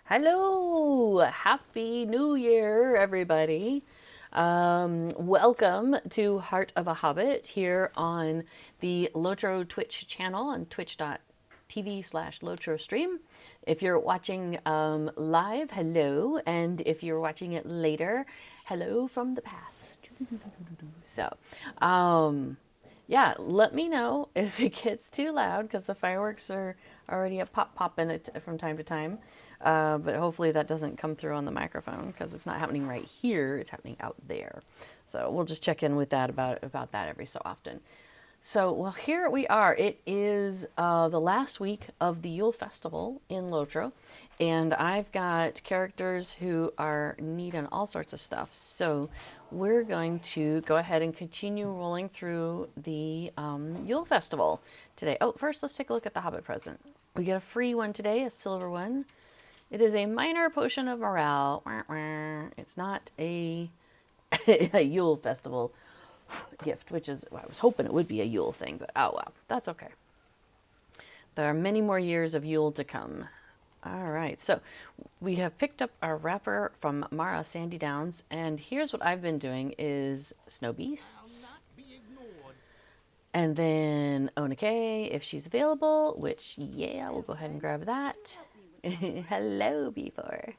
Hello! Happy New Year, everybody. Welcome to Heart of a Hobbit here on the Lotro Twitch channel on twitch.tv/Lotro stream. If you're watching live, hello. And if you're watching it later, hello from the past. So, um, yeah, let me know if it gets too loud because the fireworks are already a popping it from time to time. But hopefully that doesn't come through on the microphone because it's not happening right here. It's happening out there. So we'll just check in with that about that every so often. So, well, here we are. It is the last week of the Yule Festival in Lotro, and I've got characters who are needing all sorts of stuff. So, we're going to go ahead and continue rolling through the Yule Festival today. Oh, first, let's take a look at the Hobbit present. We get a free one today, a silver one. It is a minor potion of morale. It's not a, a Yule Festival gift, which is, well, I was hoping it would be a Yule thing, but oh well, that's okay. There are many more years of Yule to come. All right, so we have picked up our wrapper from Mara Sandy Downs, and here's what I've been doing is Snow Beasts. And then Onake, if she's available, which, yeah, we'll go ahead and grab that. Hello, B4.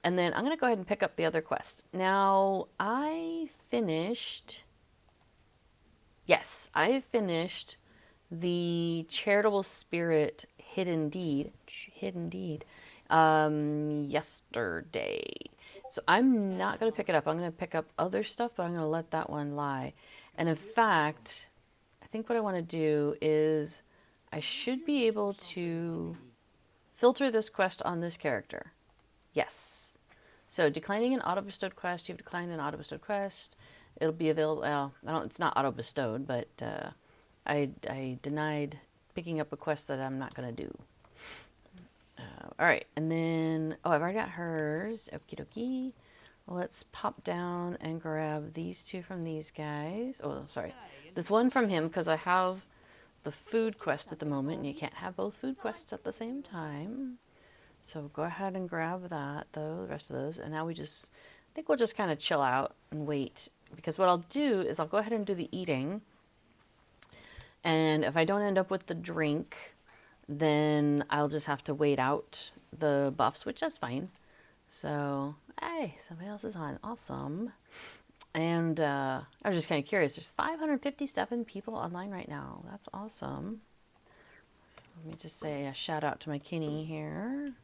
And then I'm going to go ahead and pick up the other quest. Now, I finished the Charitable Spirit Hidden Deed yesterday. So I'm not going to pick it up. I'm going to pick up other stuff, but I'm going to let that one lie. And in fact, I think what I want to do is I should be able to filter this quest on this character. Yes. So declining an auto-bestowed quest, you've declined an auto-bestowed quest. It'll be available, well, it's not auto-bestowed, but I denied picking up a quest that I'm not going to do. All right, and then, oh, I've already got hers. Okie dokie. Well, let's pop down and grab these two from these guys. Oh, sorry. This one from him, because I have the food quest at the moment, and you can't have both food quests at the same time. So go ahead and grab that, though, the rest of those. And now I think we'll just kind of chill out and wait. Because what I'll do is I'll go ahead and do the eating. And if I don't end up with the drink, then I'll just have to wait out the buffs, which is fine. So, hey, somebody else is on. Awesome. And I was just kind of curious. There's 557 people online right now. That's awesome. Let me just say a shout out to my Kinney here.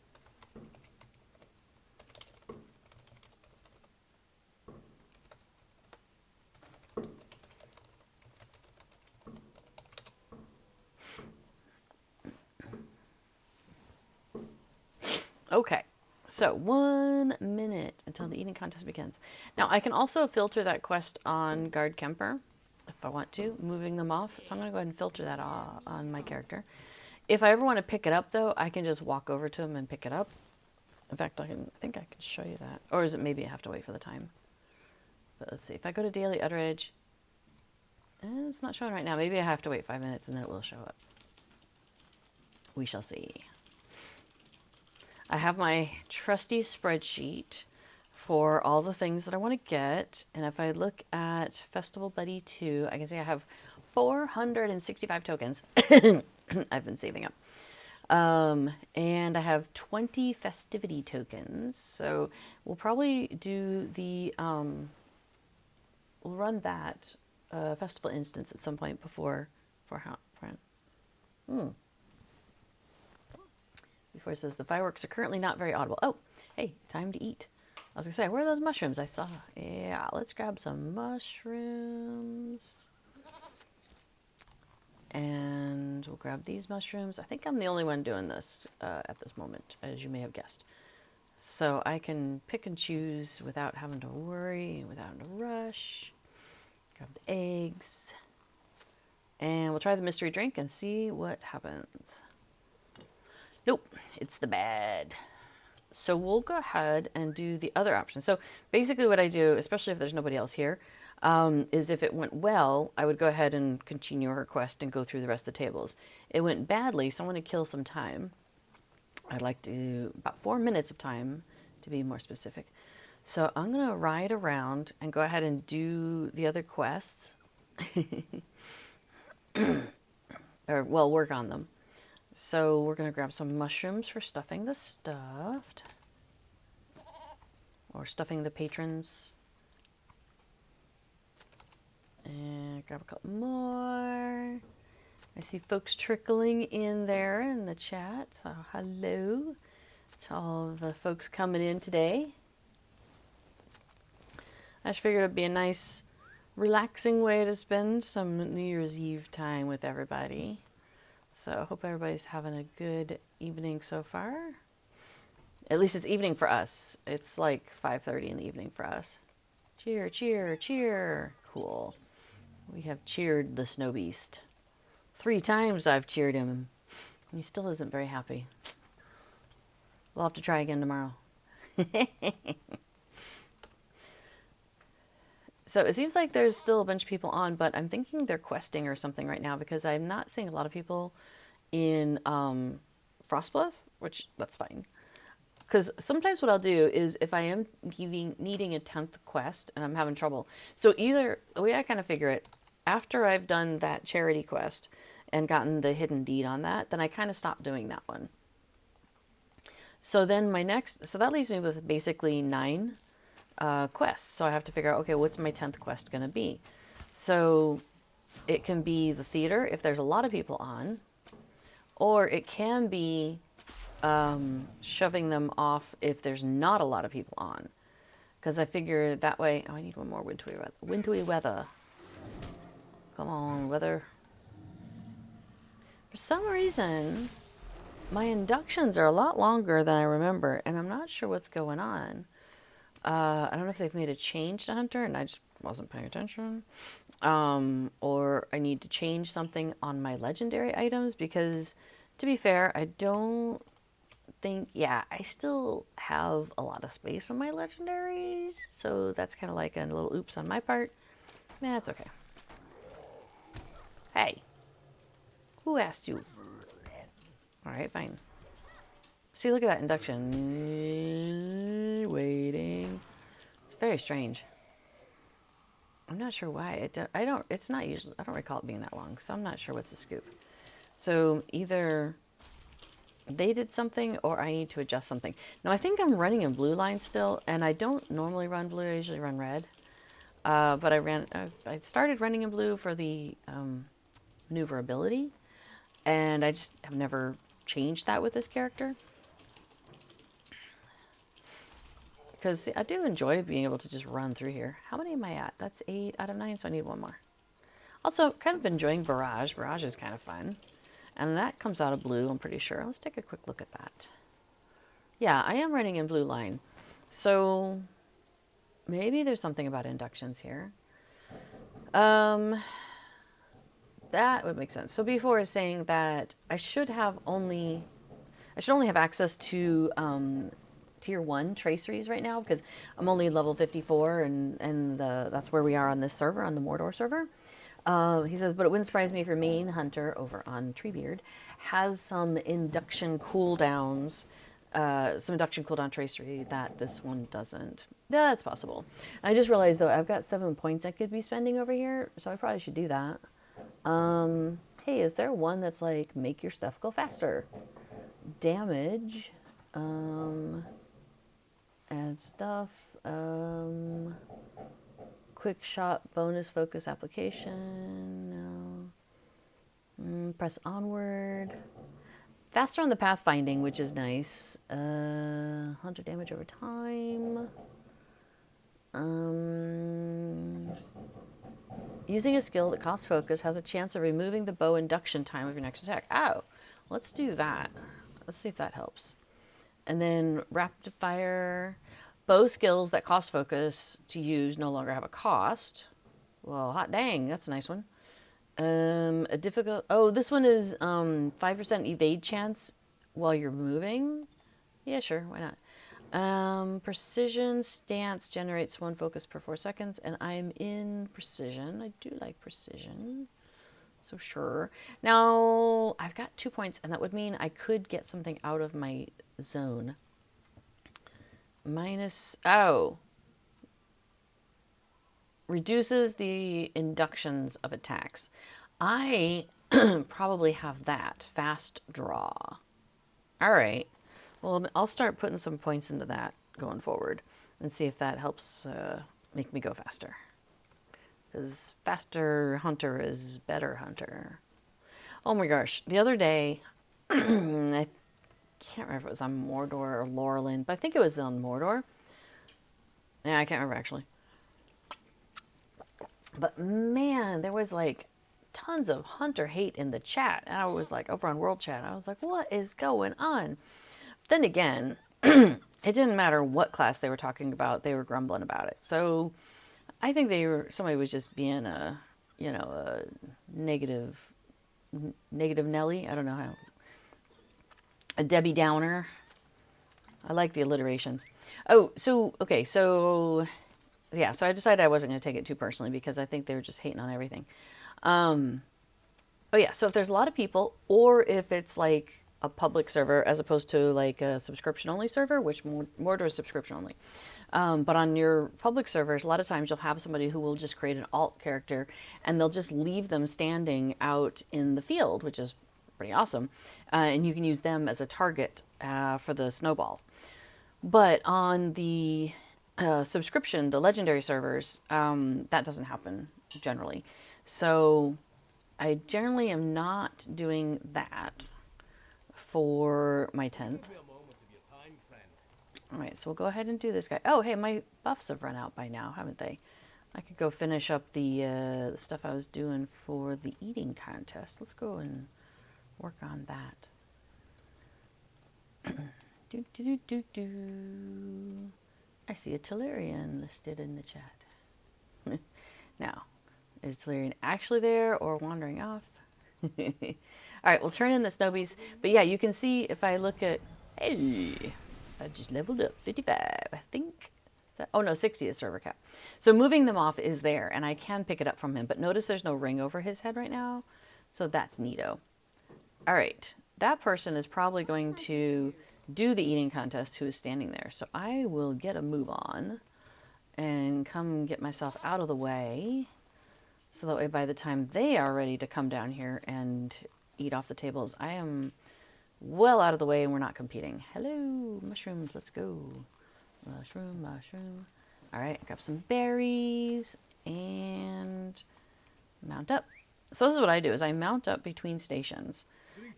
Okay, so 1 minute until the eating contest begins. Now, I can also filter that quest on Guard Kemper if I want to, moving them off. So I'm going to go ahead and filter that on my character. If I ever want to pick it up, though, I can just walk over to him and pick it up. In fact, I think I can show you that. Or is it maybe I have to wait for the time? But let's see. If I go to Daily Utterage, it's not showing right now. Maybe I have to wait 5 minutes and then it will show up. We shall see. I have my trusty spreadsheet for all the things that I want to get. And if I look at Festival Buddy 2, I can see I have 465 tokens. I've been saving up. And I have 20 festivity tokens. So we'll probably do the, we'll run that festival instance at some point before it says the fireworks are currently not very audible. Oh, hey, time to eat. I was gonna say, where are those mushrooms I saw? Yeah, let's grab some mushrooms. And we'll grab these mushrooms. I think I'm the only one doing this at this moment, as you may have guessed. So I can pick and choose without having to worry, without having to rush. Grab the eggs. And we'll try the mystery drink and see what happens. Nope, it's the bad. So we'll go ahead and do the other option. So basically what I do, especially if there's nobody else here, is if it went well, I would go ahead and continue her quest and go through the rest of the tables. It went badly, so I want to kill some time. I'd like to, about 4 minutes of time to be more specific. So I'm going to ride around and go ahead and do the other quests. Or, well, work on them. So we're going to grab some mushrooms for stuffing the stuffed. Or stuffing the patrons. And grab a couple more. I see folks trickling in there in the chat. So hello to all the folks coming in today. I just figured it'd be a nice, relaxing way to spend some New Year's Eve time with everybody. So I hope everybody's having a good evening so far. At least it's evening for us. It's like 5:30 in the evening for us. Cheer, cheer, cheer. Cool. We have cheered the snow beast. 3 times I've cheered him. He still isn't very happy. We'll have to try again tomorrow. So it seems like there's still a bunch of people on, but I'm thinking they're questing or something right now because I'm not seeing a lot of people in Frostbluff, which that's fine. Because sometimes what I'll do is if I am needing a 10th quest and I'm having trouble. So either, the way I kind of figure it, after I've done that charity quest and gotten the hidden deed on that, then I kind of stop doing that one. So then my next, so that leaves me with basically 9 quests. So I have to figure out, okay, what's my 10th quest going to be? So it can be the theater if there's a lot of people on, or it can be shoving them off if there's not a lot of people on. Because I figure that way, oh, I need one more wintry weather. Wintry weather. Come on, weather. For some reason, my inductions are a lot longer than I remember, and I'm not sure what's going on. I don't know if they've made a change to Hunter and I just wasn't paying attention. Or I need to change something on my legendary items because, to be fair, I don't think, yeah, I still have a lot of space on my legendaries. So that's kind of like a little oops on my part. Yeah, it's okay. Hey, who asked you? All right, fine. See, look at that induction. Waiting. It's very strange. I'm not sure why. It's not usually, I don't recall it being that long, so I'm not sure what's the scoop. So either they did something or I need to adjust something. Now, I think I'm running in blue line still, and I don't normally run blue. I usually run red. But I started running in blue for the maneuverability, and I just have never changed that with this character. Because I do enjoy being able to just run through here. How many am I at? That's 8 out of 9, so I need one more. Also, kind of enjoying Barrage. Barrage is kind of fun. And that comes out of blue, I'm pretty sure. Let's take a quick look at that. Yeah, I am running in blue line. So maybe there's something about inductions here. That would make sense. So before is saying that I should only have access to tier 1 traceries right now because I'm only level 54 and that's where we are on this server, on the Mordor server. He says, but it wouldn't surprise me if your main hunter over on Treebeard has some induction cooldowns, some induction cooldown tracery that this one doesn't. Yeah, that's possible. I just realized though, I've got 7 points I could be spending over here, so I probably should do that. Hey, is there one that's like, make your stuff go faster? Damage, add stuff, quick shot bonus focus application, no. Press onward. Faster on the pathfinding, which is nice. 100 damage over time. Using a skill that costs focus has a chance of removing the bow induction time of your next attack. Oh, let's do that. Let's see if that helps. And then rapid fire. Bow skills that cost focus to use no longer have a cost. Well, hot dang, that's a nice one. A difficult, oh, this one is 5% evade chance while you're moving. Yeah, sure, why not? Precision stance generates 1 focus per 4 seconds, and I'm in precision. I do like precision. So sure. Now, I've got 2 points, and that would mean I could get something out of my zone. Minus, oh. Reduces the inductions of attacks. I probably have that. Fast draw. All right. Well, I'll start putting some points into that going forward and see if that helps make me go faster. Because faster hunter is better hunter. Oh my gosh. The other day, I can't remember if it was on Mordor or Laurelin, but I think it was on Mordor. Yeah, I can't remember actually. But man, there was like tons of hunter hate in the chat. And I was like, over on World Chat, I was like, what is going on? Then again, it didn't matter what class they were talking about, they were grumbling about it. So I think somebody was just being a, a negative Nelly. I don't know how. A Debbie Downer. I like the alliterations. Oh, so, okay, so, yeah, so I decided I wasn't going to take it too personally because I think they were just hating on everything. Oh, yeah, so if there's a lot of people, or if it's like a public server as opposed to like a subscription-only server, which Mordor is subscription-only. But on your public servers, a lot of times you'll have somebody who will just create an alt character and they'll just leave them standing out in the field, which is pretty awesome. And you can use them as a target for the snowball. But on the subscription, the legendary servers, that doesn't happen generally. So I generally am not doing that for my 10th. All right, so we'll go ahead and do this guy. Oh, hey, my buffs have run out by now, haven't they? I could go finish up the stuff I was doing for the eating contest. Let's go and work on that. I see a Telerian listed in the chat. Now, is Telerian actually there or wandering off? All right, we'll turn in the snowbies. But yeah, you can see if I look at... Hey, I just leveled up 55, I think. Oh no, 60 is server cap. So moving them off is there, and I can pick it up from him. But notice there's no ring over his head right now. So that's neato. All right, that person is probably going to do the eating contest who is standing there. So I will get a move on and come get myself out of the way. So that way by the time they are ready to come down here and eat off the tables, I am well out of the way and we're not competing. Hello, mushrooms, let's go. Mushroom, mushroom. All right, grab some berries and mount up. So this is what I do, is I mount up between stations.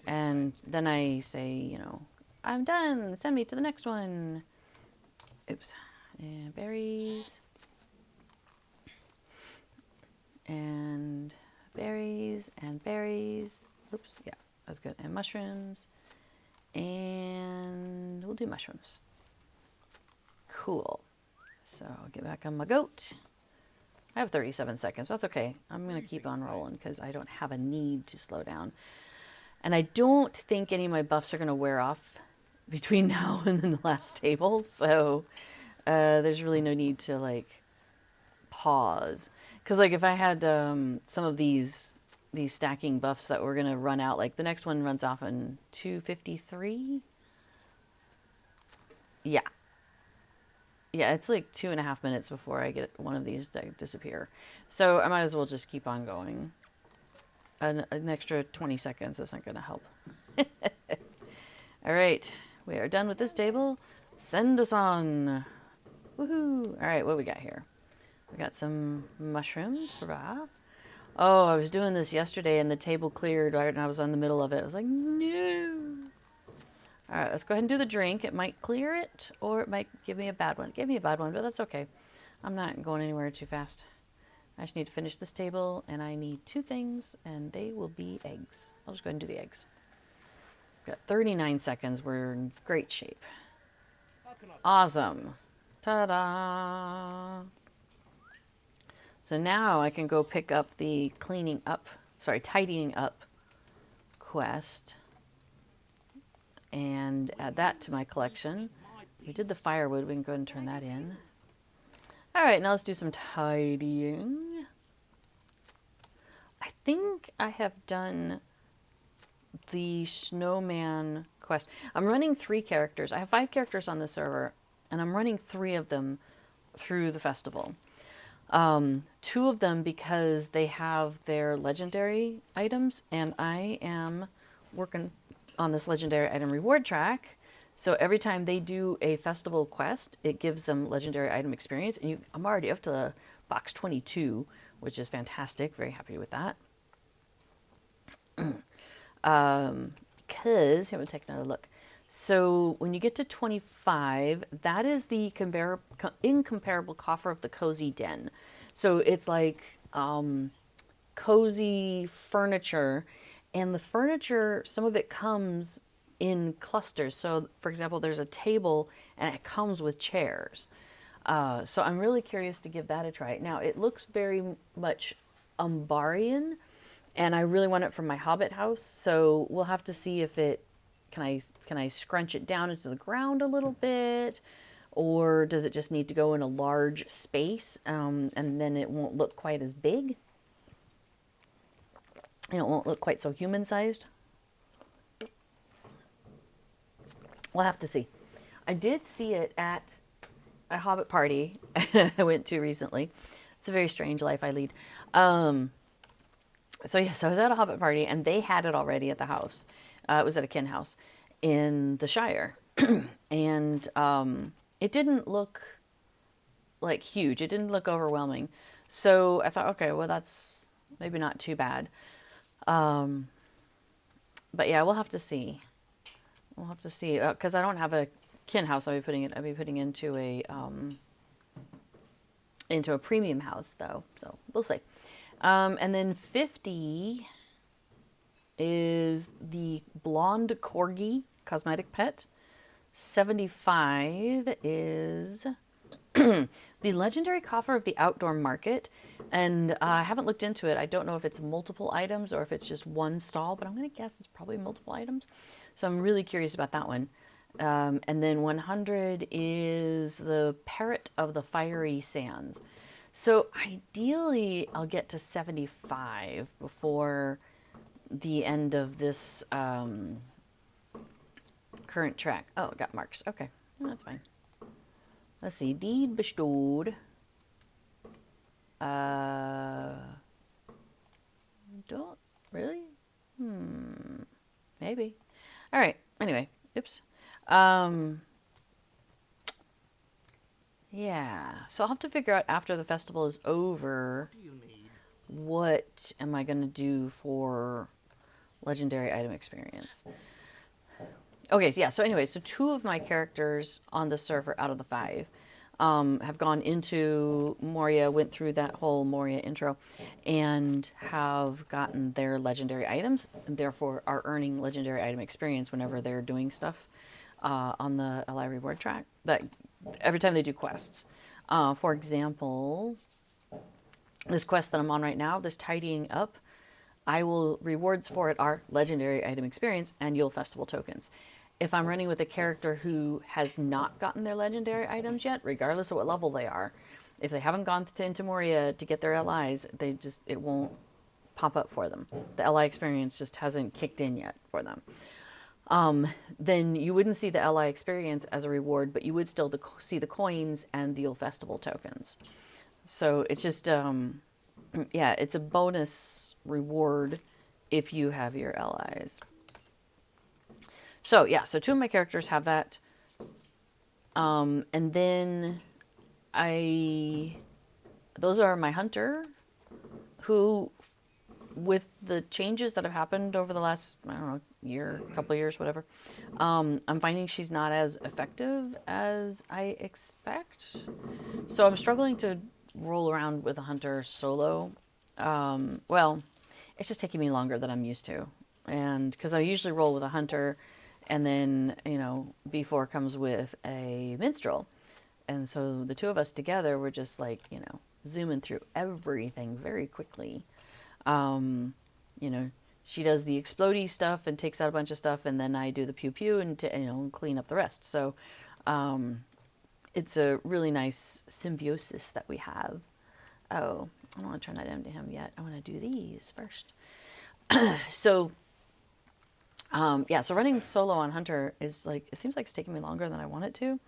And then I say, I'm done, send me to the next one. Oops, and berries. And berries, and berries. Oops, yeah, that's good. And mushrooms. And we'll do mushrooms. Cool. So I'll get back on my goat. I have 37 seconds. That's okay. I'm going to keep on rolling because I don't have a need to slow down. And I don't think any of my buffs are going to wear off between now and then the last table. So there's really no need to like pause. Because like if I had some of these stacking buffs that were going to run out, like the next one runs off in 2:53. Yeah. Yeah, it's like 2.5 minutes before I get one of these to disappear. So I might as well just keep on going. An extra 20 seconds isn't going to help. All right, we are done with this table. Send us on. Woohoo! All right, what we got here? We got some mushrooms. Hurrah. Oh, I was doing this yesterday and the table cleared right and I was in the middle of it. I was like, no. All right, let's go ahead and do the drink. It might clear it or it might give me a bad one. Give me a bad one, but that's okay. I'm not going anywhere too fast. I just need to finish this table and I need 2 things and they will be eggs. I'll just go ahead and do the eggs. Got 39 seconds. We're in great shape. Awesome. Ta-da. So now I can go pick up the tidying up quest and add that to my collection. We did the firewood, we can go ahead and turn that in. All right, now let's do some tidying. I think I have done the snowman quest. I'm running 3 characters. I have 5 characters on the server, and I'm running 3 of them through the festival. 2 of them because they have their legendary items, and I am working on this legendary item reward track. So every time they do a festival quest, it gives them legendary item experience. And I'm already up to box 22, which is fantastic. Very happy with that. Because, here, we'll take another look. So when you get to 25, that is the incomparable coffer of the cozy den. So it's like cozy furniture, and the furniture, some of it comes in clusters. So for example, there's a table and it comes with chairs. So I'm really curious to give that a try. Now it looks very much Umbarian, and I really want it for my Hobbit house. So we'll have to see if it, can I scrunch it down into the ground a little bit, or does it just need to go in a large space, and then it won't look quite as big? And it won't look quite so human-sized. We'll have to see. I did see it at a Hobbit party I went to recently. It's a very strange life I lead. So yes, I was at a Hobbit party, and they had it already at the house. It was at a kin house in the Shire. And it didn't look like huge. It didn't look overwhelming. So I thought, okay, well, that's maybe not too bad. But yeah, we'll have to see. We'll have to see, because I don't have a kin house. I'll be putting into a premium house though. So we'll see. And then 50 is the blonde corgi cosmetic pet. 75 is the legendary coffer of the outdoor market. And I haven't looked into it. I don't know if it's multiple items or if it's just one stall, but I'm going to guess it's probably multiple items. So I'm really curious about that one. And then 100 is the parrot of the fiery sands. So ideally, I'll get to 75 before the end of this current track. Oh, it got marks. Okay, that's fine. Let's see. Deed bestowed. Don't really? Maybe. All right. Anyway, oops. Yeah. So I'll have to figure out after the festival is over, what am I going to do for legendary item experience. Okay, so yeah, so anyway, so 2 of my characters on the server out of the 5 have gone into Moria, went through that whole Moria intro, and have gotten their legendary items, and therefore are earning legendary item experience whenever they're doing stuff on the LI reward track, that every time they do quests. For example, this quest that I'm on right now, this tidying up, rewards for it are legendary item experience and Yule Festival tokens. If I'm running with a character who has not gotten their legendary items yet, regardless of what level they are, if they haven't gone into Moria to get their LIs, it won't pop up for them. The LI experience just hasn't kicked in yet for them. Then you wouldn't see the LI experience as a reward, but you would still see the coins and the Yule Festival tokens. So it's just, yeah, it's a bonus reward if you have your LIs. So yeah, so 2 of my characters have that. And then those are my hunter, who, with the changes that have happened over the last, I don't know, year, couple of years, whatever, I'm finding she's not as effective as I expect. So I'm struggling to roll around with a hunter solo. Well, it's just taking me longer than I'm used to. And because I usually roll with a hunter, and then, you know, B4 comes with a minstrel. And so the 2 of us together, we're just like, you know, zooming through everything very quickly. You know, she does the explodey stuff and takes out a bunch of stuff, and then I do the pew pew and you know, clean up the rest. So it's a really nice symbiosis that we have. Oh, I don't want to turn that into him yet. I want to do these first. So, yeah, so running solo on Hunter is like, it seems like it's taking me longer than I want it to.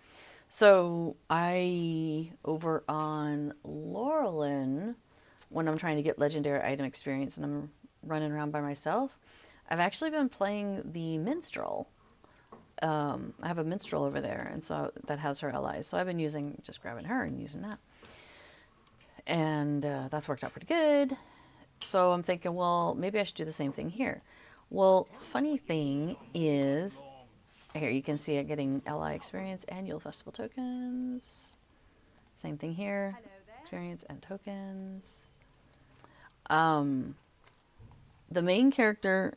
So over on Laurelin, when I'm trying to get legendary item experience and I'm running around by myself, I've actually been playing the minstrel. I have a minstrel over there, and so that has her allies. So I've been just grabbing her and using that. And that's worked out pretty good. So I'm thinking, well, maybe I should do the same thing here. Well, funny thing is, here you can see it getting ally experience and Yule Festival tokens. Same thing here, experience and tokens. The main character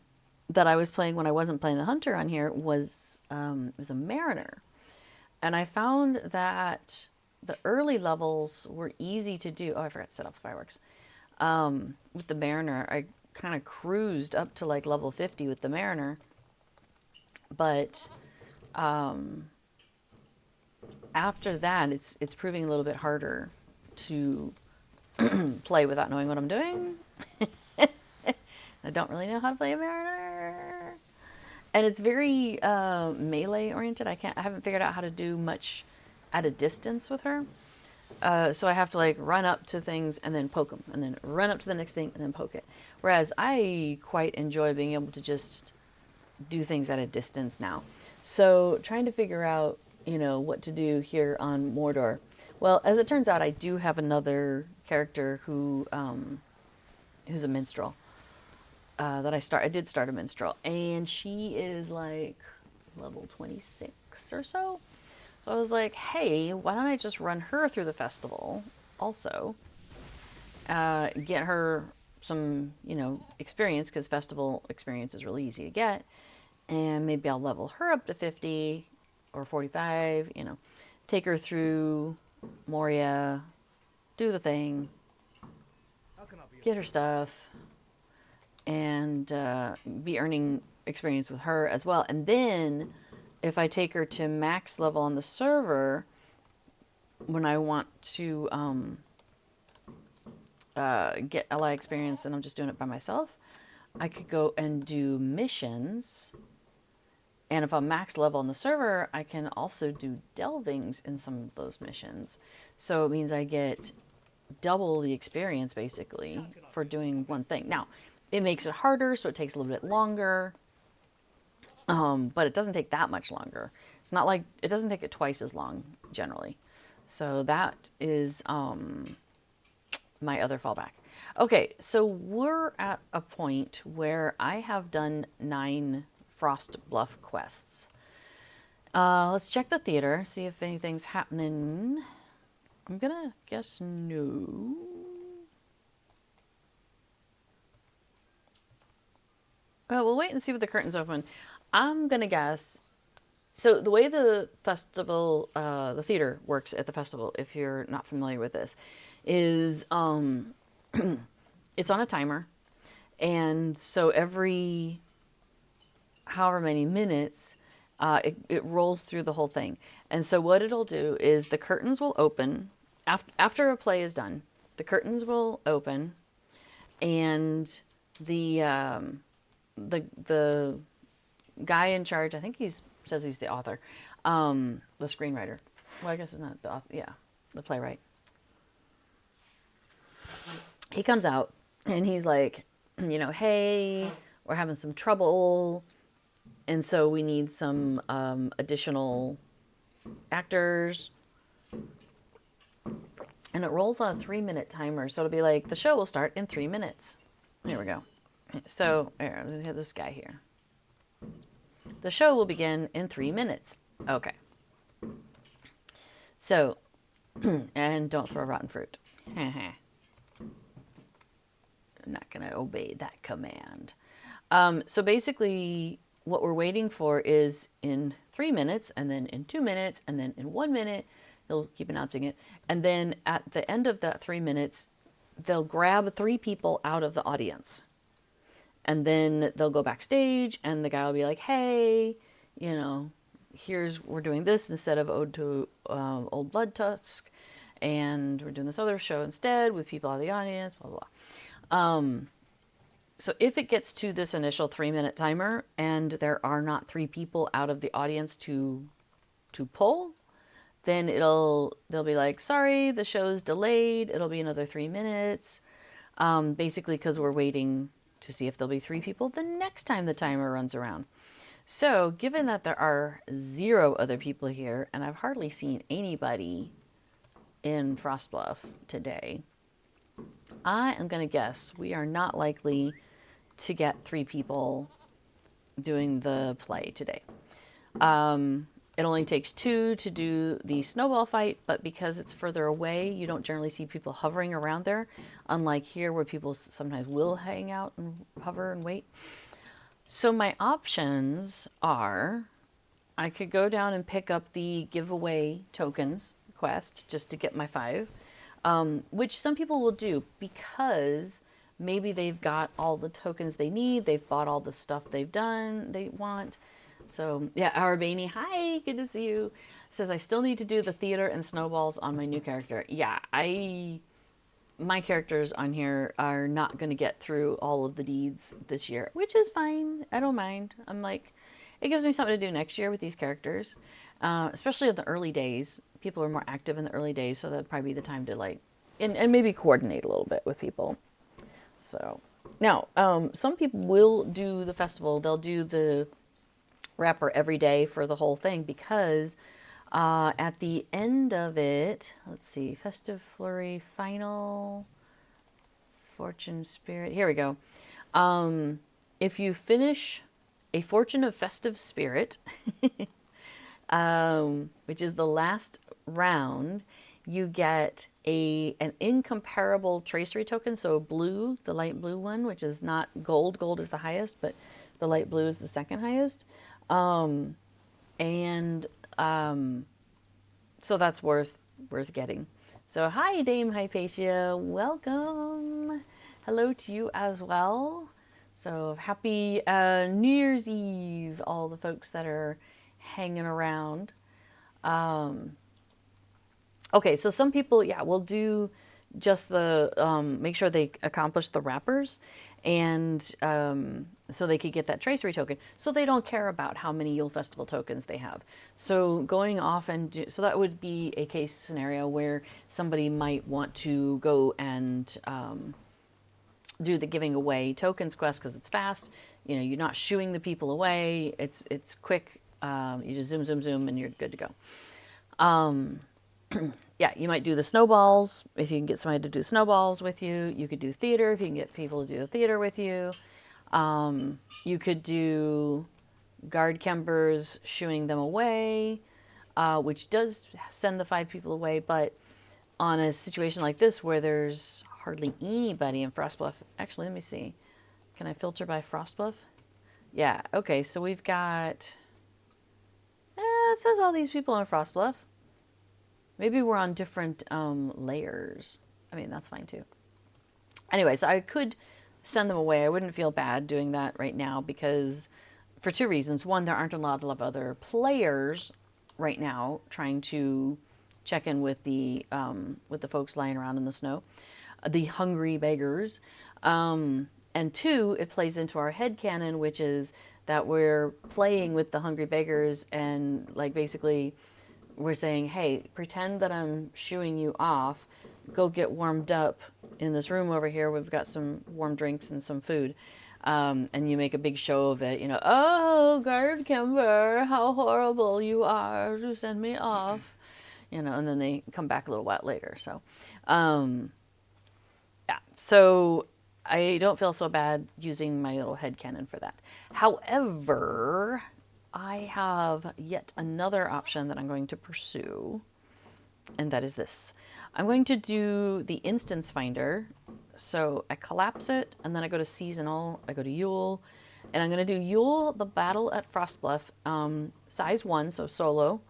that I was playing when I wasn't playing the Hunter on here was a Mariner. And I found that the early levels were easy to do. Oh, I forgot to set off the fireworks. With the Mariner, I kind of cruised up to like level 50 with the Mariner. But after that, it's proving a little bit harder to play without knowing what I'm doing. I don't really know how to play a Mariner. And it's very melee oriented. I haven't figured out how to do much at a distance with her. So I have to like run up to things and then poke them, and then run up to the next thing and then poke it. Whereas I quite enjoy being able to just do things at a distance now. So trying to figure out, what to do here on Mordor. Well, as it turns out, I do have another character who's a minstrel. I did start a minstrel, and she is like level 26 or so. So I was like, hey, why don't I just run her through the festival also? Get her some, experience, because festival experience is really easy to get. And maybe I'll level her up to 50 or 45, take her through Moria, do the thing, get her stuff, and be earning experience with her as well. And then if I take her to max level on the server, when I want to get ally experience and I'm just doing it by myself, I could go and do missions. And if I'm max level on the server, I can also do delvings in some of those missions. So it means I get double the experience basically for doing one thing. Now, it makes it harder, so it takes a little bit longer. But it doesn't take that much longer. It's not like, it doesn't take it twice as long generally. So that is my other fallback. Okay, so we're at a point where I have done 9 Frost Bluff quests. Let's check the theater, see if anything's happening. I'm gonna guess no. We'll wait and see what the curtains open. I'm gonna guess. So the way the festival, the theater works at the festival, if you're not familiar with this, is it's on a timer, and so every however many minutes, it rolls through the whole thing. And so what it'll do is the curtains will open after a play is done. The curtains will open, and the guy in charge, I think says he's the author, the screenwriter. Well, I guess it's not the author. Yeah, the playwright. He comes out and he's like, hey, we're having some trouble, and so we need some additional actors. And it rolls on a 3-minute timer, so it'll be like the show will start in 3 minutes. Here we go. So we have this guy here. The show will begin in 3 minutes. Okay. So, and don't throw rotten fruit. I'm not going to obey that command. So basically, what we're waiting for is in 3 minutes, and then in 2 minutes, and then in 1 minute. He'll keep announcing it. And then at the end of that 3 minutes, they'll grab 3 people out of the audience. And then they'll go backstage, and the guy will be like, hey, we're doing this instead of Ode to Old Blood Tusk. and we're doing this other show instead with people out of the audience, blah, blah, blah. So if it gets to this initial 3-minute timer and there are not 3 people out of the audience to pull, then they'll be like, sorry, the show's delayed. It'll be another 3 minutes. Basically because we're waiting to see if there'll be 3 people the next time the timer runs around. So given that there are 0 other people here, and I've hardly seen anybody in Frostbluff today, I am going to guess we are not likely to get 3 people doing the play today. It only takes 2 to do the snowball fight, but because it's further away, you don't generally see people hovering around there, unlike here where people sometimes will hang out and hover and wait. So my options are, I could go down and pick up the giveaway tokens quest just to get my 5, which some people will do because maybe they've got all the tokens they need, they've bought all the stuff they want. So yeah, Arabani, hi, good to see you. Says I still need to do the theater and snowballs on my new character. Yeah, my characters on here are not going to get through all of the deeds this year, which is fine. I don't mind. I'm like, it gives me something to do next year with these characters, especially in the early days. People are more active in the early days, so that'd probably be the time to like, and maybe coordinate a little bit with people. So now, some people will do the festival. They'll do the wrapper every day for the whole thing because at the end of it, let's see, Festive Flurry, Final, Fortune Spirit. Here we go. If you finish a Fortune of Festive Spirit, which is the last round, you get an incomparable tracery token. So blue, the light blue one, which is not gold. Gold is the highest, but the light blue is the second highest. So that's worth getting. So hi, Dame Hypatia. Welcome. Hello to you as well. So happy New Year's Eve, all the folks that are hanging around. Okay, so some people, yeah, will do just the, make sure they accomplish the wrappers, and so they could get that tracery token. So they don't care about how many Yule Festival tokens they have. So going off and so that would be a case scenario where somebody might want to go and do the giving away tokens quest because it's fast. You know, you're not shooing the people away. It's quick. You just zoom, zoom, zoom, and you're good to go. Yeah, you might do the snowballs if you can get somebody to do snowballs with you. You could do theater if you can get people to do the theater with you. You could do guard kembers shooing them away, which does send the 5 people away. But on a situation like this where there's hardly anybody in Frostbluff, actually, let me see. Can I filter by Frostbluff? Yeah, okay, so we've got, it says all these people in Frostbluff. Maybe we're on different layers. I mean, that's fine too. Anyway, so I could send them away. I wouldn't feel bad doing that right now because for 2 reasons. One, there aren't a lot of other players right now trying to check in with the folks lying around in the snow, the hungry beggars. And 2, it plays into our headcanon, which is that we're playing with the hungry beggars and like basically we're saying, hey, pretend that I'm shooing you off. Go get warmed up in this room over here. We've got some warm drinks and some food. And you make a big show of it. You know, oh, guard Kimber, how horrible you are to send me off. You know, and then they come back a little while later. So, yeah. So I don't feel so bad using my little headcanon for that. However, I have yet another option that I'm going to pursue, and that is this. I'm going to do the instance finder. So I collapse it, and then I go to seasonal, I go to Yule, and I'm going to do Yule, the battle at Frostbluff, size 1, so solo.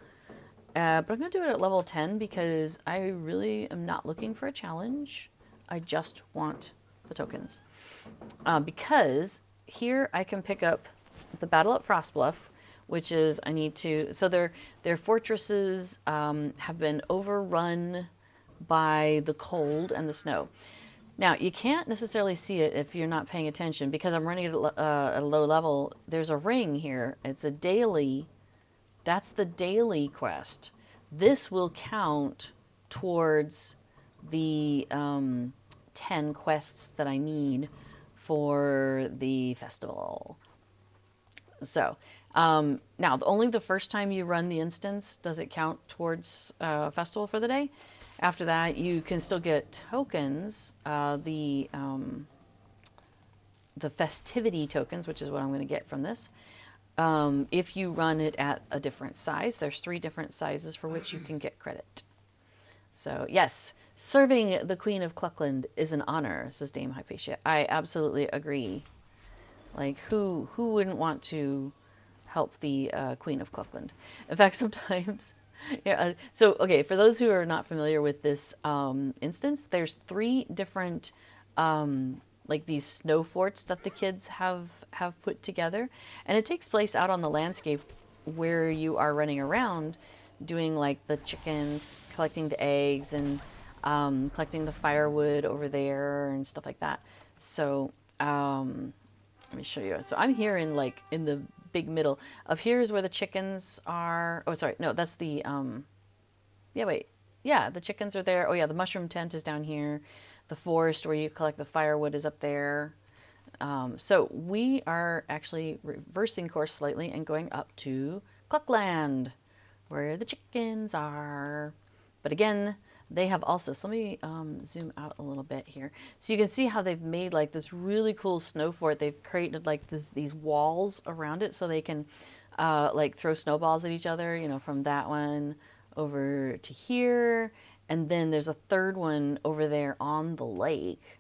But I'm going to do it at level 10 because I really am not looking for a challenge. I just want the tokens. Because here I can pick up the battle at Frostbluff, which is I need to, so their fortresses have been overrun by the cold and the snow. Now, you can't necessarily see it if you're not paying attention because I'm running at a low level. There's a ring here. It's a daily. That's the daily quest. This will count towards the 10 quests that I need for the festival. So, now, only the first time you run the instance does it count towards festival for the day. After that, you can still get tokens, the festivity tokens, which is what I'm going to get from this. If you run it at a different size, there's 3 different sizes for which you can get credit. So, yes, serving the Queen of Cluckland is an honor, says Dame Hypatia. I absolutely agree. Like, who wouldn't want to help the Queen of Cluckland? In fact, sometimes, yeah. So, okay, for those who are not familiar with this instance, there's 3 different, like these snow forts that the kids have put together, and it takes place out on the landscape where you are running around, doing like the chickens, collecting the eggs, and collecting the firewood over there and stuff like that. So, let me show you. So I'm here in like in the big middle. Up here is where the chickens are. Oh, sorry. No, that's the, yeah, wait. Yeah, the chickens are there. Oh yeah, the mushroom tent is down here. The forest where you collect the firewood is up there. So we are actually reversing course slightly and going up to Cluckland, where the chickens are. But again, they have also, so let me zoom out a little bit here. So you can see how they've made like this really cool snow fort. They've created like these walls around it so they can like throw snowballs at each other, you know, from that one over to here. And then there's a third one over there on the lake.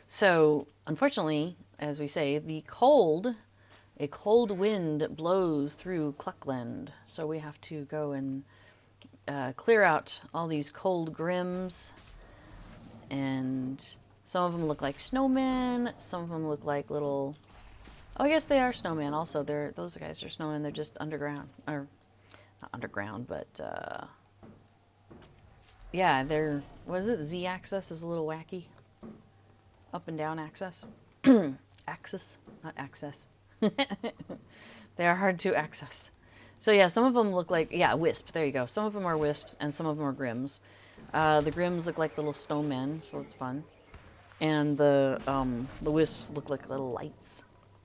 So unfortunately, as we say, a cold wind blows through Cluckland. So we have to go and clear out all these cold grims, and some of them look like snowmen, some of them look like little, oh, I guess they are snowmen also. Those guys are snowmen, they're just underground, or not underground, but yeah, they're, what is it, Z-axis is a little wacky, up and down axis, axis, not access. They are hard to access. So yeah, some of them look like, yeah, wisp, there you go. Some of them are wisps and some of them are grims. The grims look like little snowmen, so it's fun. And the wisps look like little lights.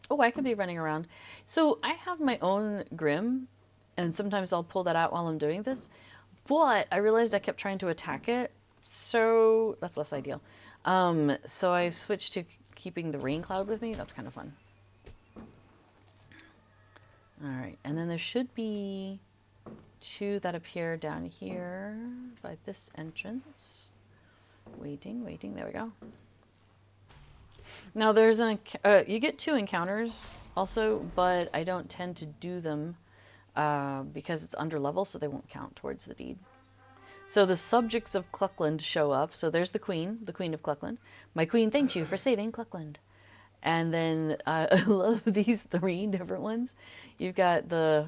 Oh, I could be running around. So I have my own grim, and sometimes I'll pull that out while I'm doing this. But I realized I kept trying to attack it, so that's less ideal. So I switched to keeping the rain cloud with me. That's kind of fun. All right, and then there should be 2 that appear down here by this entrance. Waiting, there we go. Now there's you get 2 encounters also, but I don't tend to do them because it's under level, so they won't count towards the deed. So the subjects of Cluckland show up. So there's the Queen of Cluckland. My Queen thanks you for saving Cluckland. And then I love these 3 different ones. You've got the,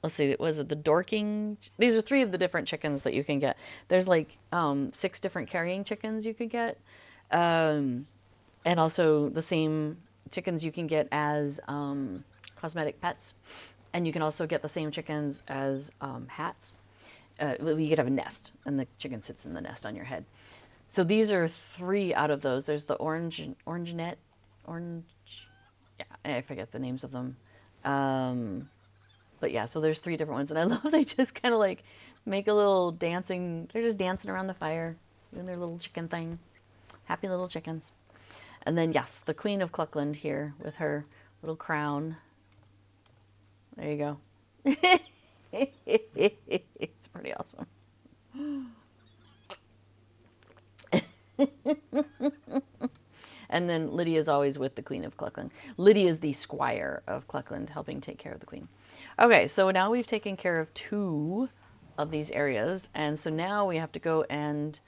let's see, was it the Dorking? These are 3 of the different chickens that you can get. There's like 6 different carrying chickens you could get. And also the same chickens you can get as cosmetic pets. And you can also get the same chickens as hats. You could have a nest, and the chicken sits in the nest on your head. So these are 3 out of those. There's the orange, yeah, I forget the names of them. But yeah, so there's 3 different ones, and I love they just kind of like make a little dancing, they're just dancing around the fire, doing their little chicken thing. Happy little chickens. And then yes, the Queen of Cluckland here with her little crown. There you go. It's pretty awesome. And then Lydia's always with the Queen of Cluckland. Lydia's the Squire of Cluckland, helping take care of the Queen. Okay, so now we've taken care of 2 of these areas, and so now we have to go and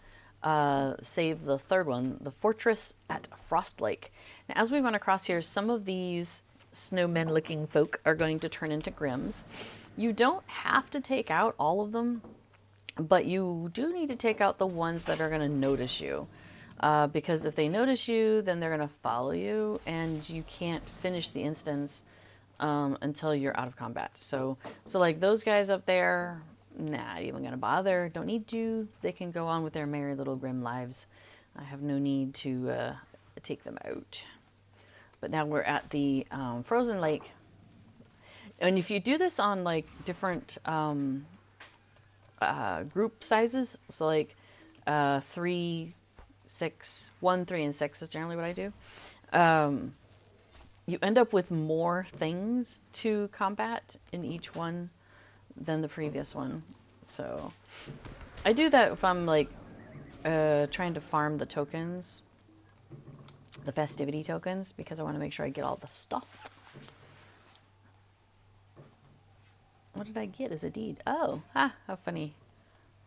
save the 3rd one, the Fortress at Frost Lake. Now, as we run across here, some of these snowmen-looking folk are going to turn into grims. You don't have to take out all of them. But you do need to take out the ones that are going to notice you. Because if they notice you, then they're going to follow you, and you can't finish the instance until you're out of combat. So like those guys up there, not even going to bother. Don't need to. They can go on with their merry little grim lives. I have no need to take them out. But now we're at the frozen lake. And if you do this on like different group sizes, so like 3, 6, 1, 3, and 6 is generally what I do. You end up with more things to combat in each one than the previous one. So I do that if I'm like trying to farm the tokens, the festivity tokens, because I want to make sure I get all the stuff. What did I get as a deed? Oh, how funny.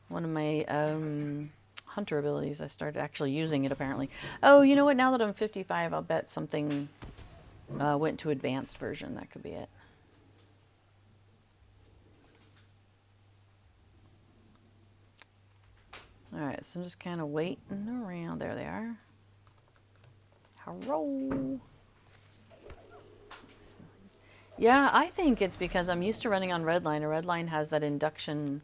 One of my hunter abilities. I started actually using it apparently. Oh, you know what? Now that I'm 55, I'll bet something went to advanced version. That could be it. Alright, so I'm just kind of waiting around. There they are. Hello. Yeah, I think it's because I'm used to running on Redline. A Redline has that induction,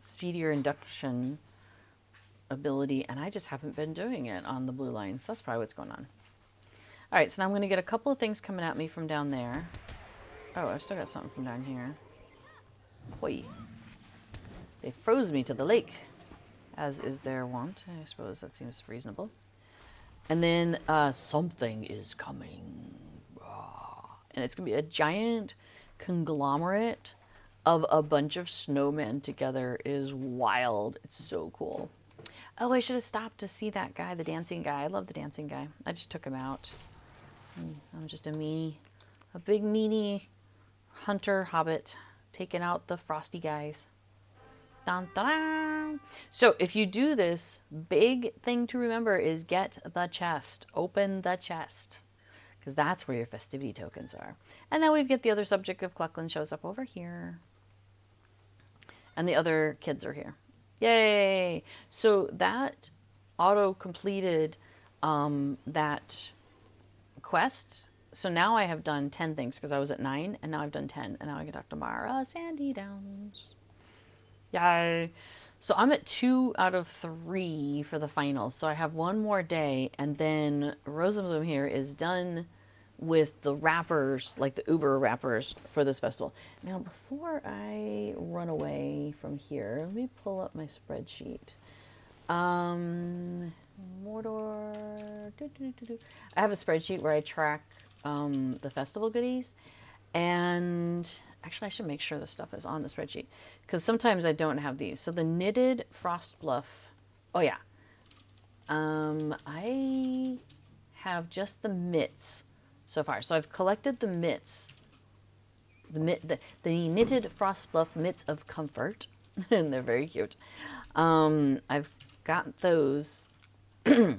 speedier induction ability, and I just haven't been doing it on the blue line. So that's probably what's going on. Alright, so now I'm going to get a couple of things coming at me from down there. Oh, I've still got something from down here. Hoi. They froze me to the lake, as is their wont. I suppose that seems reasonable. And then something is coming. And it's going to be a giant conglomerate of a bunch of snowmen together. It is wild. It's so cool. Oh, I should have stopped to see that guy, the dancing guy. I love the dancing guy. I just took him out. I'm just a big meanie hunter hobbit taking out the frosty guys. Dun, dun, dun. So if you do this, big thing to remember is get the chest. Open the chest. Because that's where your festivity tokens are. And then we get the other subject of Clucklin shows up over here. And the other kids are here. Yay! So that auto-completed that quest. So now I have done 10 things because I was at 9, and now I've done 10. And now I can talk to Mara Sandy Downs. Yay! So I'm at 2 out of 3 for the finals. So I have one more day, and then Rosenblum here is done with the wrappers, like the Uber wrappers for this festival. Now, before I run away from here, let me pull up my spreadsheet. Mordor. I have a spreadsheet where I track the festival goodies, and actually I should make sure the stuff is on the spreadsheet because sometimes I don't have these. So the knitted Frost Bluff. Oh yeah. I have just the mitts so far. So I've collected the mitts, the knitted Frost Bluff mitts of comfort, and they're very cute. I've got those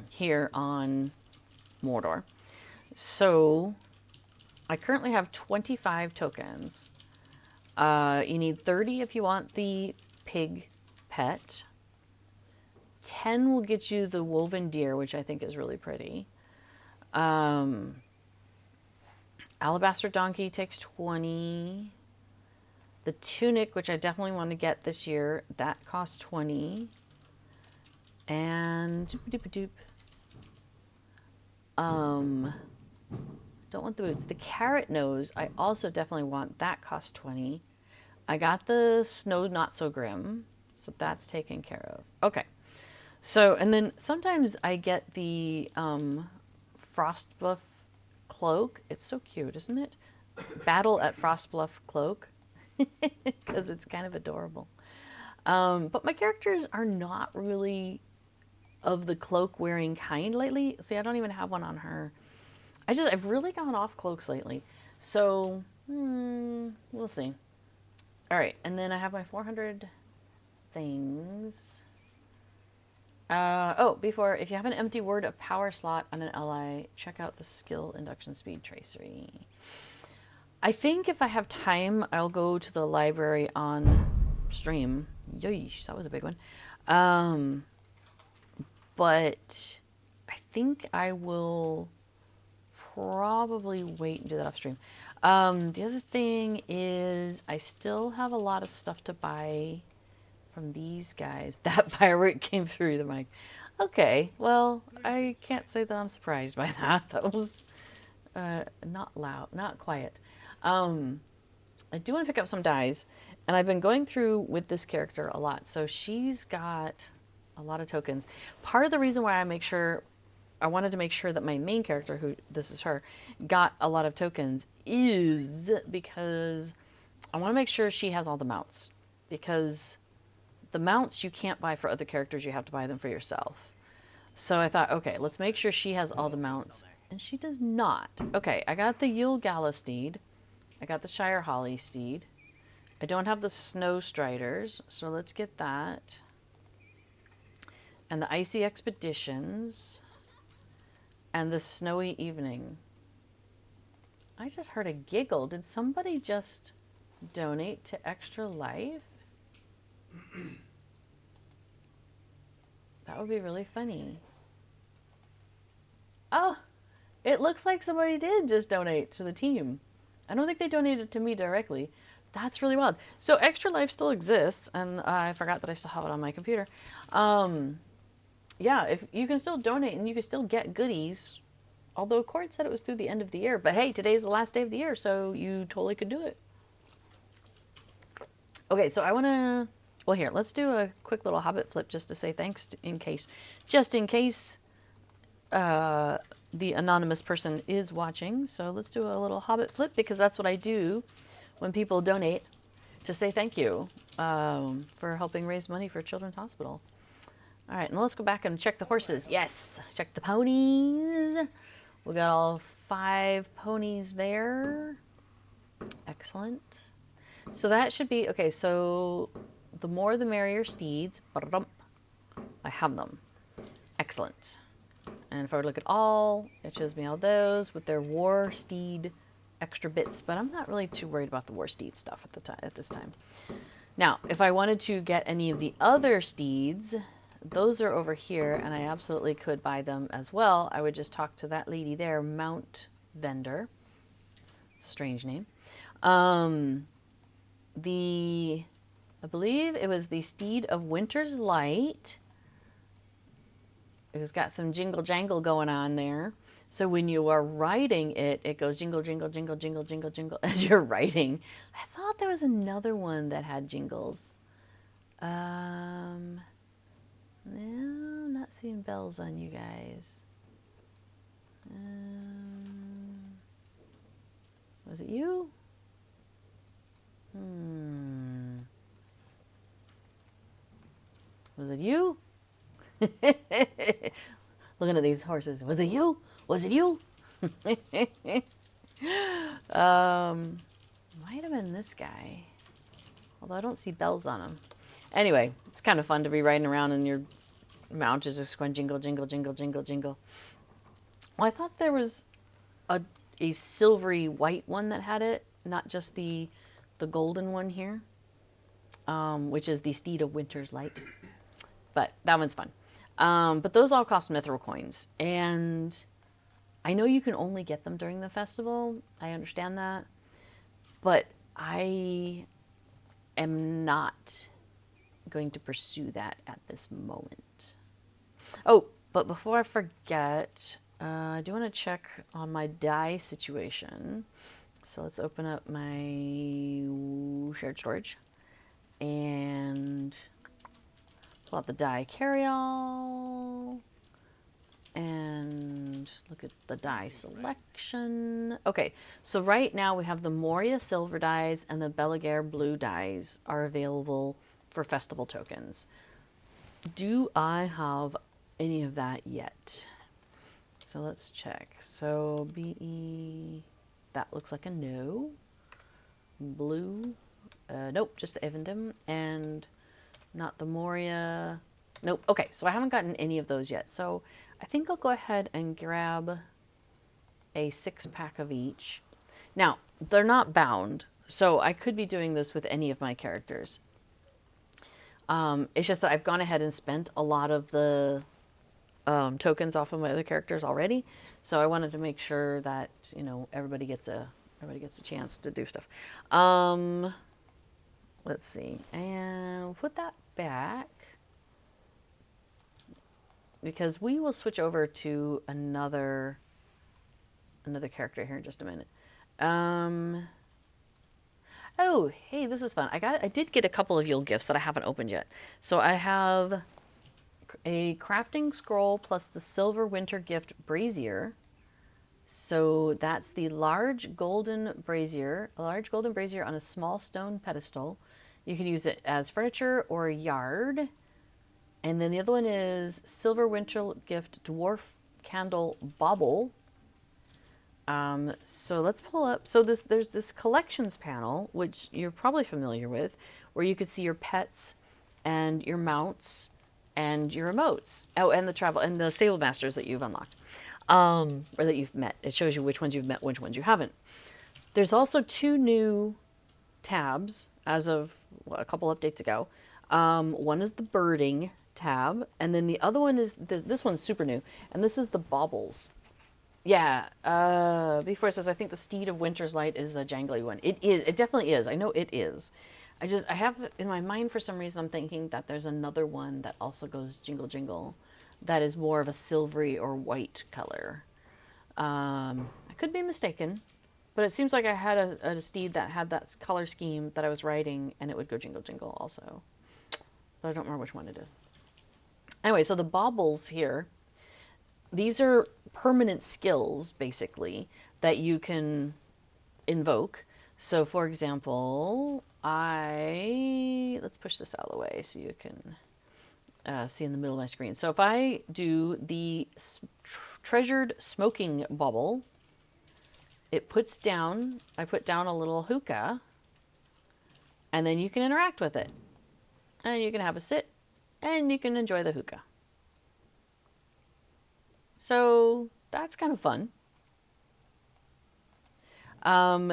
here on Mordor. So I currently have 25 tokens. You need 30 if you want the pig pet. 10 will get you the woven deer, which I think is really pretty. Alabaster donkey takes 20. The tunic, which I definitely want to get this year, that costs 20. And doop-a-doop-a-doop. Don't want the boots. The carrot nose, I also definitely want. That costs 20. I got the snow not so grim, so that's taken care of. Okay. So, and then sometimes I get the Frostbluff cloak. It's so cute, isn't it? Battle at Frostbluff cloak, because it's kind of adorable. But my characters are not really of the cloak wearing kind lately. See, I don't even have one on her. I've really gone off cloaks lately. So, we'll see. All right, and then I have my 400 things. If you have an empty word of power slot on an ally, check out the skill induction speed tracery. I think if I have time, I'll go to the library on stream Yeesh, that was a big one. Um, but I think I will probably wait and do that off stream. The other thing is I still have a lot of stuff to buy from these guys. That firework came through the mic. Okay, well, I can't say that I'm surprised by that. That was not loud, not quiet. I do want to pick up some dies, and I've been going through with this character a lot. So she's got a lot of tokens. Part of the reason why I wanted to make sure that my main character, who this is her, got a lot of tokens is because I want to make sure she has all the mounts. Because the mounts you can't buy for other characters, you have to buy them for yourself. So I thought, okay, let's make sure she has all the mounts. And she does not. Okay, I got the Yule Gala steed. I got the Shire Holly steed. I don't have the Snow Striders, so let's get that. And the Icy Expeditions. And the Snowy Evening. I just heard a giggle. Did somebody just donate to Extra Life? That would be really funny. Oh, it looks like somebody did just donate to the team. I don't think they donated to me directly. That's really wild. So Extra Life still exists, and I forgot that I still have it on my computer. Yeah, if you can still donate and you can still get goodies. Although Cord said it was through the end of the year, but hey, today's the last day of the year, so you totally could do it. Okay, so I want to. Well, here, let's do a quick little Hobbit flip just to say thanks, just in case the anonymous person is watching. So let's do a little Hobbit flip because that's what I do when people donate to say thank you for helping raise money for Children's Hospital. All right, now let's go back and check the horses. Yes, check the ponies. We got all 5 ponies there. Excellent. So that should be, okay, so the more the merrier steeds. I have them. Excellent. And if I were to look at all, it shows me all those with their war steed extra bits, but I'm not really too worried about the war steed stuff at this time. Now, if I wanted to get any of the other steeds, those are over here, and I absolutely could buy them as well. I would just talk to that lady there, Mount Vendor. Strange name. I believe it was the Steed of Winter's Light. It's got some jingle jangle going on there. So when you are riding it, it goes jingle, jingle, jingle, jingle, jingle, jingle as you're riding. I thought there was another one that had jingles. No, not seeing bells on you guys. Was it you? Was it you? Looking at these horses. Was it you? Was it you? Might have been this guy. Although I don't see bells on him. Anyway, it's kind of fun to be riding around and your mount is just going jingle, jingle, jingle, jingle, jingle. Well, I thought there was a silvery white one that had it, not just the golden one here, which is the Steed of Winter's Light. But that one's fun. But those all cost mithril coins. And I know you can only get them during the festival. I understand that. But I am not going to pursue that at this moment. Oh, but before I forget, I do want to check on my die situation. So let's open up my shared storage and pull out the die carry-all and look at the die selection. Okay, so right now we have the Moria silver dies and the Belaguer blue dies are available for festival tokens. Do I have any of that yet? So let's check. So BE, that looks like a no. Blue, nope, just the Evendom, and not the Moria. Nope. Okay, so I haven't gotten any of those yet. So I think I'll go ahead and grab a 6-pack of each. Now, they're not bound, so I could be doing this with any of my characters. It's just that I've gone ahead and spent a lot of the tokens off of my other characters already, so I wanted to make sure that everybody gets a chance to do stuff. Let's see, and we'll put that back because we will switch over to another character here in just a minute. Oh, hey, this is fun. I did get a couple of Yule gifts that I haven't opened yet. So I have a crafting scroll plus the silver winter gift brazier. So that's the large golden brazier, a large golden brazier on a small stone pedestal. You can use it as furniture or a yard. And then the other one is silver winter gift dwarf candle bauble. So let's pull up. So there's this collections panel, which you're probably familiar with, where you could see your pets and your mounts and your emotes. Oh, and the travel and the stable masters that you've unlocked, or that you've met. It shows you which ones you've met, which ones you haven't. There's also 2 new tabs as of a couple updates ago. One is the birding tab, and then the other one is this one's super new, and this is the baubles. Yeah, before it says, I think the Steed of Winter's Light is a jangly one. It is. It definitely is. I know it is. I have in my mind for some reason, I'm thinking that there's another one that also goes jingle jingle that is more of a silvery or white color. I could be mistaken, but it seems like I had a steed that had that color scheme that I was riding, and it would go jingle jingle also. But I don't remember which one it is. Anyway, so the baubles here, these are permanent skills, basically, that you can invoke. So, for example, let's push this out of the way so you can see in the middle of my screen. So if I do the treasured smoking bauble, I put down a little hookah, and then you can interact with it. And you can have a sit, and you can enjoy the hookah. So that's kind of fun.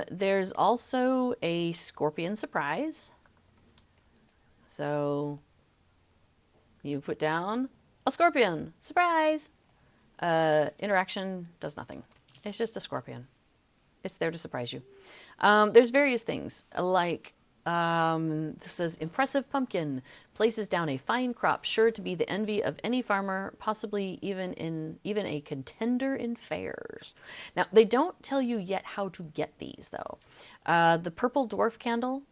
There's also a scorpion surprise. So you put down a scorpion, surprise! Interaction does nothing. It's just a scorpion. It's there to surprise you. There's various things like this says impressive pumpkin places down a fine crop sure to be the envy of any farmer, possibly even a contender in fairs. Now they don't tell you yet how to get these though. The purple dwarf candle.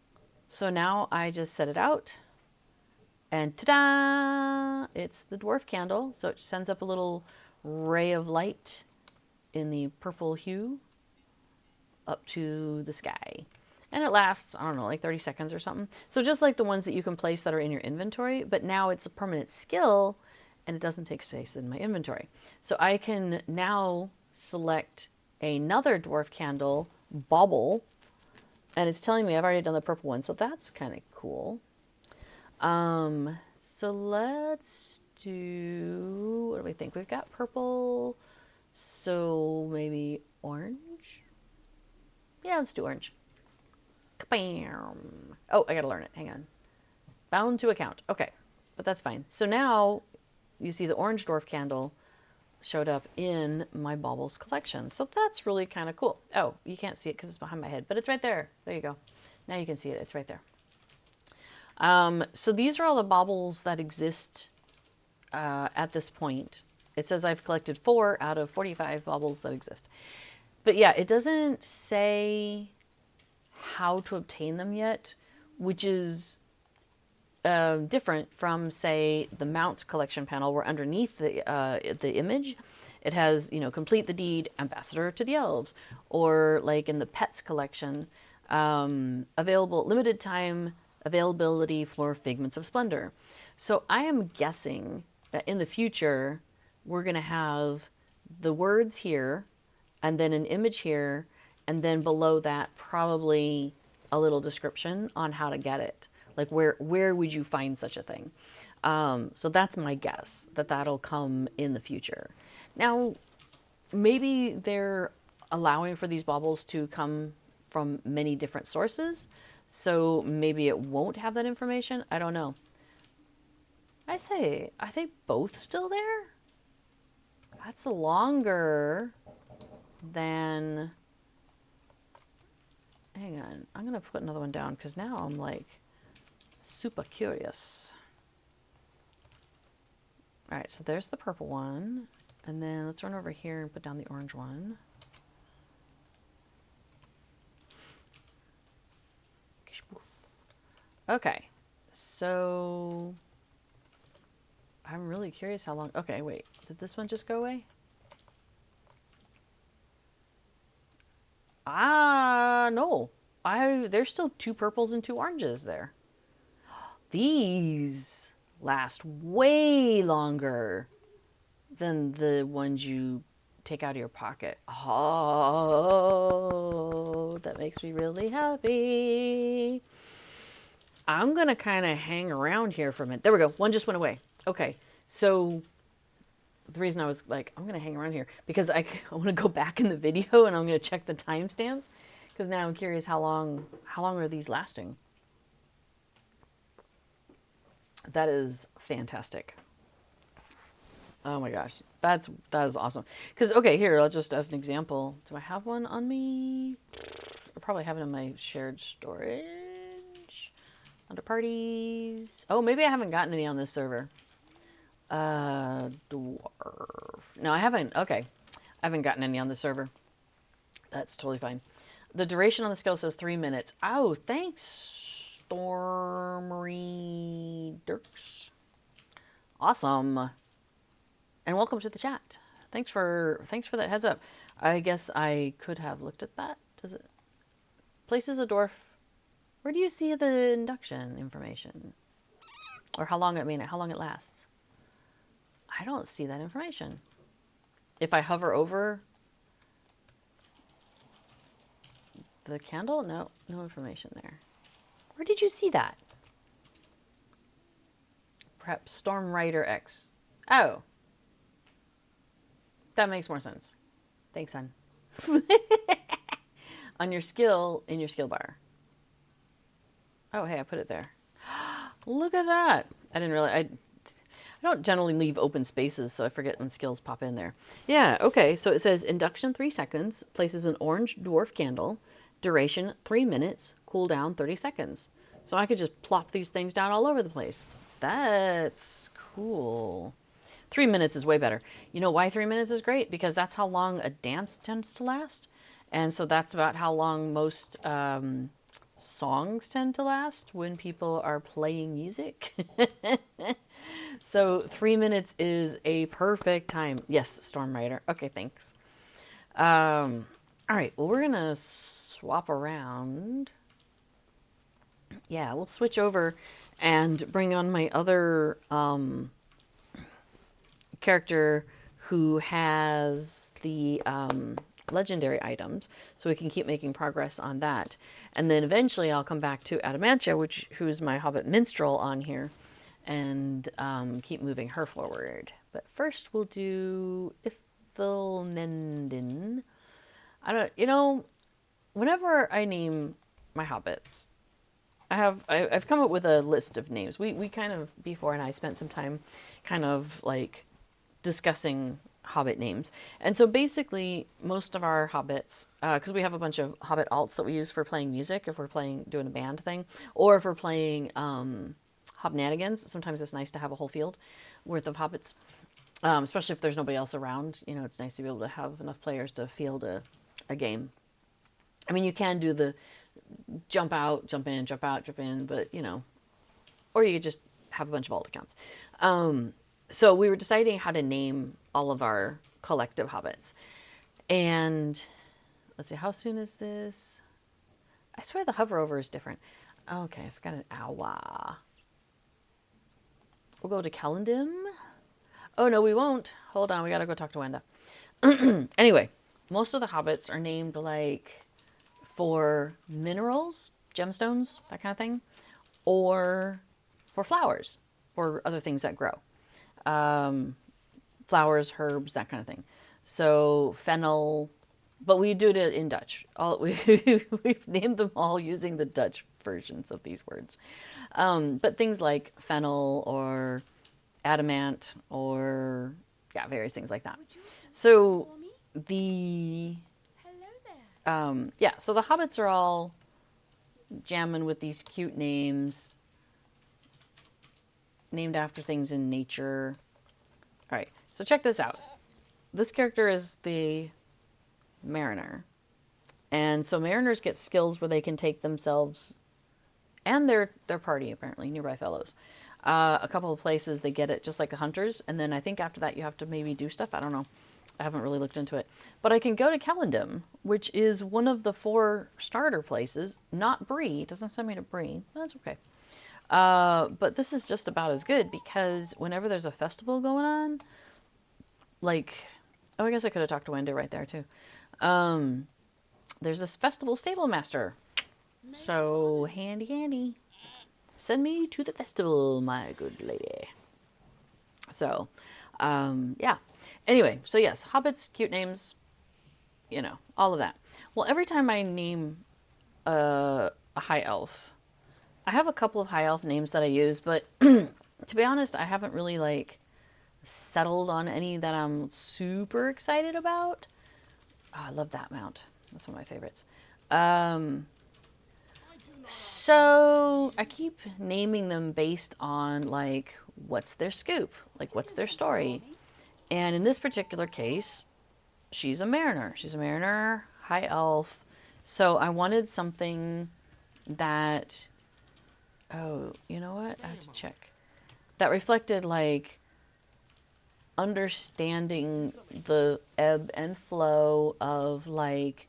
So now I just set it out, and ta-da! It's the dwarf candle. So it sends up a little ray of light in the purple hue up to the sky. And it lasts, I don't know, like 30 seconds or something. So just like the ones that you can place that are in your inventory, but now it's a permanent skill and it doesn't take space in my inventory. So I can now select another dwarf candle bauble, and it's telling me I've already done the purple one, so that's kind of cool. So let's do, what do we think? We've got purple, so maybe orange? Yeah, let's do orange. Oh, I gotta learn it. Hang on. Bound to account. Okay, but that's fine. So now you see the orange dwarf candle showed up in my baubles collection. So that's really kind of cool. Oh, you can't see it because it's behind my head, but it's right there. There you go. Now you can see it. It's right there. So these are all the baubles that exist at this point. It says I've collected 4 out of 45 baubles that exist. But yeah, it doesn't say how to obtain them yet, which is different from, say, the mounts collection panel, where underneath the image it has, complete the deed, ambassador to the elves, or like in the pets collection, available limited time availability for figments of splendor. So I am guessing that in the future we're going to have the words here and then an image here, and then below that probably a little description on how to get it. Like where would you find such a thing? So that's my guess, that that'll come in the future. Now, maybe they're allowing for these baubles to come from many different sources, so maybe it won't have that information. I don't know. I say, are they both still there? That's longer than... Hang on, I'm gonna put another one down because now I'm like super curious. All right, so there's the purple one. And then let's run over here and put down the orange one. Okay, so I'm really curious how long. Okay, wait, did this one just go away? Ah, no. There's still 2 purples and 2 oranges there. These last way longer than the ones you take out of your pocket. Oh, that makes me really happy. I'm going to kind of hang around here for a minute. There we go. One just went away. Okay. So the reason I was like, I'm going to hang around here because I want to go back in the video and I'm going to check the timestamps because now I'm curious how long are these lasting? That is fantastic. Oh my gosh, that is awesome. Because, okay, here, I'll just, as an example, do I have one on me? I probably have it in my shared storage. Under parties. Oh, maybe I haven't gotten any on this server. Dwarf. No, I haven't. Okay. I haven't gotten any on the server. That's totally fine. The duration on the skill says 3 minutes. Oh, thanks, Stormy Dirks. Awesome. And welcome to the chat. Thanks for that heads up. I guess I could have looked at that. Does it places a dwarf? Where do you see the induction information? Or how long it lasts? I don't see that information. If I hover over the candle, no information there. Where did you see that? Perhaps Storm Rider X. Oh. That makes more sense. Thanks, hon. On your skill, in your skill bar. Oh, hey, I put it there. Look at that. I didn't really, I don't generally leave open spaces, so I forget when skills pop in there. Yeah, okay, so it says induction 3 seconds, places an orange dwarf candle, duration 3 minutes, cooldown 30 seconds. So I could just plop these things down all over the place. That's cool. 3 minutes is way better. You know why 3 minutes is great? Because that's how long a dance tends to last. And so that's about how long most songs tend to last when people are playing music. So 3 minutes is a perfect time. Yes, Storm Rider. Okay, thanks. All right, well, we're going to swap around. Yeah, we'll switch over and bring on my other character who has the legendary items, so we can keep making progress on that. And then eventually I'll come back to Adamantia, who's my Hobbit minstrel on here, and keep moving her forward. But first we'll do Ithilnendin. Whenever I name my hobbits, I've come up with a list of names. We kind of, before and I spent some time kind of like discussing hobbit names. And so basically most of our hobbits, because we have a bunch of hobbit alts that we use for playing music, if we're doing a band thing, or if we're playing hobnanigans, sometimes it's nice to have a whole field worth of hobbits, especially if there's nobody else around. You know, it's nice to be able to have enough players to field a game. I mean, you can do the jump out, jump in, jump out, jump in, but, you know, or you could just have a bunch of alt accounts. So we were deciding how to name all of our collective hobbits. And let's see, how soon is this? I swear the hover over is different. Okay, I've got an hour. We'll go to Calendim. Oh, no, we won't. Hold on, we gotta go talk to Wenda. Anyway, most of the hobbits are named like for minerals, gemstones, that kind of thing, or for flowers, or other things that grow. Flowers, herbs, that kind of thing. So fennel, but we do it in Dutch. We've named them all using the Dutch versions of these words. But things like fennel or adamant, or yeah, various things like that. So the yeah, so the hobbits are all jamming with these cute names, named after things in nature. All right, so check this out. This character is the mariner. And so mariners get skills where they can take themselves and their party, apparently, nearby fellows. A couple of places they get it just like the hunters. And then I think after that you have to maybe do stuff. I don't know. I haven't really looked into it. But I can go to Calendum, which is one of the 4 starter places. Not Bree. It doesn't send me to Bree. That's okay. But this is just about as good because whenever there's a festival going on, like, oh, I guess I could have talked to Wendy right there too. There's this festival stable master. So handy, handy. Send me to the festival, my good lady. So, yeah. Anyway, so yes, hobbits, cute names, you know, all of that. Well, every time I name a high elf, I have a couple of high elf names that I use, but to be honest, I haven't really like settled on any that I'm super excited about. Oh, I love that mount. That's one of my favorites. So I keep naming them based on like what's their scoop, like what's their story. And in this particular case, she's a mariner. She's a mariner, high elf. So I wanted something that, oh, you know what? I have to check. That reflected like understanding the ebb and flow of like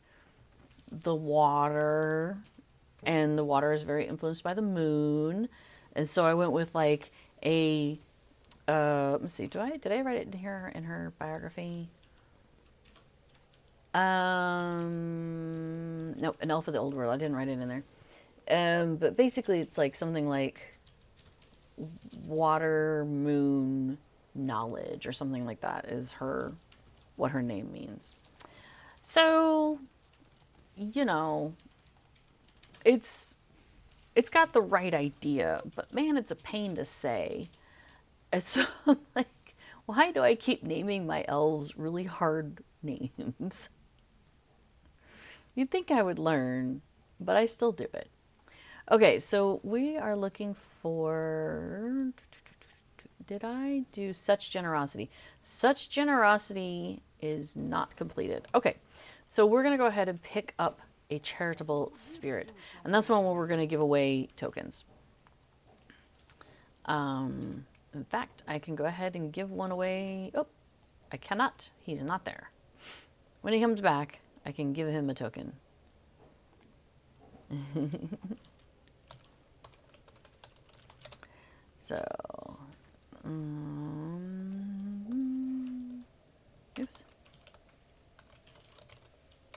the water, and the water is very influenced by the moon. And so I went with like a let's see, did I write it in here in her biography? Nope, an elf of the old world. I didn't write it in there. But basically it's like something like water moon knowledge or something like that is what her name means. So, you know, it's got the right idea, but man, it's a pain to say. And so I'm like, why do I keep naming my elves really hard names? You'd think I would learn, but I still do it. Okay, so we are looking for, did I do such generosity? Such generosity is not completed. Okay, so we're going to go ahead and pick up a charitable spirit. And that's one where we're going to give away tokens. In fact, I can go ahead and give one away. Oh, I cannot. He's not there. When he comes back, I can give him a token. So, oops.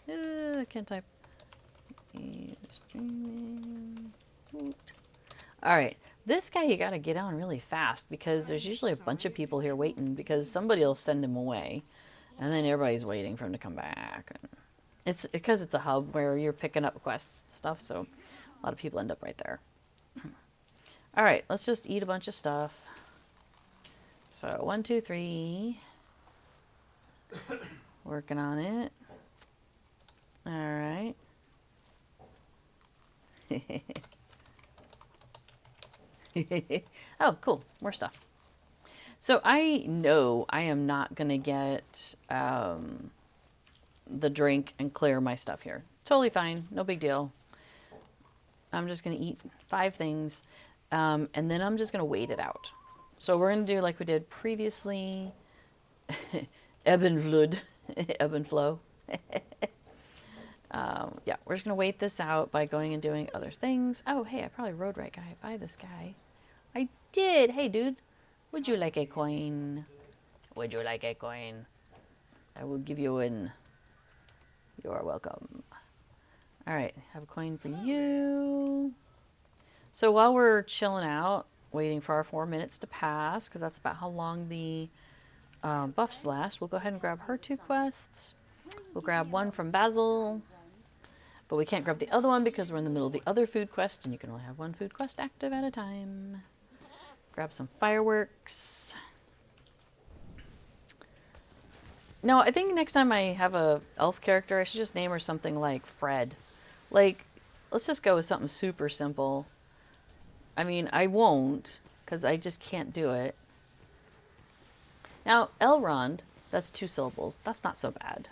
I can't type. All right, this guy you got to get on really fast because there's usually a bunch of people here waiting because somebody will send him away, and then everybody's waiting for him to come back. It's because it's a hub where you're picking up quests stuff, so a lot of people end up right there. All right, let's just eat a bunch of stuff. So 1, 2, 3. Working on it. All right. Oh, cool. More stuff. So I know I am not going to get the drink and clear my stuff here. Totally fine. No big deal. I'm just going to eat 5 things. And then I'm just going to wait it out. So we're going to do like we did previously. Ebb and flood. Ebb and flow. Yeah, we're just going to wait this out by going and doing other things. Oh, hey, I probably rode right guy by this guy. I did. Hey, dude. Would you like a coin? Would you like a coin? I will give you one. You are welcome. All right, have a coin for you. So while we're chilling out, waiting for our 4 minutes to pass, because that's about how long the buffs last, we'll go ahead and grab her 2 quests. We'll grab one from Basil, but we can't grab the other one because we're in the middle of the other food quest, and you can only have 1 food quest active at a time. Grab some fireworks. No, I think next time I have a elf character, I should just name her something like Fred. Like, let's just go with something super simple. I mean, I won't, because I just can't do it. Now, Elrond, that's 2 syllables. That's not so bad.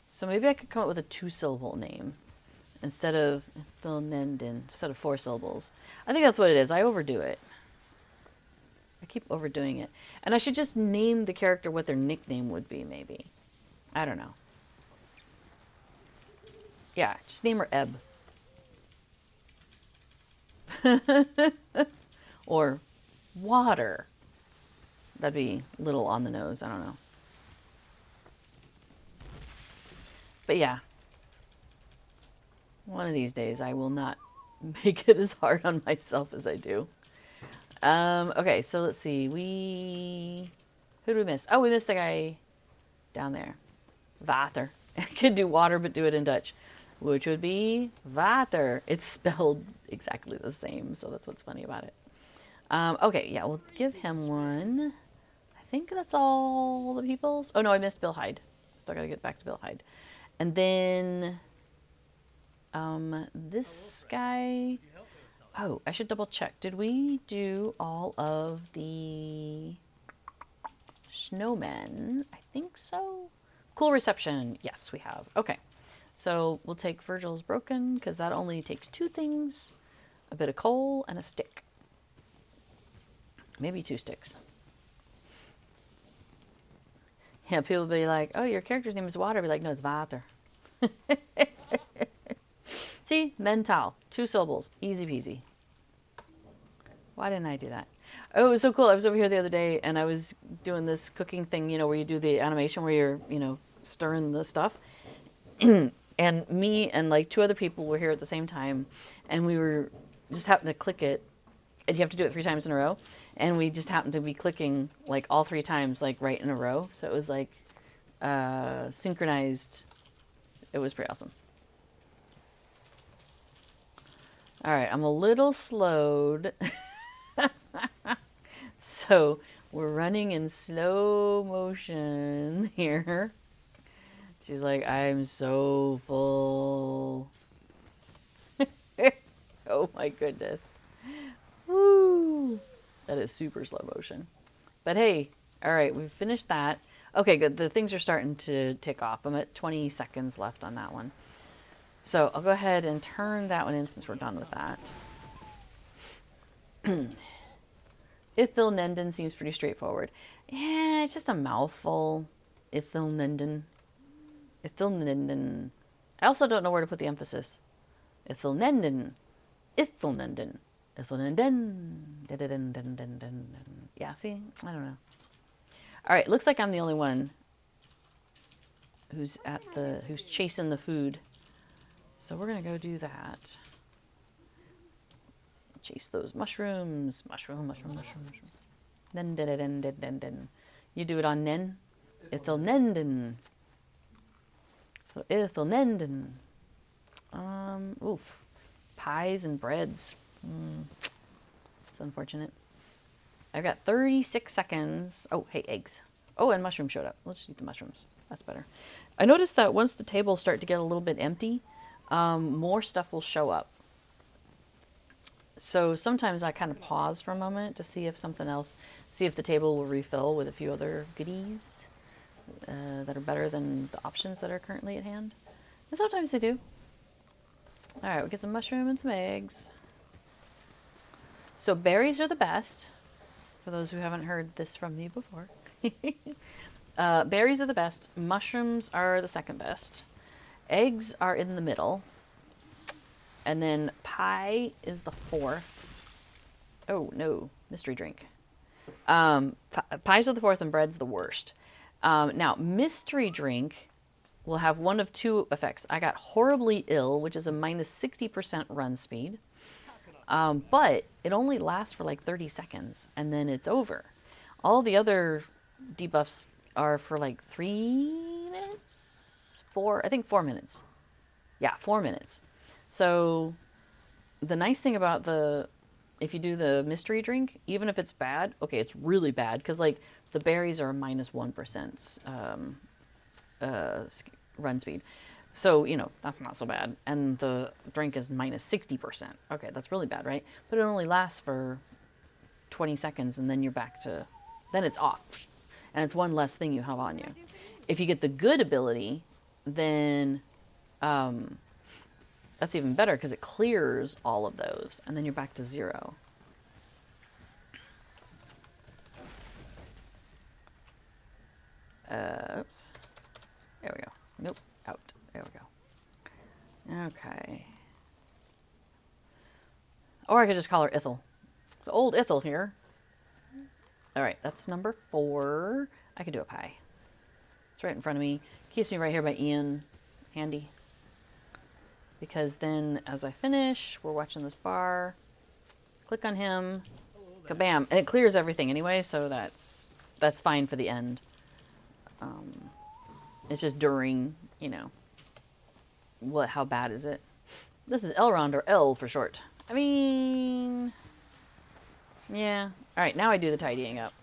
So maybe I could come up with a 2-syllable name instead of Thilnendin, instead of 4 syllables. I think that's what it is. I overdo it. I keep overdoing it. And I should just name the character what their nickname would be, maybe. I don't know. Yeah, just name her Ebb. Or Water. That'd be a little on the nose. I don't know. But yeah. One of these days I will not make it as hard on myself as I do. Okay, so let's see. Who did we miss? Oh, we missed the guy down there. Water. I could do water, but do it in Dutch, which would be water. It's spelled exactly the same, so that's what's funny about it. Okay, yeah, we'll give him one. I think that's all the peoples. Oh no, I missed Bill Hyde. Still gotta get back to Bill Hyde. And then, this guy. Oh, I should double check. Did we do all of the snowmen? I think so. Cool reception. Yes, we have. Okay. So we'll take Virgil's Broken, because that only takes 2 things. A bit of coal and a stick. Maybe 2 sticks. Yeah, people will be like, oh, your character's name is Water. I'll be like, no, it's Water. See? Mental. 2 syllables. Easy peasy. Why didn't I do that? Oh, it was so cool. I was over here the other day, and I was doing this cooking thing, you know, where you do the animation where you're, you know, stirring the stuff. And me and like 2 other people were here at the same time, and we were just happened to click it, and you have to do it 3 times in a row. And we just happened to be clicking like all 3 times, like right in a row. So it was like synchronized. It was pretty awesome. All right, I'm a little slowed. So we're running in slow motion here. She's like, I'm so full. Oh my goodness. Woo! That is super slow motion. But hey, all right, we've finished that. Okay, good. The things are starting to tick off. I'm at 20 seconds left on that one. So I'll go ahead and turn that one in since we're done with that. Ithilnendin seems pretty straightforward. Yeah, it's just a mouthful. Ithilnendin. Ithilnendin. I also don't know where to put the emphasis. Ithilnendin. Ithilnendin. Ithilnendin. Yeah, see? I don't know. All right, looks like I'm the only one who's chasing the food. So we're going to go do that. Chase those mushrooms. Mushroom. Nen. You do it on Nen. Ithilnendin. So Ithilnendin. Oof. Pies and breads. It's unfortunate. I've got 36 seconds. Oh, hey, eggs. Oh, and mushrooms showed up. Let's just eat the mushrooms. That's better. I noticed that once the tables start to get a little bit empty, more stuff will show up. So sometimes I kind of pause for a moment to see if something else, see if the table will refill with a few other goodies that are better than the options that are currently at hand. And sometimes they do. All right, we'll get some mushroom and some eggs. So berries are the best, for those who haven't heard this from me before. Berries are the best. Mushrooms are the second best. Eggs are in the middle. And then pie is the 4th. Oh, no. Mystery drink. Pies are the 4th and bread's the worst. Now, mystery drink will have one of 2 effects. I got horribly ill, which is a minus 60% run speed. But it only lasts for like 30 seconds, and then it's over. All the other debuffs are for like 3 minutes? 4, I think 4 minutes. Yeah, 4 minutes. So the nice thing about the if you do the mystery drink, even if it's bad, okay, it's really bad because like the berries are -1% run speed. So, you know, that's not so bad. And the drink is -60%. Okay, that's really bad, right? But it only lasts for 20 seconds and then you're back to, then it's off. And it's one less thing you have on you. If you get the good ability, then that's even better because it clears all of those and then you're back to 0. Oops. There we go. Nope. Out. There we go. Okay. Or I could just call her Ithel. It's old Ithel here. All right, that's number 4. I could do a pie. It's right in front of me. Keeps me right here by Ian. Handy. Because then as I finish, we're watching this bar. Click on him. Kabam. And it clears everything anyway, so that's fine for the end. It's just during, you know, how bad is it? This is Elrond, or L for short. I mean, yeah. All right, now I do the tidying up.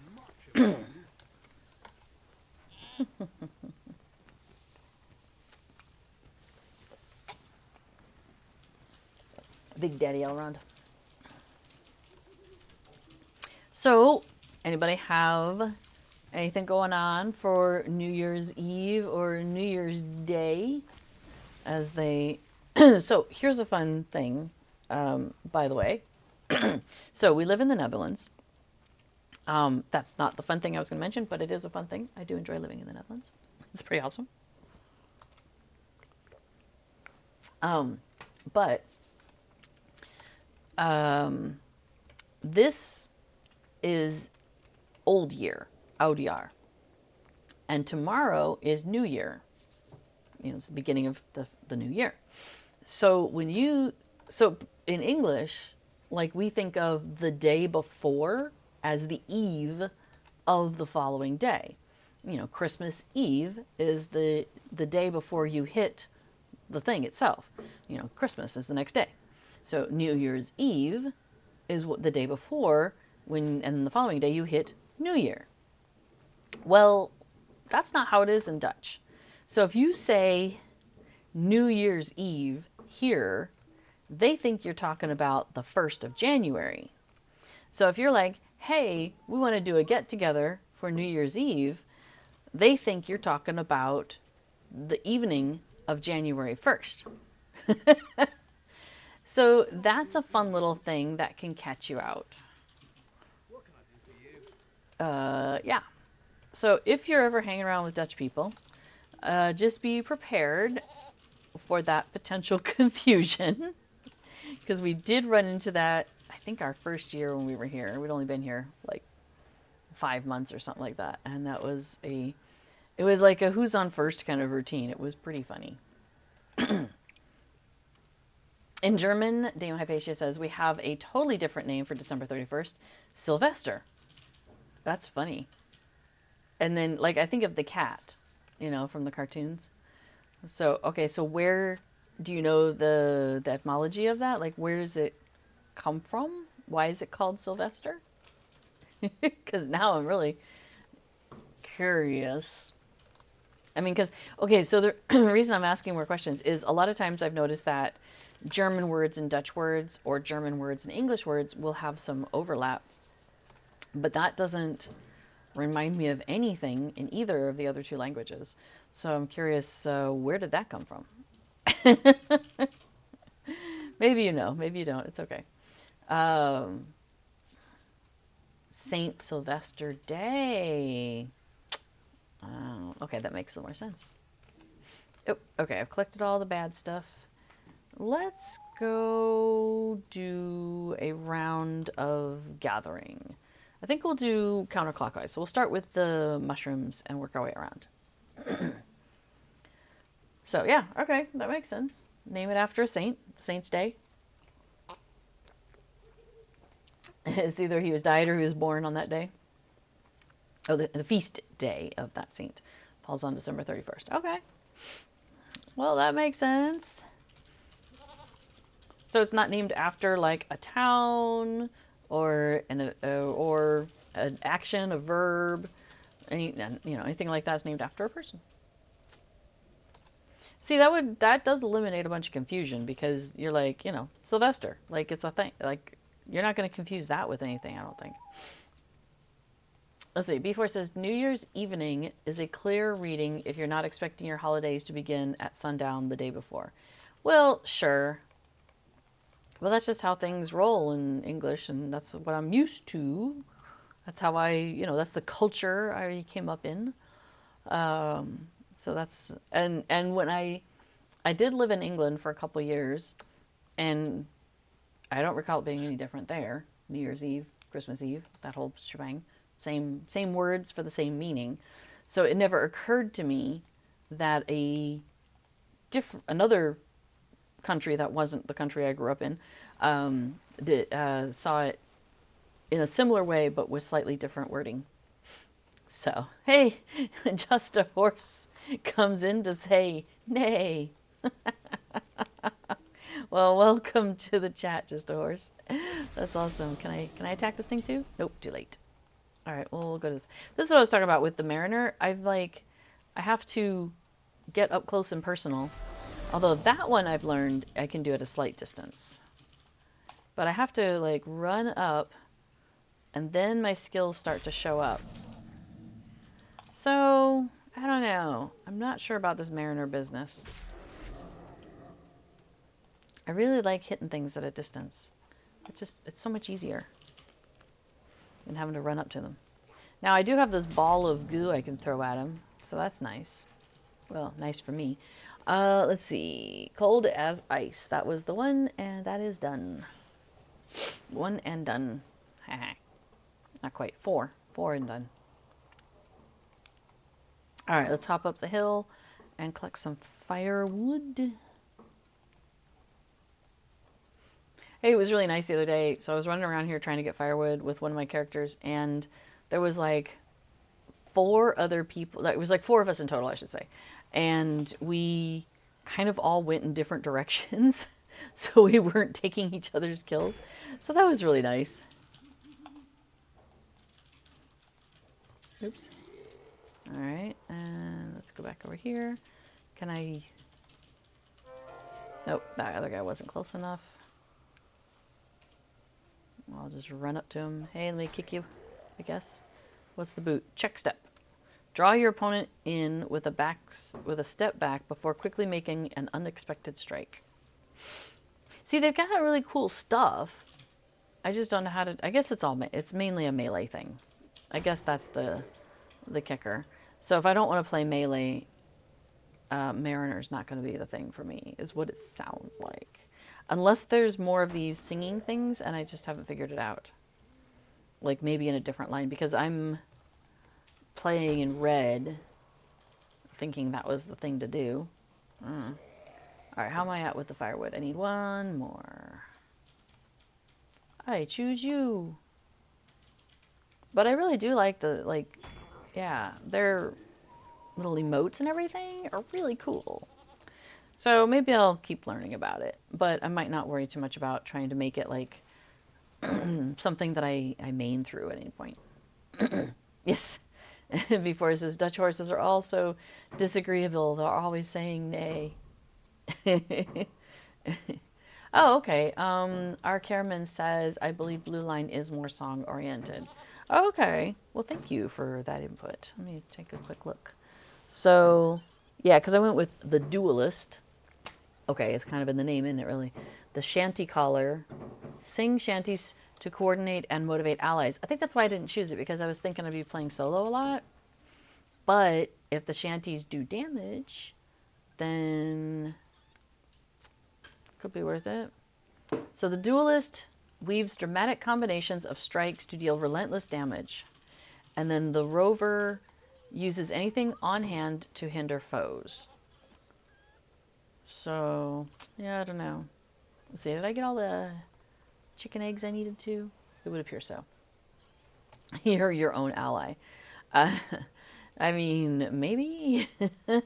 Big Daddy Elrond. So, anybody have anything going on for New Year's Eve or New Year's Day? As they, so here's a fun thing, by the way. So we live in the Netherlands. That's not the fun thing I was going to mention, but it is a fun thing. I do enjoy living in the Netherlands. It's pretty awesome. But this is Old Year, Oudjaar, and tomorrow is New Year. You know, it's the beginning of the new year. So so in English, like we think of the day before as the eve of the following day. You know, Christmas Eve is the day before you hit the thing itself. You know, Christmas is the next day. So New Year's Eve is what the day before, and the following day you hit New Year. Well, that's not how it is in Dutch. So if you say New Year's Eve here, they think you're talking about the 1st of January. So if you're like, hey, we want to do a get-together for New Year's Eve, they think you're talking about the evening of January 1st. So that's a fun little thing that can catch you out. What can I do for you? Yeah. So if you're ever hanging around with Dutch people, just be prepared for that potential confusion. Because we did run into that, I think our first year when we were here. We'd only been here like 5 months or something like that. And that was it was like a who's on first kind of routine. It was pretty funny. In German, Dame Hypatia says, we have a totally different name for December 31st, Sylvester. That's funny. And then, like, I think of the cat, you know, from the cartoons. So, okay, so where do you know the etymology of that? Like, where does it come from? Why is it called Sylvester? Because now I'm really curious. I mean, because, okay, so the reason I'm asking more questions is a lot of times I've noticed that German words and Dutch words or German words and English words will have some overlap, but that doesn't remind me of anything in either of the other 2 languages. So I'm curious, where did that come from? Maybe you know, maybe you don't. It's okay. Saint Sylvester Day. Oh, okay, that makes some more sense. Oh, okay, I've collected all the bad stuff. Let's go do a round of gathering. I think we'll do counterclockwise. So we'll start with the mushrooms and work our way around. So yeah, okay, that makes sense. Name it after a saint, Saint's Day. It's either he was died or he was born on that day. Oh, the feast day of that saint falls on December 31st. Okay. Well, that makes sense. So it's not named after like a town or or an action, a verb, anything like that's named after a person. See, that does eliminate a bunch of confusion because you're like, Sylvester, like it's a thing. Like you're not going to confuse that with anything, I don't think. Let's see. B4 says New Year's evening is a clear reading if you're not expecting your holidays to begin at sundown the day before. Well, sure. Well, that's just how things roll in English, and that's what I'm used to. That's how that's the culture I came up in. So that's and when I did live in England for a couple years, and I don't recall it being any different there. New Year's Eve, Christmas Eve, that whole shebang, same words for the same meaning. So it never occurred to me that another country that wasn't the country I grew up in saw it in a similar way, but with slightly different wording. So, hey, just a horse comes in to say nay. Well, welcome to the chat, just a horse. That's awesome. Can I attack this thing too? Nope, too late. All right, well, we'll go to this. This is what I was talking about with the Mariner. I have to get up close and personal. Although that one I've learned I can do at a slight distance. But I have to like run up and then my skills start to show up. So, I don't know. I'm not sure about this Mariner business. I really like hitting things at a distance. It's so much easier than having to run up to them. Now, I do have this ball of goo I can throw at him, so that's nice. Well, nice for me. Let's see. Cold as ice. That was the one, and that is done. One and done. Not quite. Four and done. All right, let's hop up the hill and collect some firewood. Hey, it was really nice the other day. So I was running around here trying to get firewood with one of my characters, and there was like 4 other people. It was like 4 of us in total, I should say. And we kind of all went in different directions. So we weren't taking each other's kills. So that was really nice. Oops. All right, and let's go back over here. Can I... Nope, that other guy wasn't close enough. I'll just run up to him. Hey, let me kick you, I guess. What's the boot? Check step. Draw your opponent in with a step back before quickly making an unexpected strike. See, they've got really cool stuff. I just don't know how to... I guess it's mainly a melee thing. I guess that's the kicker. So if I don't want to play melee, Mariner's not going to be the thing for me, is what it sounds like. Unless there's more of these singing things and I just haven't figured it out. Like maybe in a different line, because I'm playing in red, thinking that was the thing to do. All right, how am I at with the firewood? I need 1 more. I choose you. But I really do like their little emotes and everything are really cool. So maybe I'll keep learning about it, but I might not worry too much about trying to make it like something that I main through at any point. Yes. Before it says Dutch horses are also disagreeable. They're always saying nay. Oh, okay. Our Careman says, I believe Blue Line is more song oriented. Okay. Well, thank you for that input. Let me take a quick look. So, yeah, because I went with the duelist. Okay, it's kind of in the name, isn't it, really? The shanty caller. Sing shanties to coordinate and motivate allies. I think that's why I didn't choose it, because I was thinking I'd be playing solo a lot. But if the shanties do damage, then it could be worth it. So the duelist weaves dramatic combinations of strikes to deal relentless damage. And then the rover uses anything on hand to hinder foes. So, yeah, I don't know. Let's see, did I get all the chicken eggs I needed to? It would appear so. You're your own ally. I mean, maybe. Okay,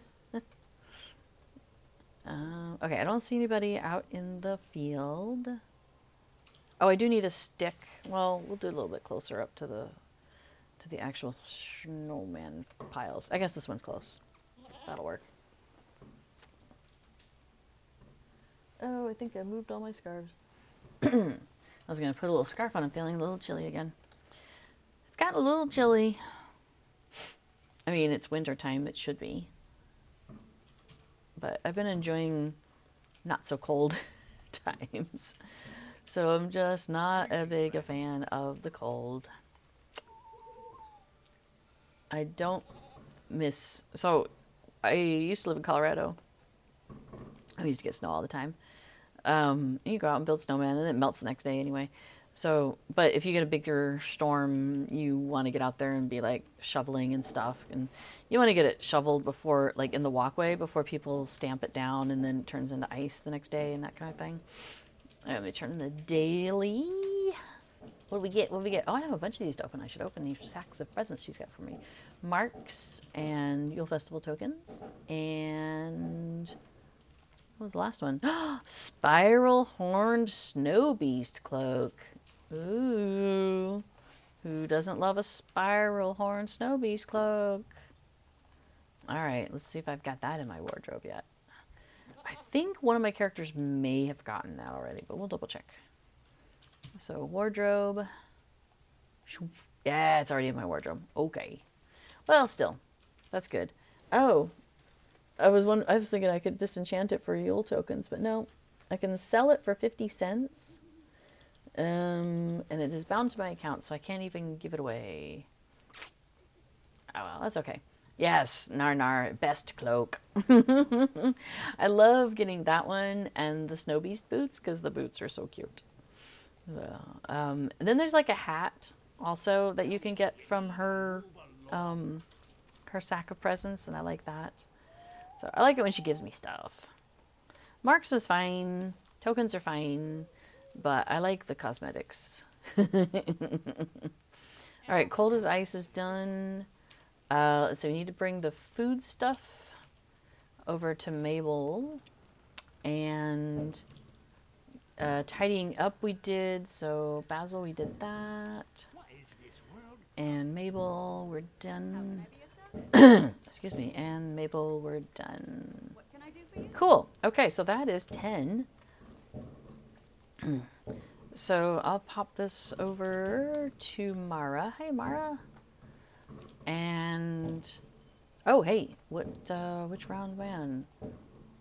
I don't see anybody out in the field. Oh, I do need a stick. Well, we'll do a little bit closer up to the actual snowman piles. I guess this one's close. That'll work. Oh, I think I moved all my scarves. I was going to put a little scarf on. I'm feeling a little chilly again. It's got a little chilly. I mean, it's winter time. It should be. But I've been enjoying not so cold times. So I'm just not a big a fan of the cold. I don't miss... So I used to live in Colorado. I used to get snow all the time. You go out and build snowman and it melts the next day anyway. So, but if you get a bigger storm, you want to get out there and be like shoveling and stuff. And you want to get it shoveled before, like in the walkway, before people stamp it down and then it turns into ice the next day and that kind of thing. Let me turn in the daily. What do we get? What do we get? Oh, I have a bunch of these to open. I should open these sacks of presents she's got for me. Marks and Yule Festival tokens. And what was the last one? Spiral Horned Snow Beast Cloak. Ooh. Who doesn't love a Spiral Horned Snow Beast Cloak? Alright, let's see if I've got that in my wardrobe yet. I think one of my characters may have gotten that already, but we'll double check. So, wardrobe. Yeah, it's already in my wardrobe. Okay. Well, still. That's good. Oh. I was thinking I could disenchant it for Yule tokens, but no. I can sell it for 50 cents. And it is bound to my account, so I can't even give it away. Oh, well, that's okay. Yes, Nar, best cloak. I love getting that one and the Snow Beast boots because the boots are so cute. So, and then there's like a hat also that you can get from her sack of presents, and I like that. So I like it when she gives me stuff. Marks is fine, tokens are fine, but I like the cosmetics. All right, cold as ice is done. So we need to bring the food stuff over to Mabel, and tidying up we did. So Basil, we did that, and Mabel, we're done. Excuse me, and Mabel, we're done. What can I do for you? Cool. Okay, so that is 10. So I'll pop this over to Mara. Hey, Mara. And oh, hey, which round man?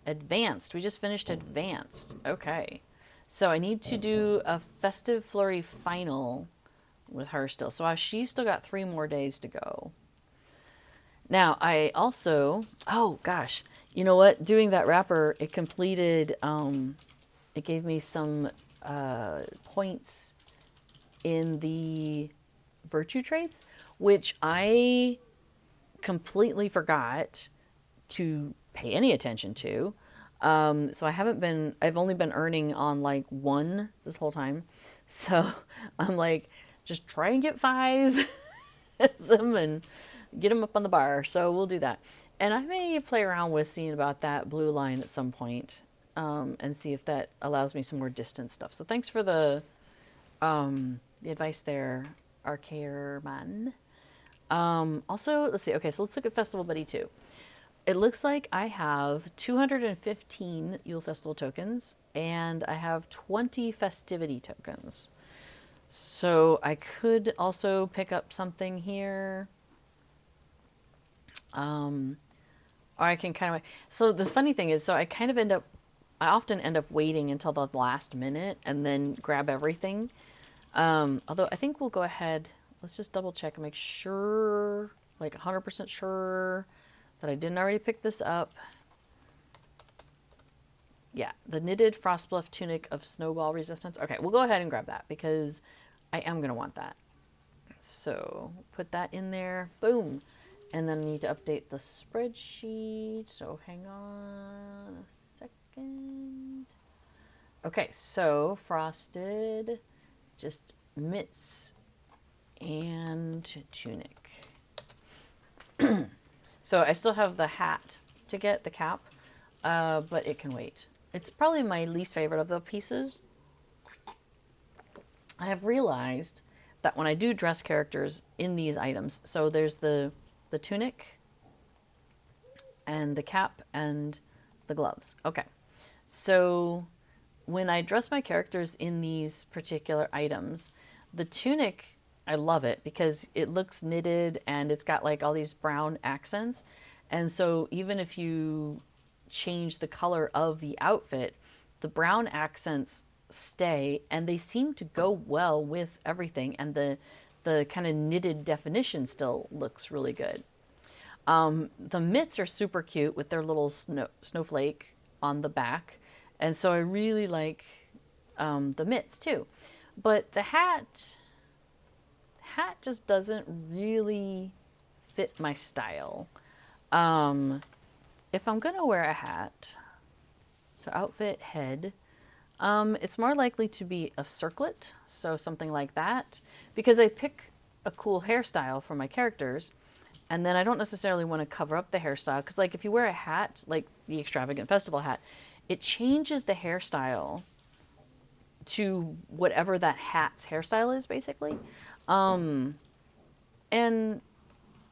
Advanced. We just finished advanced. Okay. So I need to do a festive flurry final with her still. So she's still got 3 more days to go. Now, I also, oh gosh, you know what? Doing that wrapper, it completed, it gave me some points in the virtue traits, which I completely forgot to pay any attention to. So I've only been earning on like 1 this whole time. So I'm like, just try and get 5 of them and get them up on the bar. So we'll do that. And I may play around with seeing about that blue line at some point, and see if that allows me some more distance stuff. So thanks for the advice there, Arcaerman. Also, let's see. Okay, so let's look at Festival Buddy 2. It looks like I have 215 Yule Festival tokens, and I have 20 festivity tokens. So I could also pick up something here. Or I can kind of... So the funny thing is, so I often end up waiting until the last minute and then grab everything. Although I think we'll go ahead, let's just double check and make sure, like 100% sure that I didn't already pick this up. Yeah, the knitted Frostbluff tunic of snowball resistance. Okay, we'll go ahead and grab that because I am going to want that. So put that in there. Boom. And then I need to update the spreadsheet. So hang on a second. Okay, so frosted, just mitts and tunic. So I still have the hat to get, the cap, but it can wait. It's probably my least favorite of the pieces. I have realized that when I do dress characters in these items, so there's the tunic and the cap and the gloves. Okay. So when I dress my characters in these particular items, the tunic, I love it because it looks knitted and it's got like all these brown accents. And so even if you change the color of the outfit, the brown accents stay and they seem to go well with everything. And the kind of knitted definition still looks really good. The mitts are super cute with their little snowflake on the back. And so I really like the mitts too. But the hat just doesn't really fit my style. If I'm going to wear a hat, so outfit, head, it's more likely to be a circlet, so something like that, because I pick a cool hairstyle for my characters, and then I don't necessarily want to cover up the hairstyle, because like if you wear a hat, like the extravagant festival hat, it changes the hairstyle to whatever that hat's hairstyle is, basically. And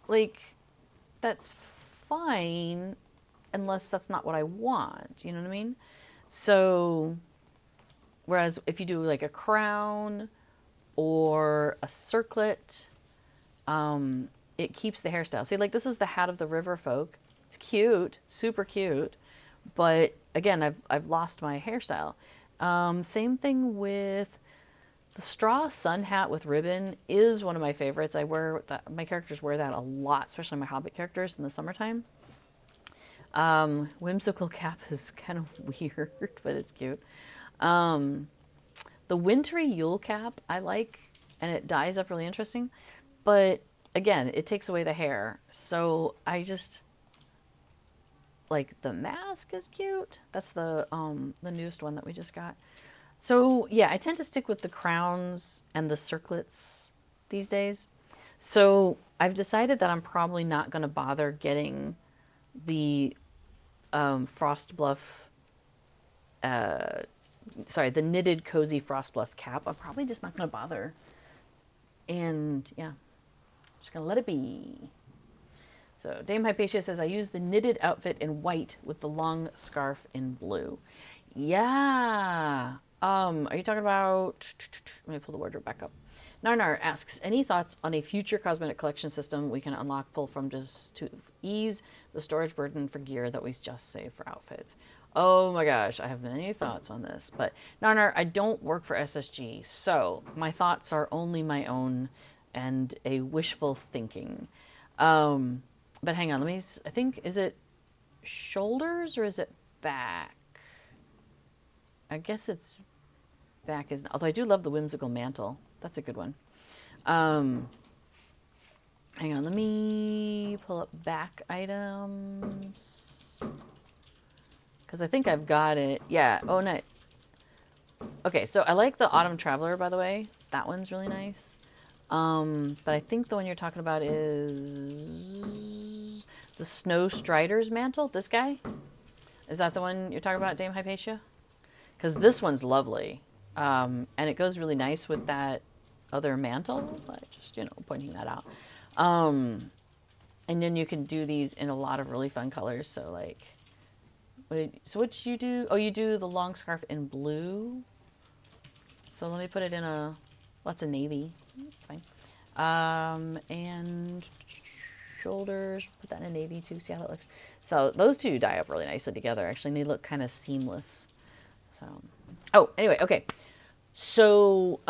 like that's fine unless that's not what I want, you know what I mean? So whereas if you do like a crown or a circlet, it keeps the hairstyle. See, like this is the hat of the river folk. It's cute, super cute, but again, I've lost my hairstyle. Same thing with the straw sun hat with ribbon is one of my favorites. I wear that. My characters wear that a lot, especially my Hobbit characters in the summertime. Whimsical cap is kind of weird, but it's cute. The wintry Yule cap I like, and it dyes up really interesting. But again, it takes away the hair. So I just like the mask is cute. That's the newest one that we just got. So yeah, I tend to stick with the crowns and the circlets these days. So I've decided that I'm probably not going to bother getting the Frost Bluff, the knitted cozy Frost Bluff cap. I'm probably just not going to bother. And yeah, just going to let it be. So Dame Hypatia says, I use the knitted outfit in white with the long scarf in blue. Yeah. Are you talking about... Let me pull the wardrobe back up. Narnar asks, any thoughts on a future cosmetic collection system we can unlock, pull from just to ease the storage burden for gear that we just save for outfits? Oh my gosh, I have many thoughts on this. But Narnar, I don't work for SSG, so my thoughts are only my own and a wishful thinking. But hang on, I think, is it shoulders or is it back? I guess it's back, although I do love the whimsical mantle. That's a good one. Hang on, let me pull up back items. Because I think I've got it. Yeah, oh no. Okay, so I like the Autumn Traveler, by the way. That one's really nice. But I think the one you're talking about is the Snow Strider's mantle. This guy? Is that the one you're talking about, Dame Hypatia? Because this one's lovely. And it goes really nice with that other mantle. Just, pointing that out. And then you can do these in a lot of really fun colors. So like, what did you do? Oh, you do the long scarf in blue. So let me put it in lots of navy. Fine. And shoulders, put that in a navy too. See how that looks. So those two dye up really nicely together. Actually, and they look kind of seamless. So, oh, anyway, okay. So,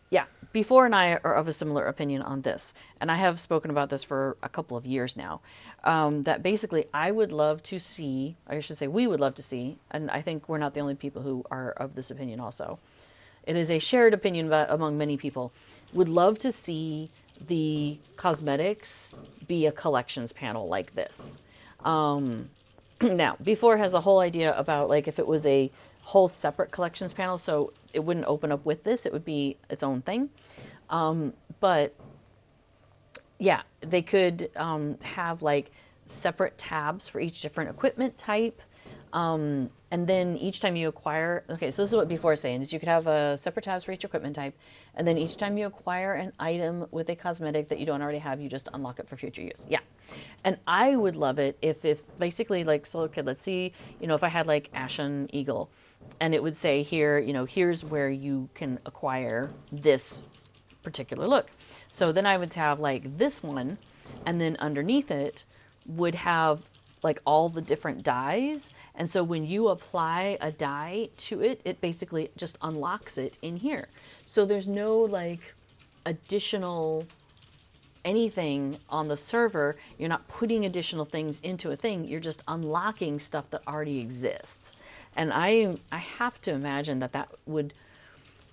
yeah, Before and I are of a similar opinion on this, and I have spoken about this for a couple of years now, that basically I would love to see, I should say we would love to see, and I think we're not the only people who are of this opinion also. It is a shared opinion among many people. Would love to see the cosmetics be a collections panel like this. Now, Before has a whole idea about like if it was a whole separate collections panel, so it wouldn't open up with this, it would be its own thing. But yeah, they could have like separate tabs for each different equipment type. And then each time you acquire, okay, so this is what before is saying, is you could have a separate tabs for each equipment type. And then each time you acquire an item with a cosmetic that you don't already have, you just unlock it for future use. Yeah. And I would love it if basically like, so okay, let's see, if I had like Ashen Eagle and it would say here, here's where you can acquire this particular look. So then I would have like this one, and then underneath it would have like all the different dyes. And so when you apply a dye to it, it basically just unlocks it in here. So there's no like additional anything on the server. You're not putting additional things into a thing. You're just unlocking stuff that already exists. And I have to imagine that that would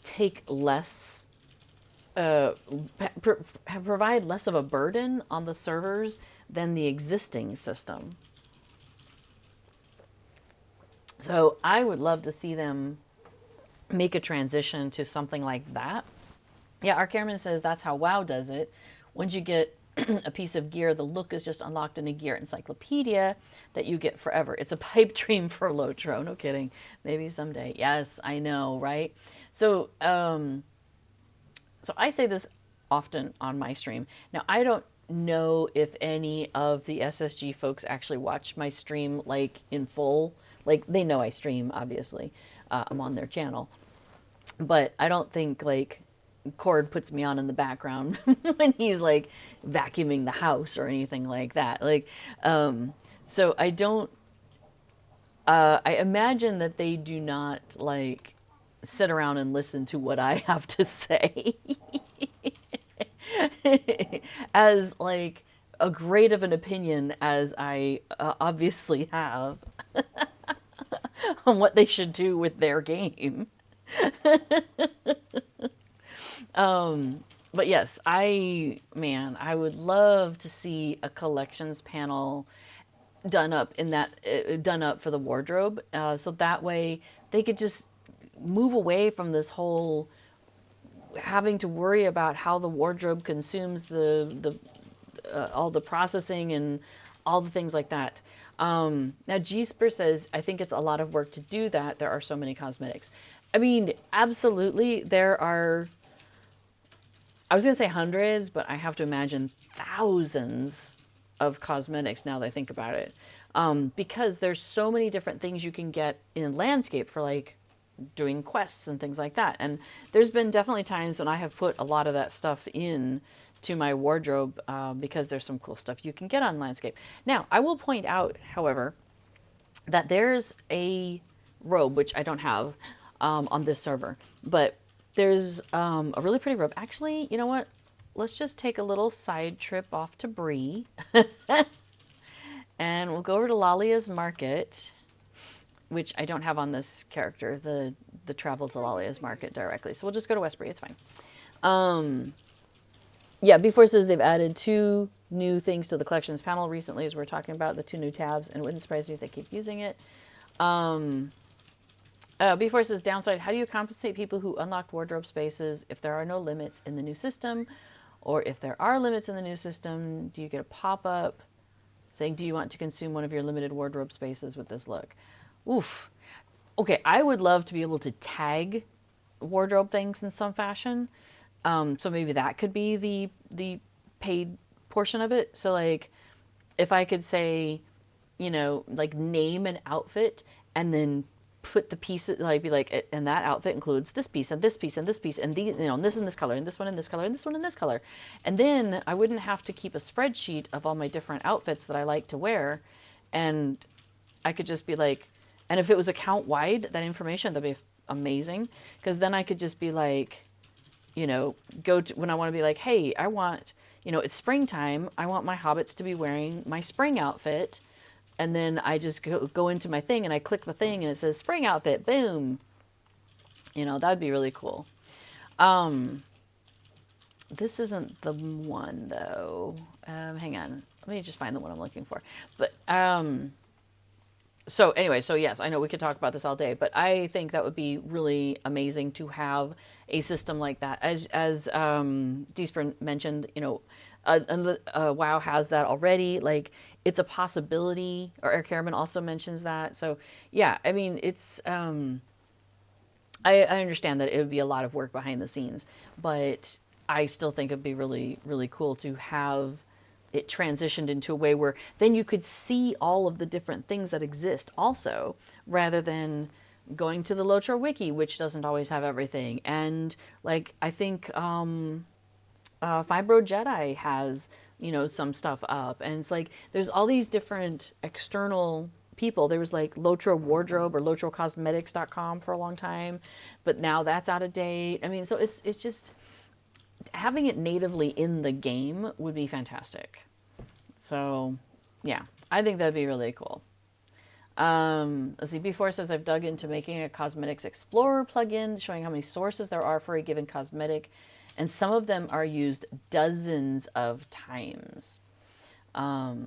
take less, provide less of a burden on the servers than the existing system. So I would love to see them make a transition to something like that. Yeah, Ark Airman says that's how WoW does it. Once you get a piece of gear, the look is just unlocked in a gear encyclopedia that you get forever. It's a pipe dream for Lotro. No kidding. Maybe someday. Yes, I know, right? So, so I say this often on my stream. Now, I don't know if any of the SSG folks actually watch my stream like in full. Like they know I stream, obviously. I'm on their channel. But I don't think like Cord puts me on in the background when he's like vacuuming the house or anything like that. Like, so I don't, I imagine that they do not like sit around and listen to what I have to say as like a great of an opinion as I obviously have on what they should do with their game. But yes, I would love to see a collections panel done up in that, done up for the wardrobe. So that way they could just move away from this whole having to worry about how the wardrobe consumes all the processing and all the things like that. Now Gsper says, I think it's a lot of work to do that. There are so many cosmetics. I mean, absolutely. There are, I was going to say hundreds, but I have to imagine thousands of cosmetics now that I think about it. Because there's so many different things you can get in landscape for like doing quests and things like that. And there's been definitely times when I have put a lot of that stuff in to my wardrobe because there's some cool stuff you can get on landscape. Now, I will point out, however, that there's a robe, which I don't have on this server, but there's a really pretty robe. Actually, you know what? Let's just take a little side trip off to Bree. And we'll go over to Lalia's Market, which I don't have on this character, the travel to Lalia's Market directly. So we'll just go to Westbury. It's fine. Yeah, before it says they've added 2 new things to the collections panel recently, as we're talking about, the 2 new tabs, and it wouldn't surprise me if they keep using it. Before it says downside, how do you compensate people who unlocked wardrobe spaces if there are no limits in the new system? Or if there are limits in the new system, do you get a pop-up saying, do you want to consume one of your limited wardrobe spaces with this look? Oof. Okay, I would love to be able to tag wardrobe things in some fashion. So maybe that could be the paid portion of it. So like if I could say, like name an outfit and then put the pieces, like be like, and that outfit includes this piece and this piece and this piece and these, this in this color and this one in this color and this one in this color. And then I wouldn't have to keep a spreadsheet of all my different outfits that I like to wear. And I could just be like, and if it was account wide, that information, that'd be amazing. Because then I could just be like, go to when I want to be like, hey, I want, it's springtime. I want my hobbits to be wearing my spring outfit. And then I just go into my thing and I click the thing and it says spring outfit, boom. That'd be really cool. This isn't the one though. Hang on. Let me just find the one I'm looking for. But, so anyway, so yes, I know we could talk about this all day, but I think that would be really amazing to have a system like that. As Deesper mentioned, WoW has that already. Like, it's a possibility. Or Eric Harriman also mentions that. So yeah, I mean, it's I understand that it would be a lot of work behind the scenes, but I still think it'd be really, really cool to have it transitioned into a way where then you could see all of the different things that exist also, rather than going to the Lotro wiki, which doesn't always have everything. And like, I think Fibro Jedi has, some stuff up. And it's like, there's all these different external people. There was like Lotro Wardrobe or LotroCosmetics.com for a long time, but now that's out of date. I mean, so it's just having it natively in the game would be fantastic. So yeah, I think that'd be really cool. Let's see, B4 says I've dug into making a Cosmetics Explorer plugin showing how many sources there are for a given cosmetic, and some of them are used dozens of times. Our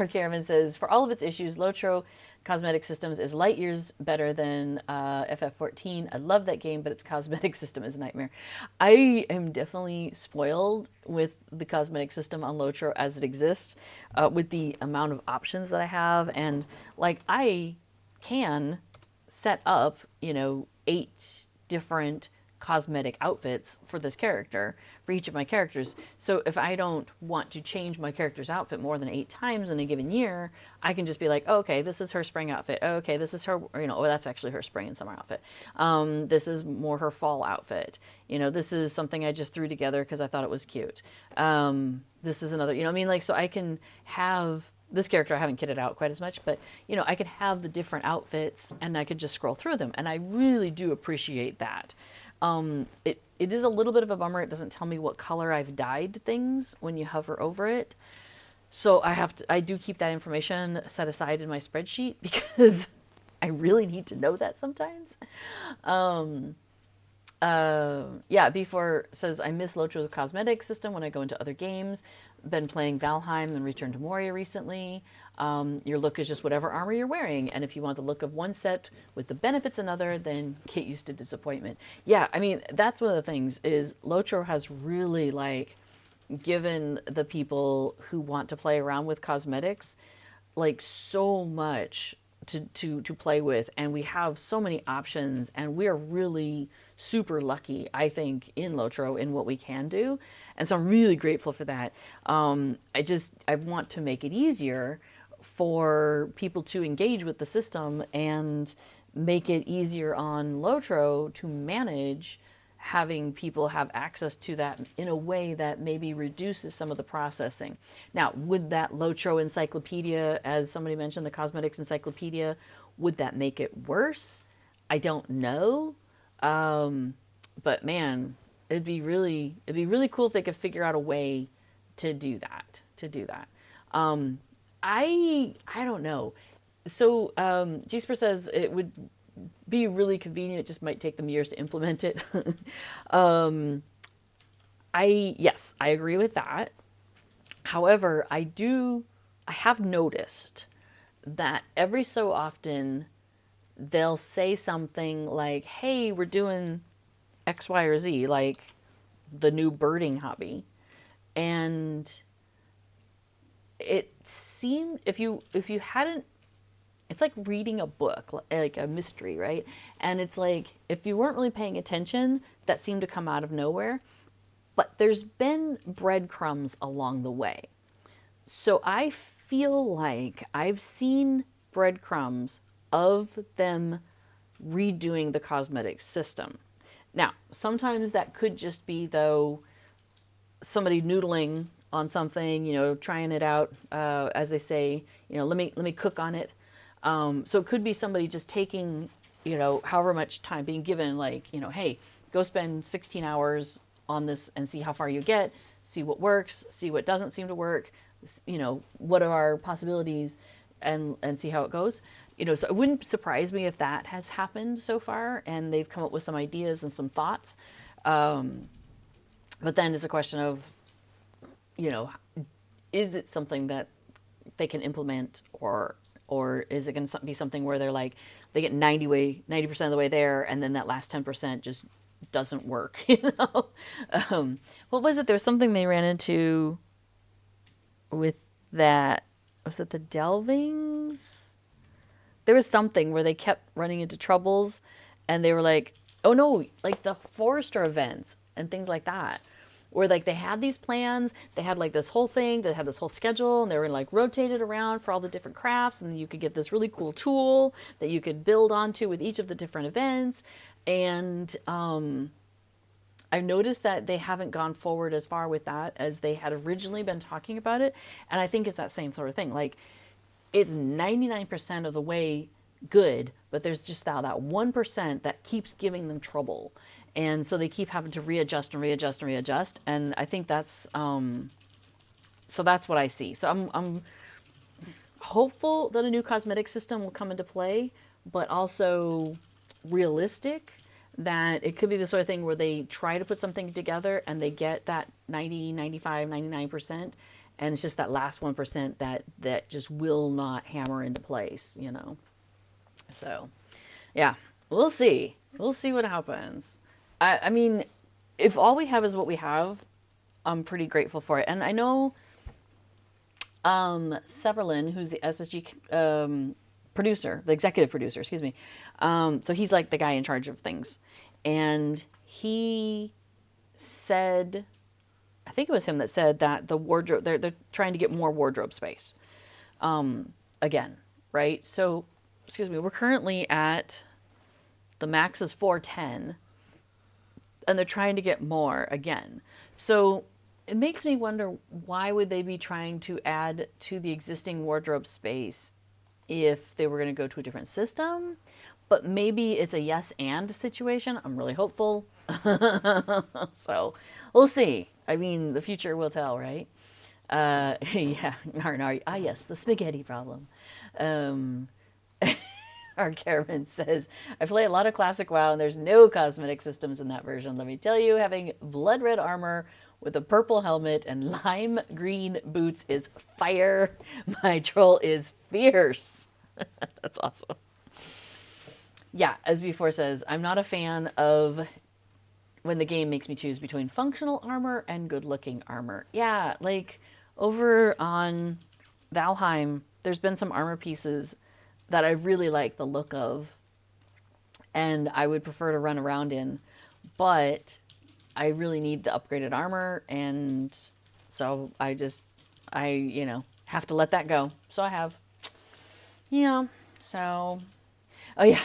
Caravan says, for all of its issues, Lotro Cosmetic Systems is light years better than FF14. I love that game, but its cosmetic system is a nightmare. I am definitely spoiled with the cosmetic system on Lotro as it exists, with the amount of options that I have. And like, I can set up, 8 different cosmetic outfits for this character, for each of my characters. So if I don't want to change my character's outfit more than 8 times in a given year, I can just be like, oh, okay, this is her spring outfit. Oh, okay, this is her, oh, that's actually her spring and summer outfit. This is more her fall outfit. This is something I just threw together because I thought it was cute. This is another, I mean, like, so I can have this character I haven't kitted out quite as much, but I could have the different outfits and I could just scroll through them. And I really do appreciate that. It is a little bit of a bummer. It doesn't tell me what color I've dyed things when you hover over it. So I do keep that information set aside in my spreadsheet because I really need to know that sometimes. Yeah, B4 says, I miss Lotro's cosmetic system when I go into other games. Been playing Valheim and Return to Moria recently. Your look is just whatever armor you're wearing. And if you want the look of one set with the benefits another, then get used to disappointment. Yeah, I mean, that's one of the things is Lotro has really like given the people who want to play around with cosmetics like so much to play with, and we have so many options, and we are really super lucky, I think, in Lotro in what we can do, and so I'm really grateful for that. I want to make it easier for people to engage with the system and make it easier on Lotro to manage having people have access to that in a way that maybe reduces some of the processing. Now, would that Lotro encyclopedia, as somebody mentioned, the cosmetics encyclopedia, would that make it worse? I don't know. But man, it'd be really cool if they could figure out a way to do that. I don't know. So Gisper says it would be really convenient. It just might take them years to implement it. Yes, I agree with that. However, I have noticed that every so often they'll say something like, hey, we're doing X, Y, or Z, like the new birding hobby. And it seemed, if you hadn't, it's like reading a book, like a mystery, right? And it's like, if you weren't really paying attention, that seemed to come out of nowhere. But there's been breadcrumbs along the way. So I feel like I've seen breadcrumbs of them redoing the cosmetic system. Now, sometimes that could just be, though, somebody noodling on something, trying it out, as they say, let me cook on it. So it could be somebody just taking, however much time, being given like, hey, go spend 16 hours on this and see how far you get, see what works, see what doesn't seem to work, what are our possibilities, and see how it goes. So it wouldn't surprise me if that has happened so far and they've come up with some ideas and some thoughts. But then it's a question of, is it something that they can implement, or is it going to be something where they're like, they get 90% of the way there, and then that last 10% just doesn't work, you know? What was it? There was something they ran into with that. Was it the Delvings? There was something where they kept running into troubles and they were like, oh no, like the Forester events and things like that. Where like they had these plans, they had like this whole thing, they had this whole schedule, and they were like rotated around for all the different crafts, and then you could get this really cool tool that you could build onto with each of the different events. And I've noticed that they haven't gone forward as far with that as they had originally been talking about it. And I think it's that same sort of thing. Like it's 99% of the way good, but there's just that 1% that keeps giving them trouble. And so they keep having to readjust and readjust and readjust. And I think that's, so that's what I see. So I'm hopeful that a new cosmetic system will come into play, but also realistic that it could be the sort of thing where they try to put something together and they get that 90, 95, 99%. And it's just that last 1% that just will not hammer into place, you know? So yeah, we'll see. We'll see what happens. I mean, if all we have is what we have, I'm pretty grateful for it. And I know Severlin, who's the SSG producer, the executive producer, excuse me. So he's like the guy in charge of things. And he said, I think it was him that said that the wardrobe, they're trying to get more wardrobe space again, right? So, excuse me, we're currently at, the max is 410. And they're trying to get more again. So it makes me wonder, why would they be trying to add to the existing wardrobe space if they were going to go to a different system? But maybe it's a yes and situation. I'm really hopeful. So we'll see. I mean, the future will tell, right? Yeah. Yes, the spaghetti problem. Our Karen says, I play a lot of classic WoW and there's no cosmetic systems in that version. Let me tell you, having blood red armor with a purple helmet and lime green boots is fire. My troll is fierce. That's awesome. Yeah, as before says, I'm not a fan of when the game makes me choose between functional armor and good looking armor. Yeah, like over on Valheim, there's been some armor pieces that I really like the look of and I would prefer to run around in, but I really need the upgraded armor, and so I you know, have to let that go. So I have. Yeah, so, oh yeah,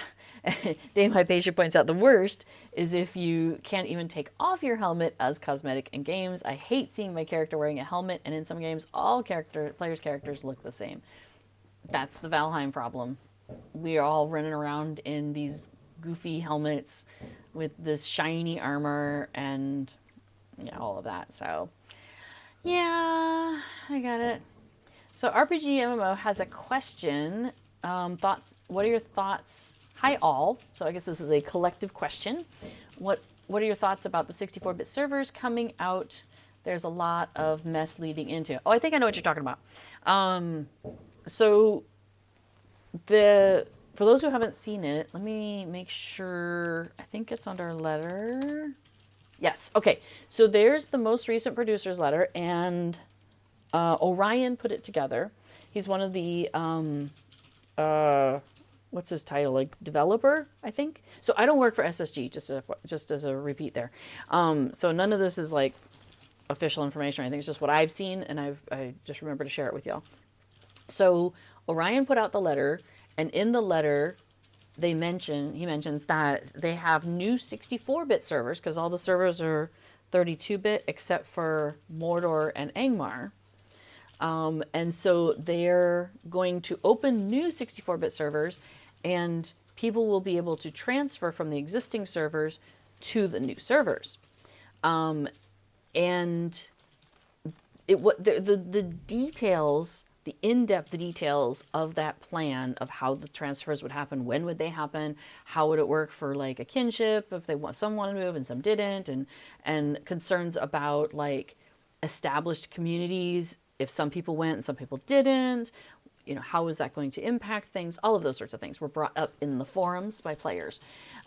Dame Hypatia points out the worst is if you can't even take off your helmet as cosmetic in games. I hate seeing my character wearing a helmet, and in some games, all players' characters look the same. That's the Valheim problem. We are all running around in these goofy helmets with this shiny armor and yeah, all of that. So yeah, I got it. So RPG MMO has a question. Thoughts? What are your thoughts? Hi all. So I guess this is a collective question. What are your thoughts about the 64-bit servers coming out? There's a lot of mess leading into. Oh, I think I know what you're talking about. So for those who haven't seen it, let me make sure. I think it's under letter. Yes. Okay. So there's the most recent producer's letter, and Orion put it together. He's one of the what's his title? Like developer, I think. So I don't work for SSG. Just as a repeat there. So none of this is like official information. I think it's just what I've seen, and I just remember to share it with y'all. So Orion put out the letter, and in the letter, he mentions that they have new 64-bit servers, because all the servers are 32-bit except for Mordor and Angmar. And so they're going to open new 64-bit servers, and people will be able to transfer from the existing servers to the new servers. And the details, the in-depth details of that plan of how the transfers would happen, when would they happen, how would it work for like a kinship if some wanted to move and some didn't, and concerns about like established communities, if some people went and some people didn't, how is that going to impact things? All of those sorts of things were brought up in the forums by players.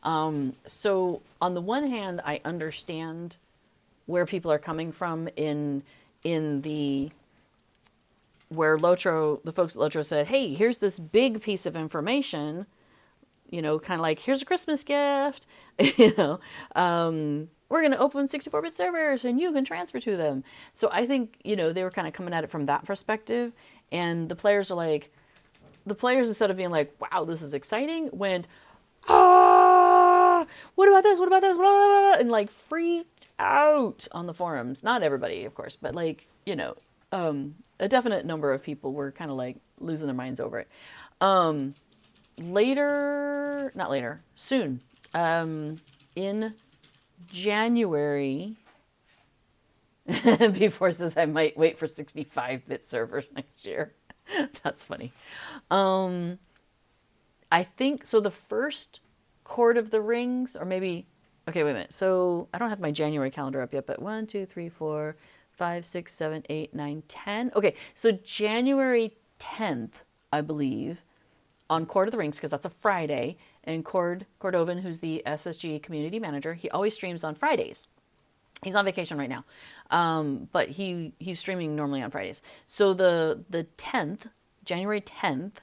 So on the one hand, I understand where people are coming from in the where Lotro, the folks at Lotro said, hey, here's this big piece of information, kind of like, here's a Christmas gift, we're going to open 64-bit servers and you can transfer to them. So I think, they were kind of coming at it from that perspective. And the players instead of being like, wow, this is exciting, went, what about this? What about this? Blah, blah, blah, and like freaked out on the forums. Not everybody, of course, but like, a definite number of people were kind of like losing their minds over it. Soon, in January, before says I might wait for 65-bit servers next year. That's funny. I think so. The first Court of the Rings, or maybe, okay, wait a minute. So I don't have my January calendar up yet, but 1, 2, 3, 4, 5, 6, 7, 8, 9, 10. Okay, so January 10th, I believe, on Court of the Rings, because that's a Friday, and Cordovan, who's the SSG community manager, he always streams on Fridays. He's on vacation right now, but he's streaming normally on Fridays. So the 10th, January 10th,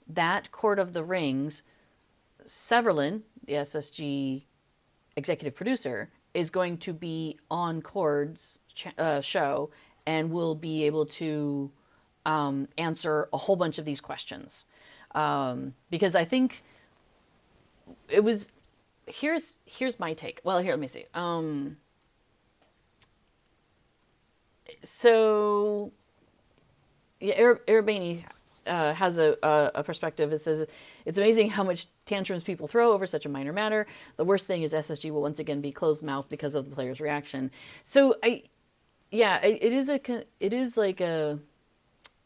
that Court of the Rings, Severlin, the SSG executive producer, is going to be on Cord's show and will be able to answer a whole bunch of these questions. Because I think it was, here's my take. Well, here, let me see. So, yeah, Erebani has a perspective. It says, it's amazing how much tantrums people throw over such a minor matter. The worst thing is SSG will once again be closed mouth because of the player's reaction. So it is like a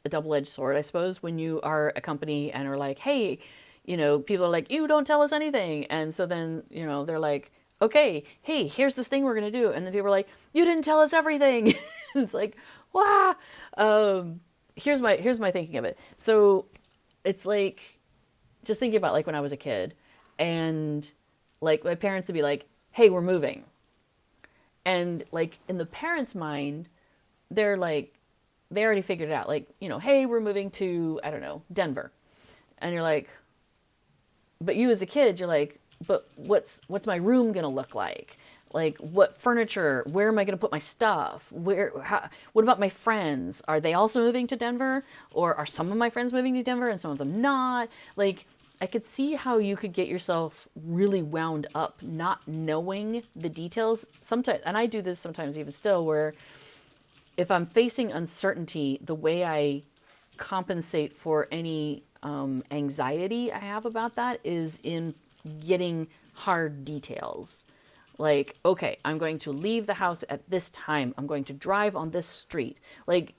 double-edged sword, I suppose, when you are a company and are like, hey, people are like, you don't tell us anything. And so then, they're like, okay, hey, here's this thing we're going to do. And then people are like, you didn't tell us everything. It's like, wow. Here's my thinking of it. So it's like, just thinking about like when I was a kid and like my parents would be like, hey, we're moving. And like in the parents' mind, they're like, they already figured it out. Like, hey, we're moving to, I don't know, Denver. And you're like, but you as a kid, you're like, but what's my room going to look like? Like, what furniture, where am I going to put my stuff? What about my friends? Are they also moving to Denver? Or are some of my friends moving to Denver and some of them not? Like, I could see how you could get yourself really wound up not knowing the details. Sometimes, and I do this sometimes even still, where if I'm facing uncertainty, the way I compensate for any anxiety I have about that is in getting hard details. Like, okay, I'm going to leave the house at this time. I'm going to drive on this street. Like,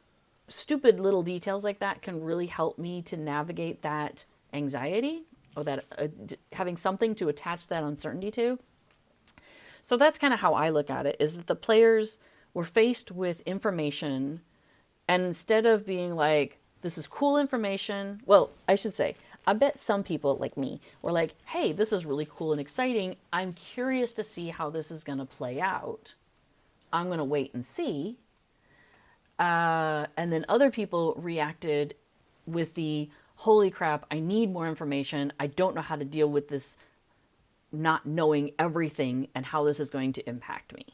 stupid little details like that can really help me to navigate that anxiety, or that having something to attach that uncertainty to. So that's kind of how I look at it, is that the players were faced with information, and instead of being like, this is cool information, well, I should say, I bet some people like me were like, hey, this is really cool and exciting. I'm curious to see how this is going to play out. I'm going to wait and see. And then other people reacted with the, holy crap, I need more information. I don't know how to deal with this not knowing everything and how this is going to impact me.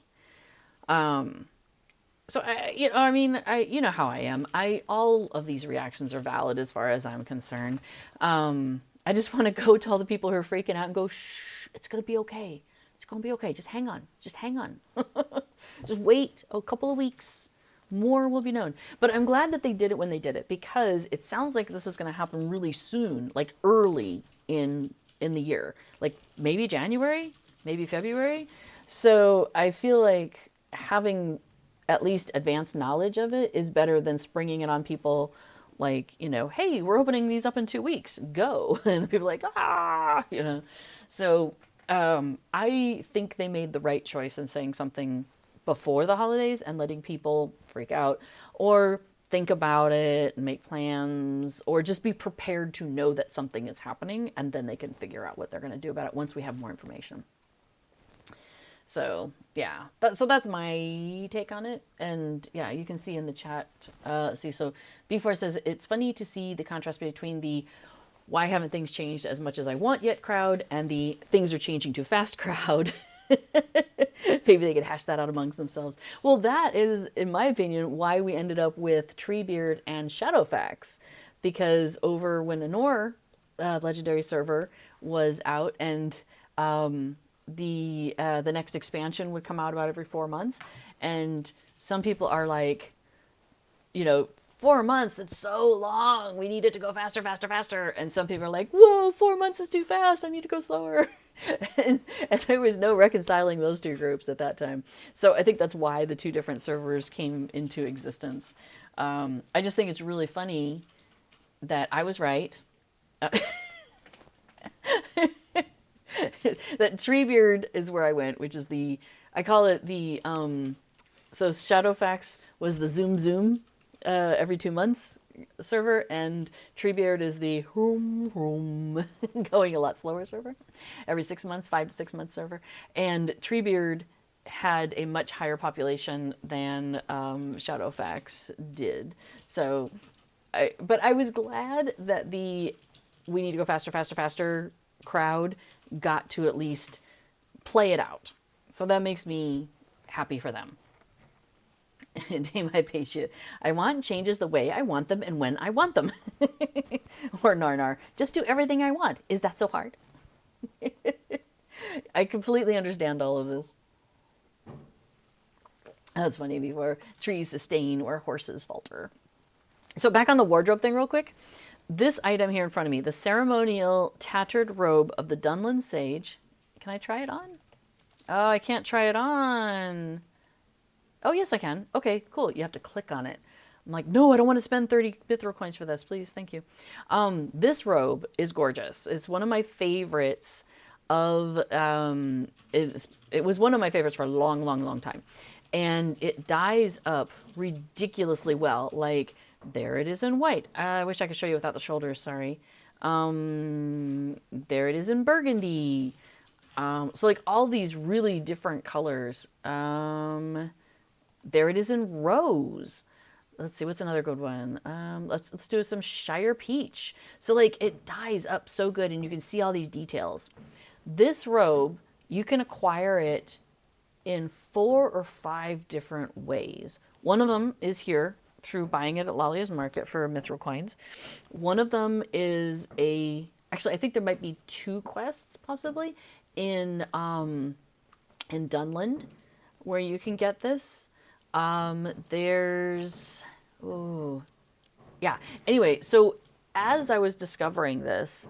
So, you know how I am. All of these reactions are valid as far as I'm concerned. I just want to go to all the people who are freaking out and go, shh, it's going to be okay. It's going to be okay. Just hang on. Just hang on. Just wait a couple of weeks. More will be known. But I'm glad that they did it when they did it, because it sounds like this is going to happen really soon, like early in the year. Like maybe January, maybe February. So I feel like having at least advanced knowledge of it is better than springing it on people like, hey, we're opening these up in 2 weeks, go. And people are like, So I think they made the right choice in saying something before the holidays and letting people freak out. Or think about it and make plans, or just be prepared to know that something is happening, and then they can figure out what they're going to do about it once we have more information. So yeah, so that's my take on it. And yeah, you can see in the chat. So before says it's funny to see the contrast between the why haven't things changed as much as I want yet crowd and the things are changing too fast crowd. Maybe they could hash that out amongst themselves. Well, that is, in my opinion, why we ended up with Treebeard and Shadowfax, because over when Anor, legendary server, was out, and the next expansion would come out about every 4 months, and some people are like, 4 months, that's so long. We need it to go faster, faster, faster. And some people are like, whoa, 4 months is too fast. I need to go slower. and there was no reconciling those two groups at that time. So I think that's why the two different servers came into existence. I just think it's really funny that I was right. That Treebeard is where I went, which is I call it so Shadowfax was the Zoom Zoom every 2 months server, and Treebeard is the going a lot slower server, every 6 months, 5 to 6 months server. And Treebeard had a much higher population than Shadowfax did. So, but I was glad that we need to go faster, faster, faster crowd got to at least play it out. So that makes me happy for them. Dame Hypatia, I want changes the way I want them and when I want them. Or Narnar, just do everything I want. Is that so hard? I completely understand all of this. That's funny, before trees sustain where horses falter. So back on the wardrobe thing real quick. This item here in front of me, the ceremonial tattered robe of the Dunland Sage. Can I try it on? Oh, I can't try it on. Oh, yes, I can. Okay, cool. You have to click on it. I'm like, no, I don't want to spend 30 Mithril coins for this. Please, thank you. This robe is gorgeous. It's one of my favorites of, it was one of my favorites for a long, long, long time. And it dyes up ridiculously well. Like, there it is in white. I wish I could show you without the shoulders, sorry. There it is in burgundy. So like all these really different colors. There it is in rose. Let's see, what's another good one? Let's do some Shire Peach. So like it dyes up so good, and you can see all these details. This robe, you can acquire it in 4 or 5 different ways. One of them is here through buying it at Lalia's Market for Mithril coins. One of them is actually I think there might be 2 quests possibly in Dunland where you can get this. Anyway, so as I was discovering this,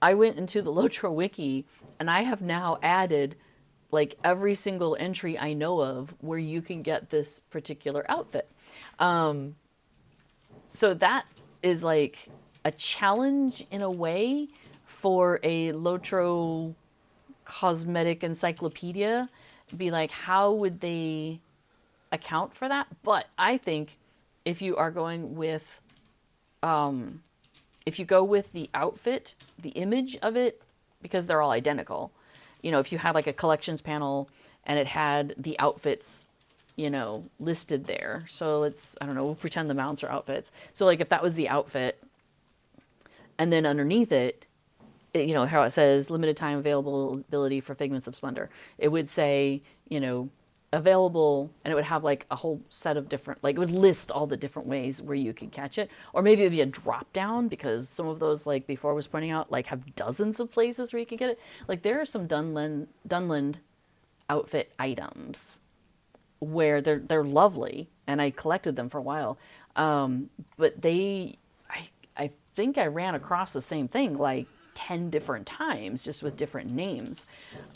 I went into the Lotro wiki, and I have now added like every single entry I know of where you can get this particular outfit. So that is like a challenge in a way for a Lotro cosmetic encyclopedia. Be like, how would they account for that? But I think if you are going with, if you go with the outfit, the image of it, because they're all identical, if you had like a collections panel and it had the outfits, listed there. So I don't know, we'll pretend the mounts are outfits. So like if that was the outfit, and then underneath it, how it says limited time availability for Figments of Splendor, it would say, available, and it would have like a whole set of different, like it would list all the different ways where you could catch it. Or maybe it'd be a drop down, because some of those, like before I was pointing out, like have dozens of places where you can get it. Like there are some Dunland outfit items where they're lovely, and I collected them for a while. But I think I ran across the same thing like 10 different times, just with different names.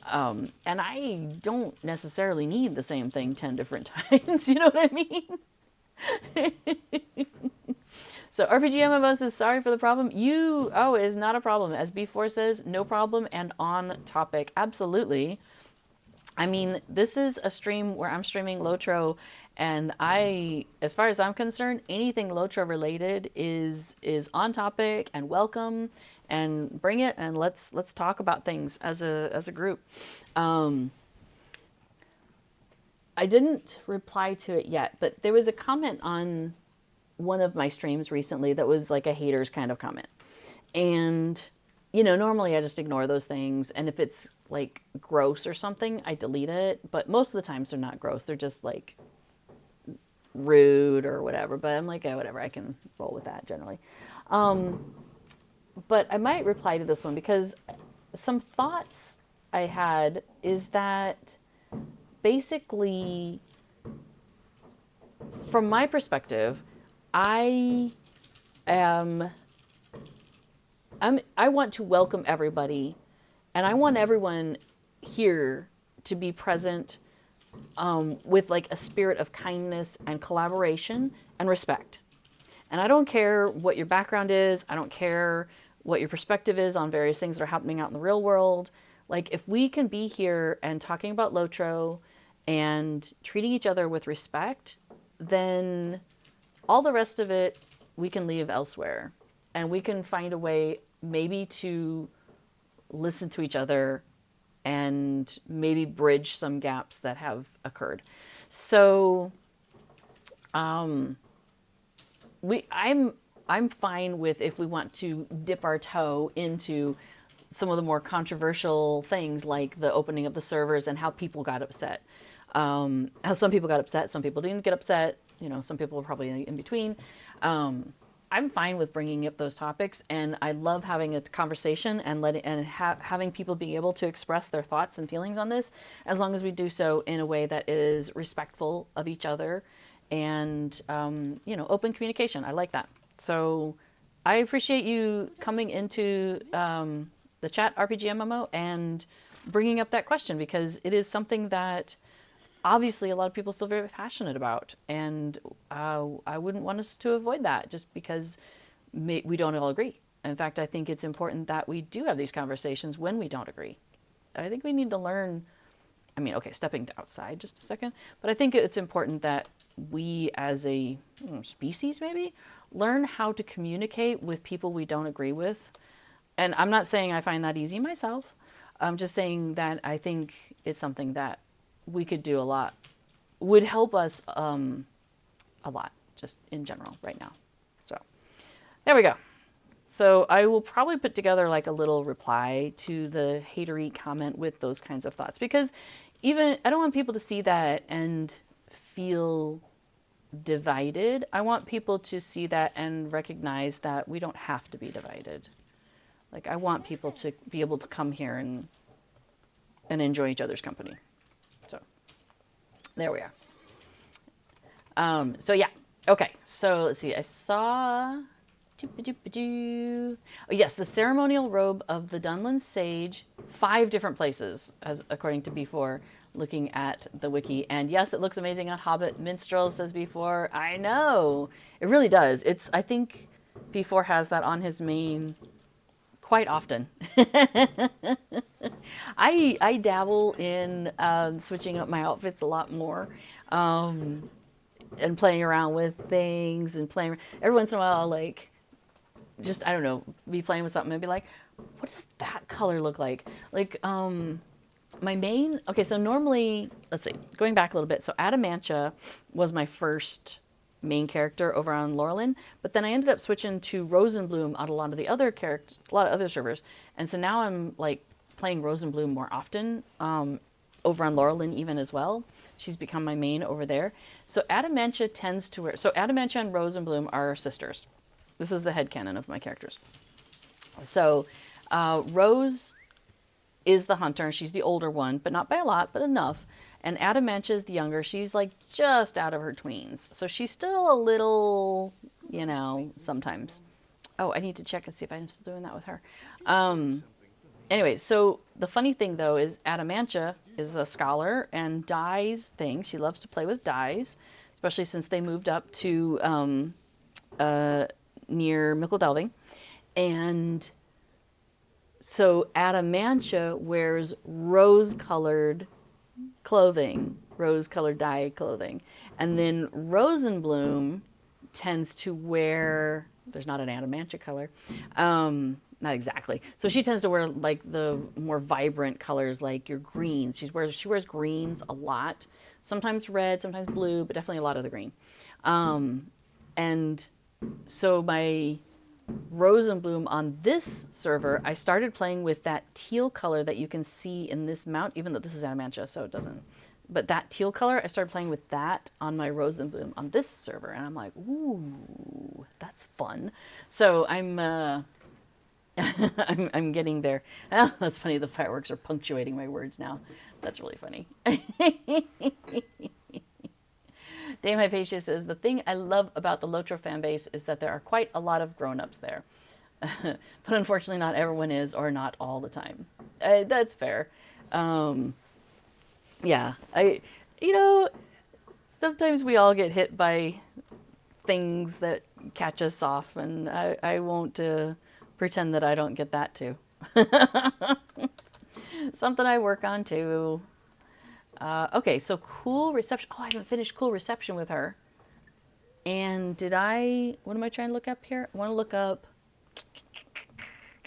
And I don't necessarily need the same thing 10 different times. You know what I mean? So RPG MMO says, sorry for the problem. It is not a problem. As B4 says, no problem and on topic. Absolutely. I mean, this is a stream where I'm streaming Lotro, And as far as I'm concerned, anything Lotro related is on topic and welcome, and bring it, and let's talk about things as a group. Um, I didn't reply to it yet, but there was a comment on one of my streams recently that was like a haters kind of comment. And, normally I just ignore those things. And if it's like gross or something, I delete it. But most of the times they're not gross. They're just like rude or whatever. But I'm like, yeah, whatever. I can roll with that generally. But I might reply to this one because some thoughts I had is that basically, from my perspective, I am I want to welcome everybody, and I want everyone here to be present with like a spirit of kindness and collaboration and respect. And I don't care what your background is. I don't care what your perspective is on various things that are happening out in the real world. Like, if we can be here and talking about Lotro and treating each other with respect, then all the rest of it we can leave elsewhere. And we can find a way maybe to listen to each other and maybe bridge some gaps that have occurred. So I'm fine with if we want to dip our toe into some of the more controversial things like the opening of the servers and how people got upset. How some people got upset, some people didn't get upset. Some people were probably in between. I'm fine with bringing up those topics, and I love having a conversation and having people be able to express their thoughts and feelings on this, as long as we do so in a way that is respectful of each other and open communication. I like that. So I appreciate you coming into the chat RPG MMO and bringing up that question, because it is something that obviously a lot of people feel very passionate about, and I wouldn't want us to avoid that just because we don't all agree. In fact, I think it's important that we do have these conversations when we don't agree. I think we need to learn, stepping outside just a second, but I think it's important that we as a species maybe learn how to communicate with people we don't agree with. And I'm not saying I find that easy myself. I'm just saying that I think it's something that we could do a lot, would help us a lot, just in general right now. So there we go. So I will probably put together like a little reply to the hatery comment with those kinds of thoughts, because I don't want people to see that and feel divided. I want people to see that and recognize that we don't have to be divided. Like, I want people to be able to come here and enjoy each other's company. So there we are. So yeah. Okay. So let's see. I saw. Oh yes, the ceremonial robe of the Dunland Sage, 5 different places, as according to B4, looking at the wiki. And yes, it looks amazing on Hobbit Minstrel, says B4. I know. It really does. I think B4 has that on his main quite often. I dabble in switching up my outfits a lot more, and playing around with things and playing. Every once in a while, I'll like, just, I don't know, be playing with something and be like, what does that color look like? Like, my main, okay, so normally, let's see, going back a little bit. So Adamantia was my first main character over on Laurelin, but then I ended up switching to Rosenbloom on a lot of the other characters, a lot of other servers. And so now I'm like playing Rosenbloom more often, over on Laurelin even as well. She's become my main over there. So Adamantia tends to wear, so Adamantia and Rosenbloom are sisters. This is the headcanon of my characters. So Rose is the hunter, and she's the older one, but not by a lot, but enough. And Adamantia is the younger. She's like just out of her tweens. So she's still a little, sometimes. Oh, I need to check and see if I'm still doing that with her. Anyway, so the funny thing though is Adamantia is a scholar and dyes things. She loves to play with dyes, especially since they moved up to near Mickle Delving. And so Adamantia wears rose-colored clothing rose-colored dye clothing. And then Rosenbloom tends to wear, there's not an Adamantia color, not exactly. So she tends to wear like the more vibrant colors, like your greens. She wears greens a lot, sometimes red, sometimes blue, but definitely a lot of the green. And so my Rosenbloom on this server, I started playing with that teal color that you can see in this mount, even though this is Adamantia, so it doesn't. But that teal color, I started playing with that on my Rosenbloom on this server, and I'm like, ooh, that's fun. So I'm I'm getting there. Oh, that's funny. The fireworks are punctuating my words now. That's really funny. Dame Hypatia says, the thing I love about the Lotro fan base is that there are quite a lot of grown-ups there. But unfortunately not everyone is, or not all the time. That's fair. Yeah, you know, sometimes we all get hit by things that catch us off, and I won't pretend that I don't get that too. Something I work on too. Okay, so cool reception. Oh, I haven't finished cool reception with her. And what am I trying to look up here? I want to look up,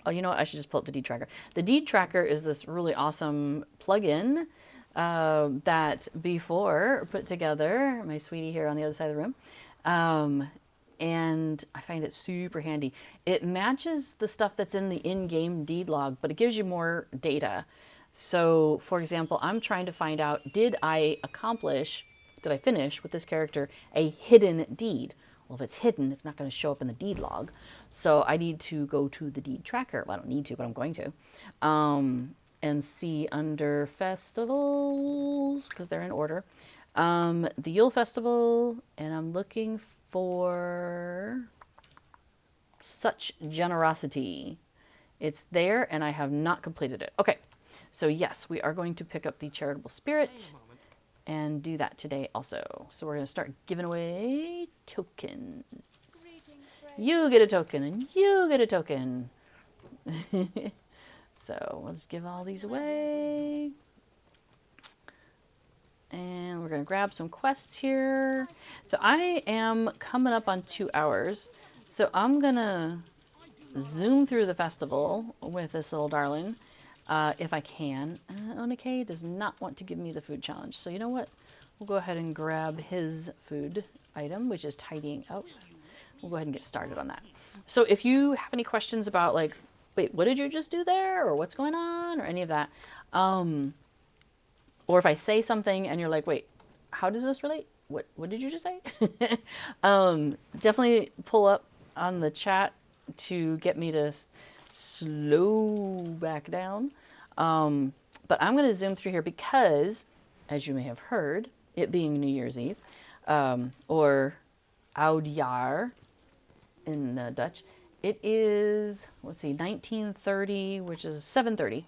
oh, you know what? I should just pull up the deed tracker. The deed tracker is this really awesome plugin that before put together, my sweetie here on the other side of the room. And I find it super handy. It matches the stuff that's in the in-game deed log, but it gives you more data. So, for example, I'm trying to find out, did I finish with this character a hidden deed? Well, if it's hidden, it's not going to show up in the deed log. So I need to go to the deed tracker. Well, I don't need to, but I'm going to. And see under festivals, because they're in order, the Yule Festival, and I'm looking for such generosity. It's there, and I have not completed it. Okay, so yes, we are going to pick up the charitable spirit and do that today also. So we're going to start giving away tokens. You get a token, and you get a token. So let's give all these away. And we're going to grab some quests here. So I am coming up on 2 hours. So I'm going to zoom through the festival with this little darling, if I can. Onike does not want to give me the food challenge. So you know what? We'll go ahead and grab his food item, which is tidying up. We'll go ahead and get started on that. So if you have any questions about like, wait, what did you just do there? Or what's going on? Or any of that. Or if I say something and you're like, wait, how does this relate? What did you just say? Definitely pull up on the chat to get me to slow back down. But I'm going to zoom through here because, as you may have heard, it being New Year's Eve, or Oudjaar in Dutch, it is, let's see, 1930, which is 7:30.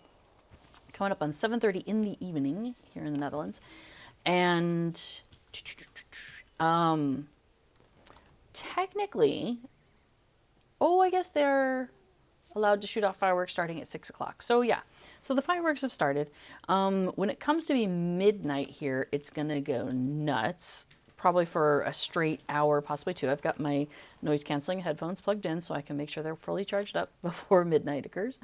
Coming up on 7:30 in the evening here in the Netherlands. And technically, I guess they're allowed to shoot off fireworks starting at 6 o'clock. So yeah, so the fireworks have started. When it comes to be midnight here, it's gonna go nuts. Probably for a straight hour, possibly 2. I've got my noise canceling headphones plugged in so I can make sure they're fully charged up before midnight occurs.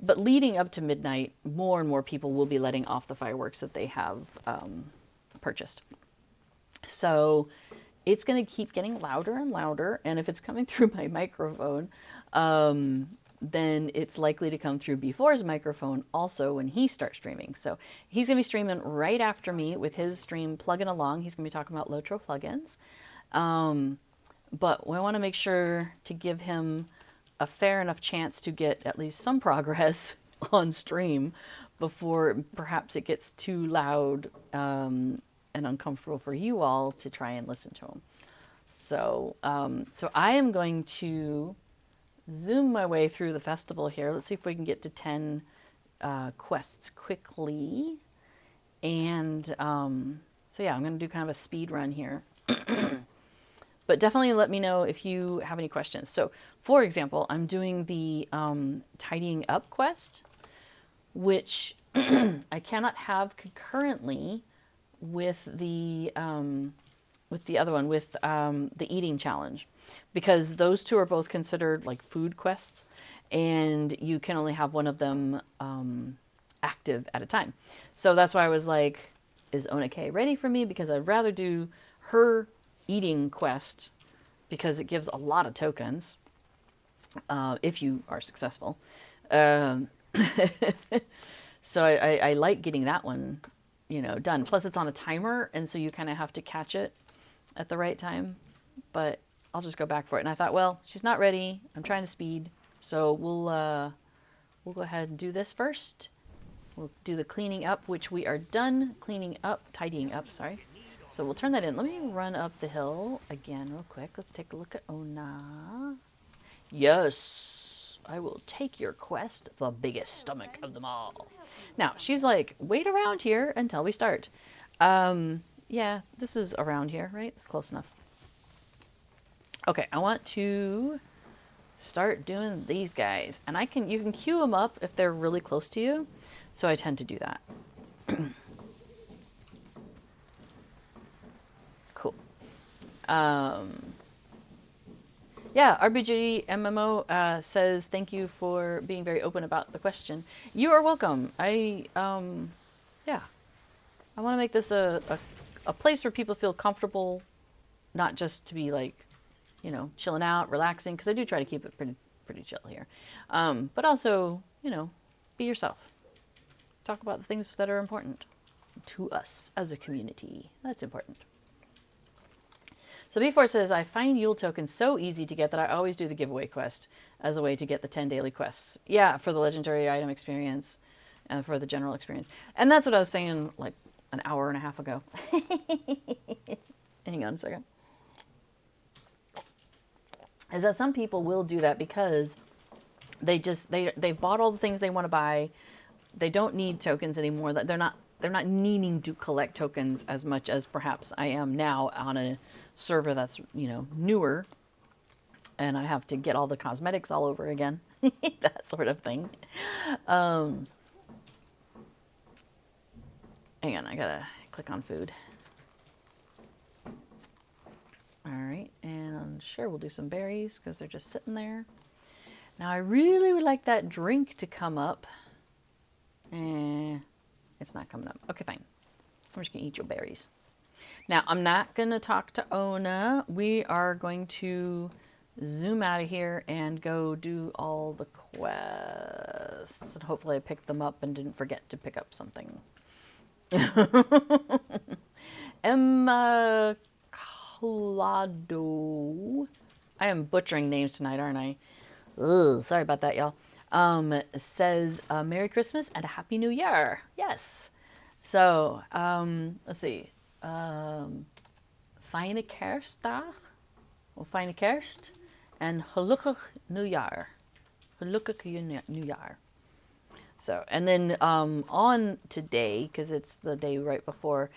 But leading up to midnight, more and more people will be letting off the fireworks that they have purchased. So it's going to keep getting louder and louder. And if it's coming through my microphone, then it's likely to come through B4's microphone also when he starts streaming. So he's going to be streaming right after me with his stream plugging along. He's going to be talking about Lotro plugins. But we want to make sure to give him a fair enough chance to get at least some progress on stream before perhaps it gets too loud and uncomfortable for you all to try and listen to him. So, so I am going to zoom my way through the festival here. Let's see if we can get to 10 quests quickly. And so yeah, I'm going to do kind of a speed run here. But definitely let me know if you have any questions. So, for example, I'm doing the tidying up quest, which I cannot have concurrently with the other one, with the eating challenge, because those two are both considered like food quests, and you can only have one of them active at a time. So that's why I was like, is Ona K ready for me? Because I'd rather do her eating quest because it gives a lot of tokens if you are successful. So I like getting that one, you know, done. Plus it's on a timer, and so you kind of have to catch it at the right time. But I'll just go back for it. And I thought, well, she's not ready. I'm trying to speed, so we'll go ahead and do this first. We'll do the cleaning up, which we are done cleaning up, tidying up. Sorry. So we'll turn that in. Let me run up the hill again real quick. Let's take a look at Ona. Yes, I will take your quest, the biggest stomach of them all. Now, she's like, wait around here until we start. Yeah, this is around here, right? It's close enough. Okay, I want to start doing these guys. And you can queue them up if they're really close to you. So I tend to do that. Cool. Yeah, RBG MMO says thank you for being very open about the question. You are welcome. Yeah, I want to make this a place where people feel comfortable, not just to be like, you know, chilling out, relaxing, because I do try to keep it pretty chill here. But also, you know, be yourself. Talk about the things that are important to us as a community. That's important. So B4 says, I find Yule tokens so easy to get that I always do the giveaway quest as a way to get the 10 daily quests. Yeah, for the legendary item experience and for the general experience. And that's what I was saying like an hour and a half ago. Hang on a second. Is that some people will do that because they bought all the things they want to buy. They don't need tokens anymore. They're not needing to collect tokens as much as perhaps I am now on a server that's, you know, newer, and I have to get all the cosmetics all over again. That sort of thing. Hang on, I gotta click on food. All right, and sure, we'll do some berries because they're just sitting there. Now I really would like that drink to come up. It's not coming up. Okay, fine. I'm just gonna eat your berries. Now, I'm not going to talk to Ona. We are going to zoom out of here and go do all the quests. And hopefully I picked them up and didn't forget to pick up something. Emma Collado. I am butchering names tonight, aren't I? Ugh, sorry about that, y'all. Says, Merry Christmas and a Happy New Year. Yes. So, let's see. Fijne kerstdag, of fijne kerst, and gelukkig nieuwjaar. Gelukkig nieuwjaar. So, and then on today, because it's the day right before,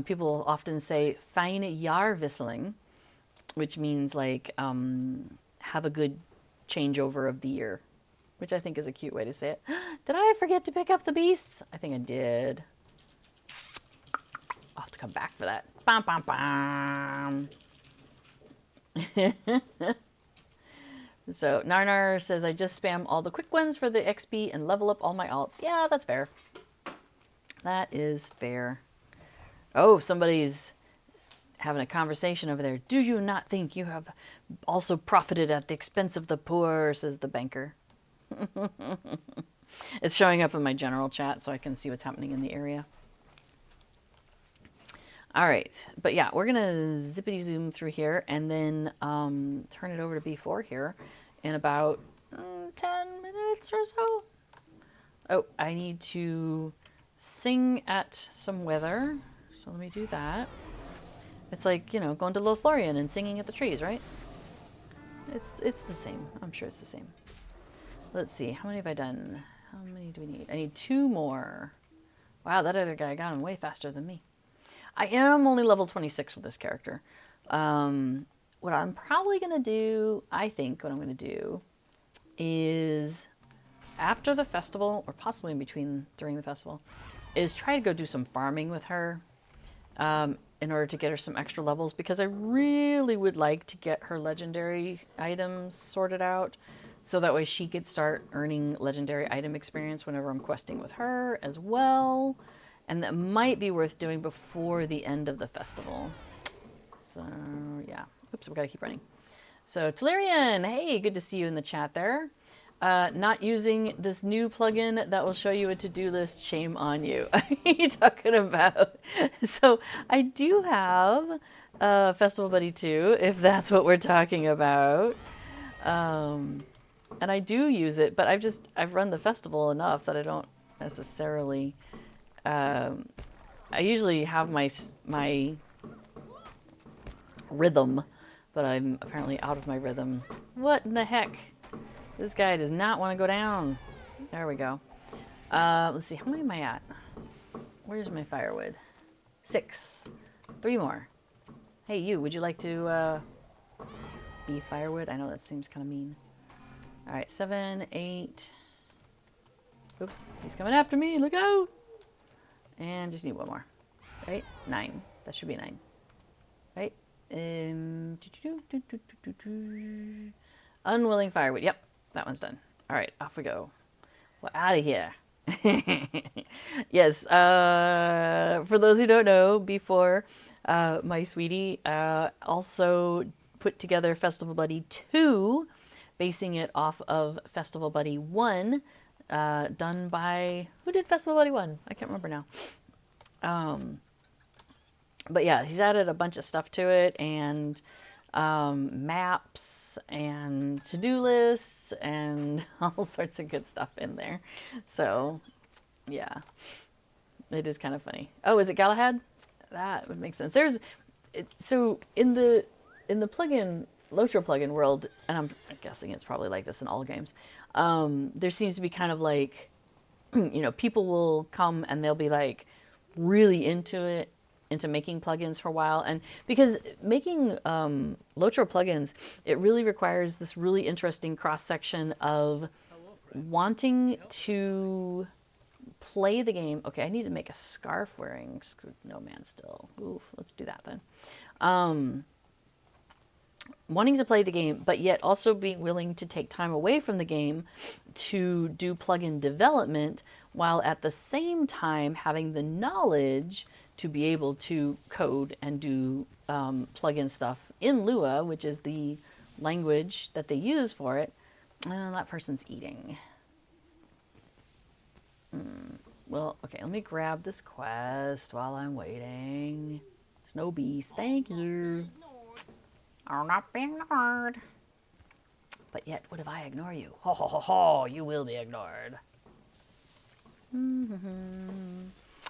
people often say fijne jaarwisseling, which means like have a good changeover of the year, which I think is a cute way to say it. Did I forget to pick up the beasts? I think I did. I'll have to come back for that. Bam, bam, bam. So Narnar says, I just spam all the quick ones for the XP and level up all my alts. Yeah, that's fair. That is fair. Oh, somebody's having a conversation over there. Do you not think you have also profited at the expense of the poor, says the banker. It's showing up in my general chat so I can see what's happening in the area. All right, but yeah, we're gonna zippity zoom through here and then turn it over to B4 here in about 10 minutes or so. Oh, I need to sing at some weather, so let me do that. It's like, you know, going to Lothlorien and singing at the trees, right? It's the same. I'm sure it's the same. Let's see, how many have I done? How many do we need? I need 2 more. Wow, that other guy got him way faster than me. I am only level 26 with this character. What I'm probably going to do, I think what I'm going to do is after the festival, or possibly in between during the festival, is try to go do some farming with her in order to get her some extra levels, because I really would like to get her legendary items sorted out so that way she could start earning legendary item experience whenever I'm questing with her as well. And that might be worth doing before the end of the festival. So, yeah. Oops, we gotta keep running. So, Telerian, hey, good to see you in the chat there. Not using this new plugin that will show you a to-do list, shame on you. What are you talking about? So, I do have Festival Buddy 2, if that's what we're talking about. And I do use it, but I've run the festival enough that I don't necessarily... I usually have my rhythm, but I'm apparently out of my rhythm. What in the heck? This guy does not want to go down. There we go. Let's see, how many am I at? Where's my firewood? 6. 3 more. Hey, you, would you like to be firewood? I know that seems kind of mean. All right, 7, 8. Oops, he's coming after me. Look out! And just need one more. Right? 9. That should be 9. Right? Unwilling firewood. Yep, that one's done. All right, off we go. We're out of here. Yes, for those who don't know, before my sweetie also put together Festival Buddy 2, basing it off of Festival Buddy 1, done by... Who did Festival Buddy 1? I can't remember now. But yeah, he's added a bunch of stuff to it, and maps and to-do lists and all sorts of good stuff in there. So yeah, it is kind of funny. Oh, is it Galahad? That would make sense. So in the plugin, Lotro plugin world, and I'm guessing it's probably like this in all games, there seems to be kind of like, people will come and they'll be like really into making plugins for a while. And because making Lotro plugins, it really requires this really interesting cross-section of wanting to play the game. Okay, I need to make a scarf wearing no man still. Oof, let's do that then. Wanting to play the game, but yet also being willing to take time away from the game to do plugin development, while at the same time having the knowledge to be able to code and do plugin stuff in Lua, which is the language that they use for it. That person's eating. Well, okay, let me grab this quest while I'm waiting. Snow beast, thank you. I'll not be ignored. But yet, what if I ignore you? Ho ho ho ho, you will be ignored.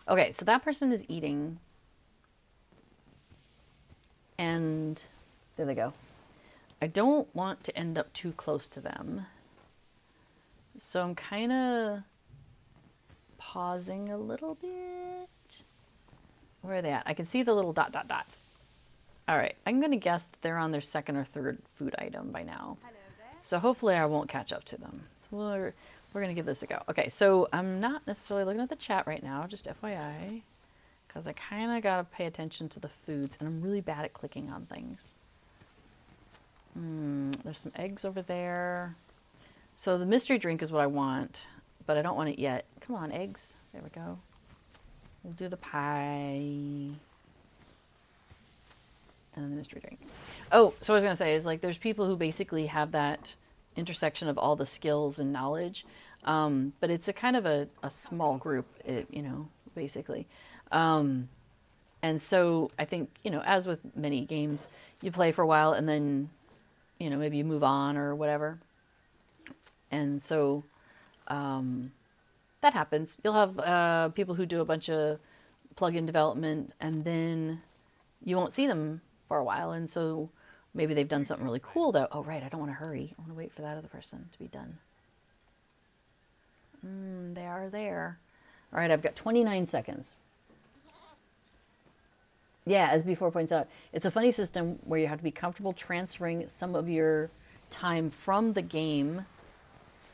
Okay, so that person is eating. And there they go. I don't want to end up too close to them. So I'm kind of pausing a little bit. Where are they at? I can see the little dots. All right, I'm going to guess that they're on their second or third food item by now. So hopefully I won't catch up to them. So we're going to give this a go. Okay, so I'm not necessarily looking at the chat right now, just FYI, because I kind of got to pay attention to the foods, and I'm really bad at clicking on things. There's some eggs over there. So the mystery drink is what I want, but I don't want it yet. Come on, eggs. There we go. We'll do the pie. And then the mystery drink. Oh, so what I was going to say is, like, there's people who basically have that intersection of all the skills and knowledge. But it's a kind of a small group, basically. And so I think, as with many games, you play for a while and then, maybe you move on or whatever. And so that happens. You'll have people who do a bunch of plugin development, and then you won't see them for a while, and so maybe they've done something really cool though. Oh right, I don't want to hurry. I want to wait for that other person to be done. They are there. All right, I've got 29 seconds. Yeah, as B4 points out, it's a funny system where you have to be comfortable transferring some of your time from the game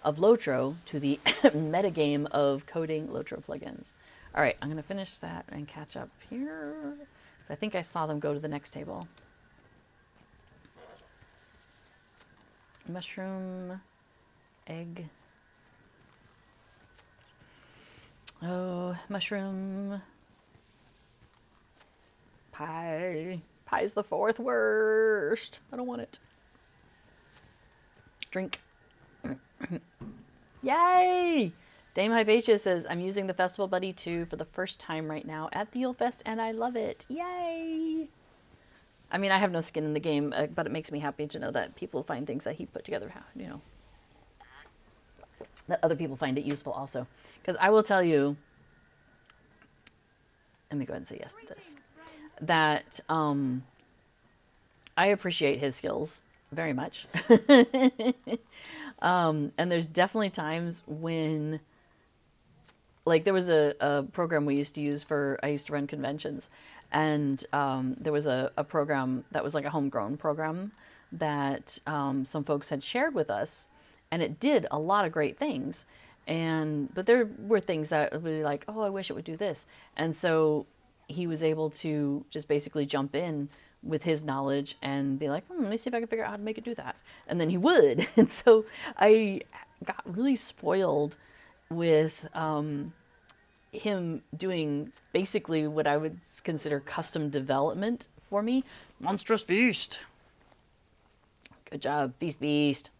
of Lotro to the metagame of coding Lotro plugins. All right, I'm going to finish that and catch up here. I think I saw them go to the next table. Mushroom, egg. Oh, mushroom. Pie. Pie's the fourth worst. I don't want it. Drink. Yay! Dame Hypatia says, I'm using the Festival Buddy 2 for the first time right now at the Yule Fest, and I love it. Yay! I mean, I have no skin in the game, but it makes me happy to know that people find things that he put together, you know, that other people find it useful also. Because I will tell you, let me go ahead and say yes to this, that I appreciate his skills very much. And there's definitely times when, like, there was a program we used to use for, I used to run conventions, and there was a program that was like a homegrown program that some folks had shared with us, and it did a lot of great things. But there were things that would be like, oh, I wish it would do this. And so he was able to just basically jump in with his knowledge and be like, let me see if I can figure out how to make it do that. And then he would. And so I got really spoiled with him doing basically what I would consider custom development for me. Monstrous Feast. Good job, Feast Beast.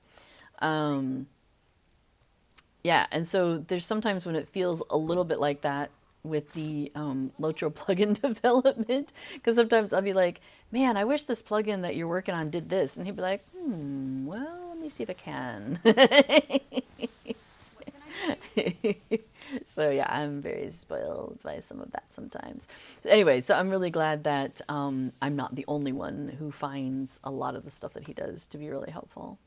Yeah, and so there's sometimes when it feels a little bit like that with the Lotro plugin development, because sometimes I'll be like, man, I wish this plugin that you're working on did this, and he'd be like, well, let me see if I can. So yeah, I'm very spoiled by some of that sometimes. Anyway, so I'm really glad that I'm not the only one who finds a lot of the stuff that he does to be really helpful.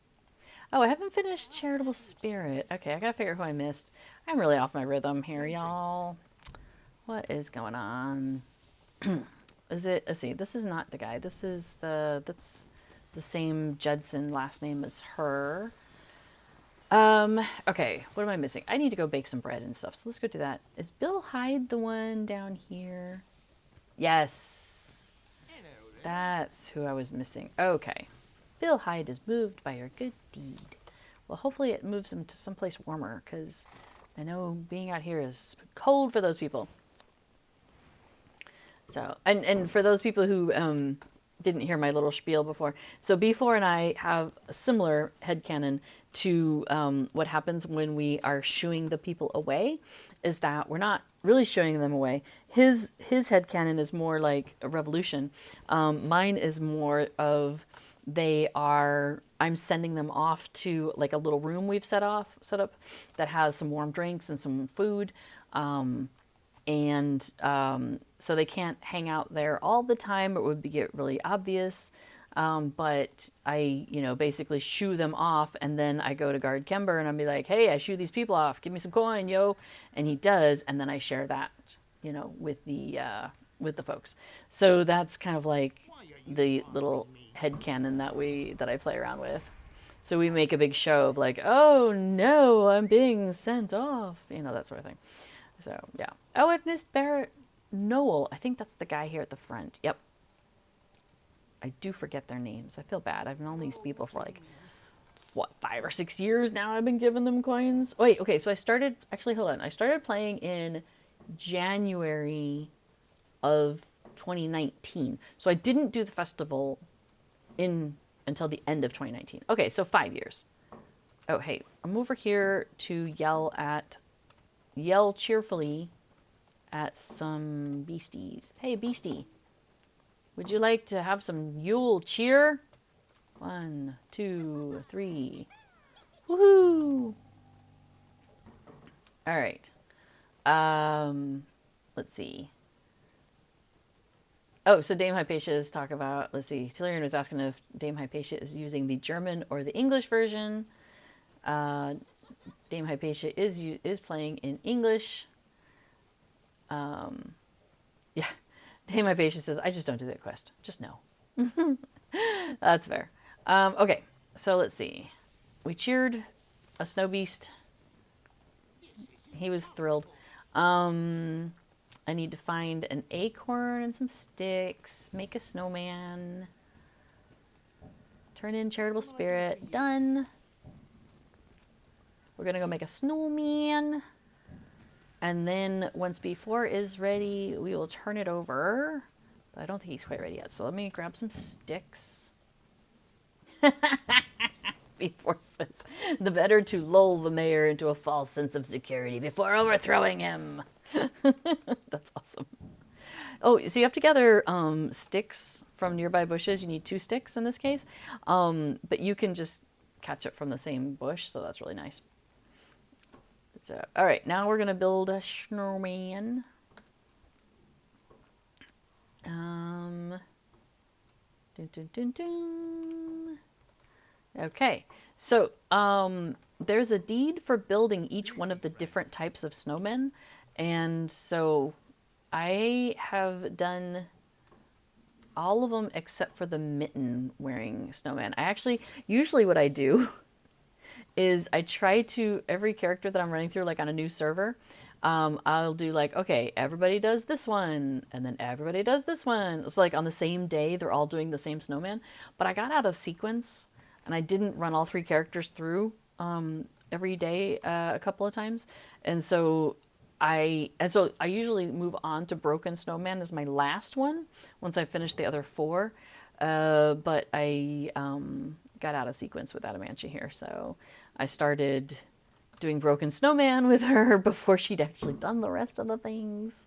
Oh, I haven't finished Charitable Spirit. Okay, I gotta figure out who I missed. I'm really off my rhythm here, y'all. What is going on? Is it, let's see, this is not the guy. This is that's the same Judson last name as her. Okay, what am I missing? I need to go bake some bread and stuff, so let's go do that. Is Bill Hyde the one down here? Yes. That's who I was missing. Okay. Bill Hyde is moved by your good deed. Well, hopefully it moves him to someplace warmer, because I know being out here is cold for those people. So, and for those people who didn't hear my little spiel before, so B4 and I have a similar headcanon to what happens when we are shooing the people away, is that we're not really shooing them away. His headcanon is more like a revolution. Mine is more of I'm sending them off to like a little room we've set up that has some warm drinks and some food. So they can't hang out there all the time. It would get really obvious. But I, basically shoo them off, and then I go to Guard Kember and I'll be like, hey, I shoo these people off. Give me some coin, yo. And he does. And then I share that, with the folks. So that's kind of like the little headcanon that I play around with. So we make a big show of like, oh no, I'm being sent off, that sort of thing. So yeah. Oh, I've missed Barrett Noel. I think that's the guy here at the front. Yep. I do forget their names. I feel bad. I've known these people for like, 5 or 6 years now. I've been giving them coins. Wait, okay, so I started playing in January of 2019. So I didn't do the festival until the end of 2019. Okay, so 5 years. Oh, hey, I'm over here to yell cheerfully at some beasties. Hey, beastie, would you like to have some Yule cheer? 1, 2, 3. Woohoo! All right. Let's see. Oh, so Dame Hypatia is talking about, let's see, Tyrion was asking if Dame Hypatia is using the German or the English version. Dame Hypatia is playing in English. Yeah. Dame Hypatia says, I just don't do that quest. Just no. That's fair. Okay, so let's see. We cheered a snow beast He was thrilled. I need to find an acorn and some sticks. Make a snowman. Turn in charitable spirit. Done. We're gonna go make a snowman. And then once B4 is ready, we will turn it over. But I don't think he's quite ready yet. So let me grab some sticks. B4 says, the better to lull the mayor into a false sense of security before overthrowing him. That's awesome. Oh, so you have to gather sticks from nearby bushes. You need 2 sticks in this case. But you can just catch it from the same bush, so that's really nice. So, all right, now we're going to build a snowman. Dun, dun, dun, dun. Okay, so there's a deed for building each one of the different types of snowmen. And so I have done all of them except for the mitten wearing snowman. Usually what I do is I try to, every character that I'm running through, like on a new server, I'll do like, okay, everybody does this one, and then everybody does this one. It's like on the same day, they're all doing the same snowman. But I got out of sequence, and I didn't run all 3 characters through every day a couple of times. And so I usually move on to Broken Snowman as my last one once I finish the other 4. But I got out of sequence with Adamantia here, so I started doing Broken Snowman with her before she'd actually done the rest of the things.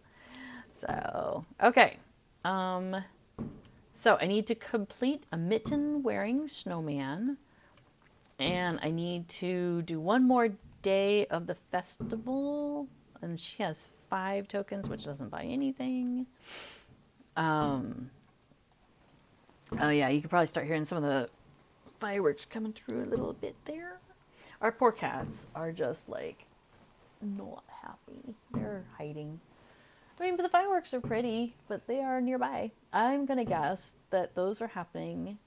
So, okay. So I need to complete a mitten-wearing snowman, and I need to do 1 more day of the festival, and she has 5 tokens, which doesn't buy anything. Oh yeah, you can probably start hearing some of the fireworks coming through a little bit there. Our poor cats are just like not happy. They're hiding. I mean, but the fireworks are pretty, but they are nearby. I'm gonna guess that those are happening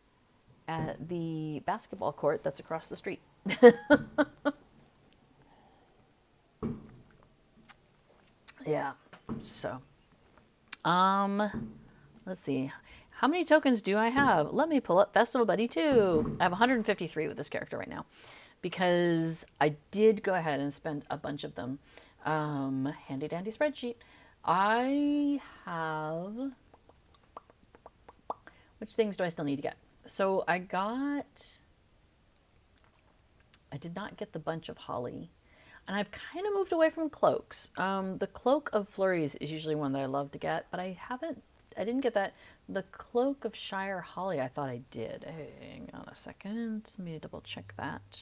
at the basketball court that's across the street. Yeah. So, let's see. How many tokens do I have? Let me pull up Festival Buddy 2. I have 153 with this character right now because I did go ahead and spend a bunch of them. Handy dandy spreadsheet. I have... Which things do I still need to get? So I did not get the bunch of holly. And I've kind of moved away from cloaks. The Cloak of Flurries is usually one that I love to get, but I didn't get that. The Cloak of Shire Holly, I thought I did. Hang on a second. Let me double check that.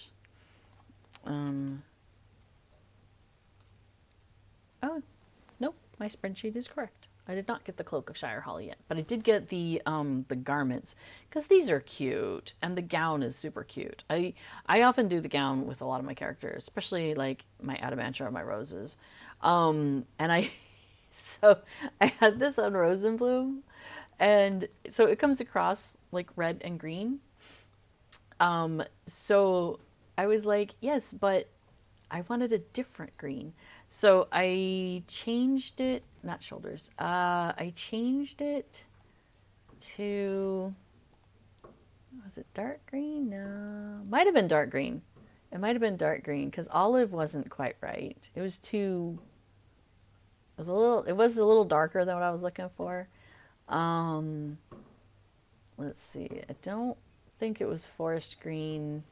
Oh, nope. My spreadsheet is correct. I did not get the Cloak of Shire Holly yet, but I did get the garments because these are cute, and the gown is super cute. I often do the gown with a lot of my characters, especially like my Adamantia or my Roses. And so I had this on Rosenbloom, and so it comes across like red and green. So I was like, yes, but I wanted a different green. So I changed it, not shoulders, I changed it to, was it dark green? No, might have been dark green. It might have been dark green because olive wasn't quite right. It was a little darker than what I was looking for. Let's see, I don't think it was forest green.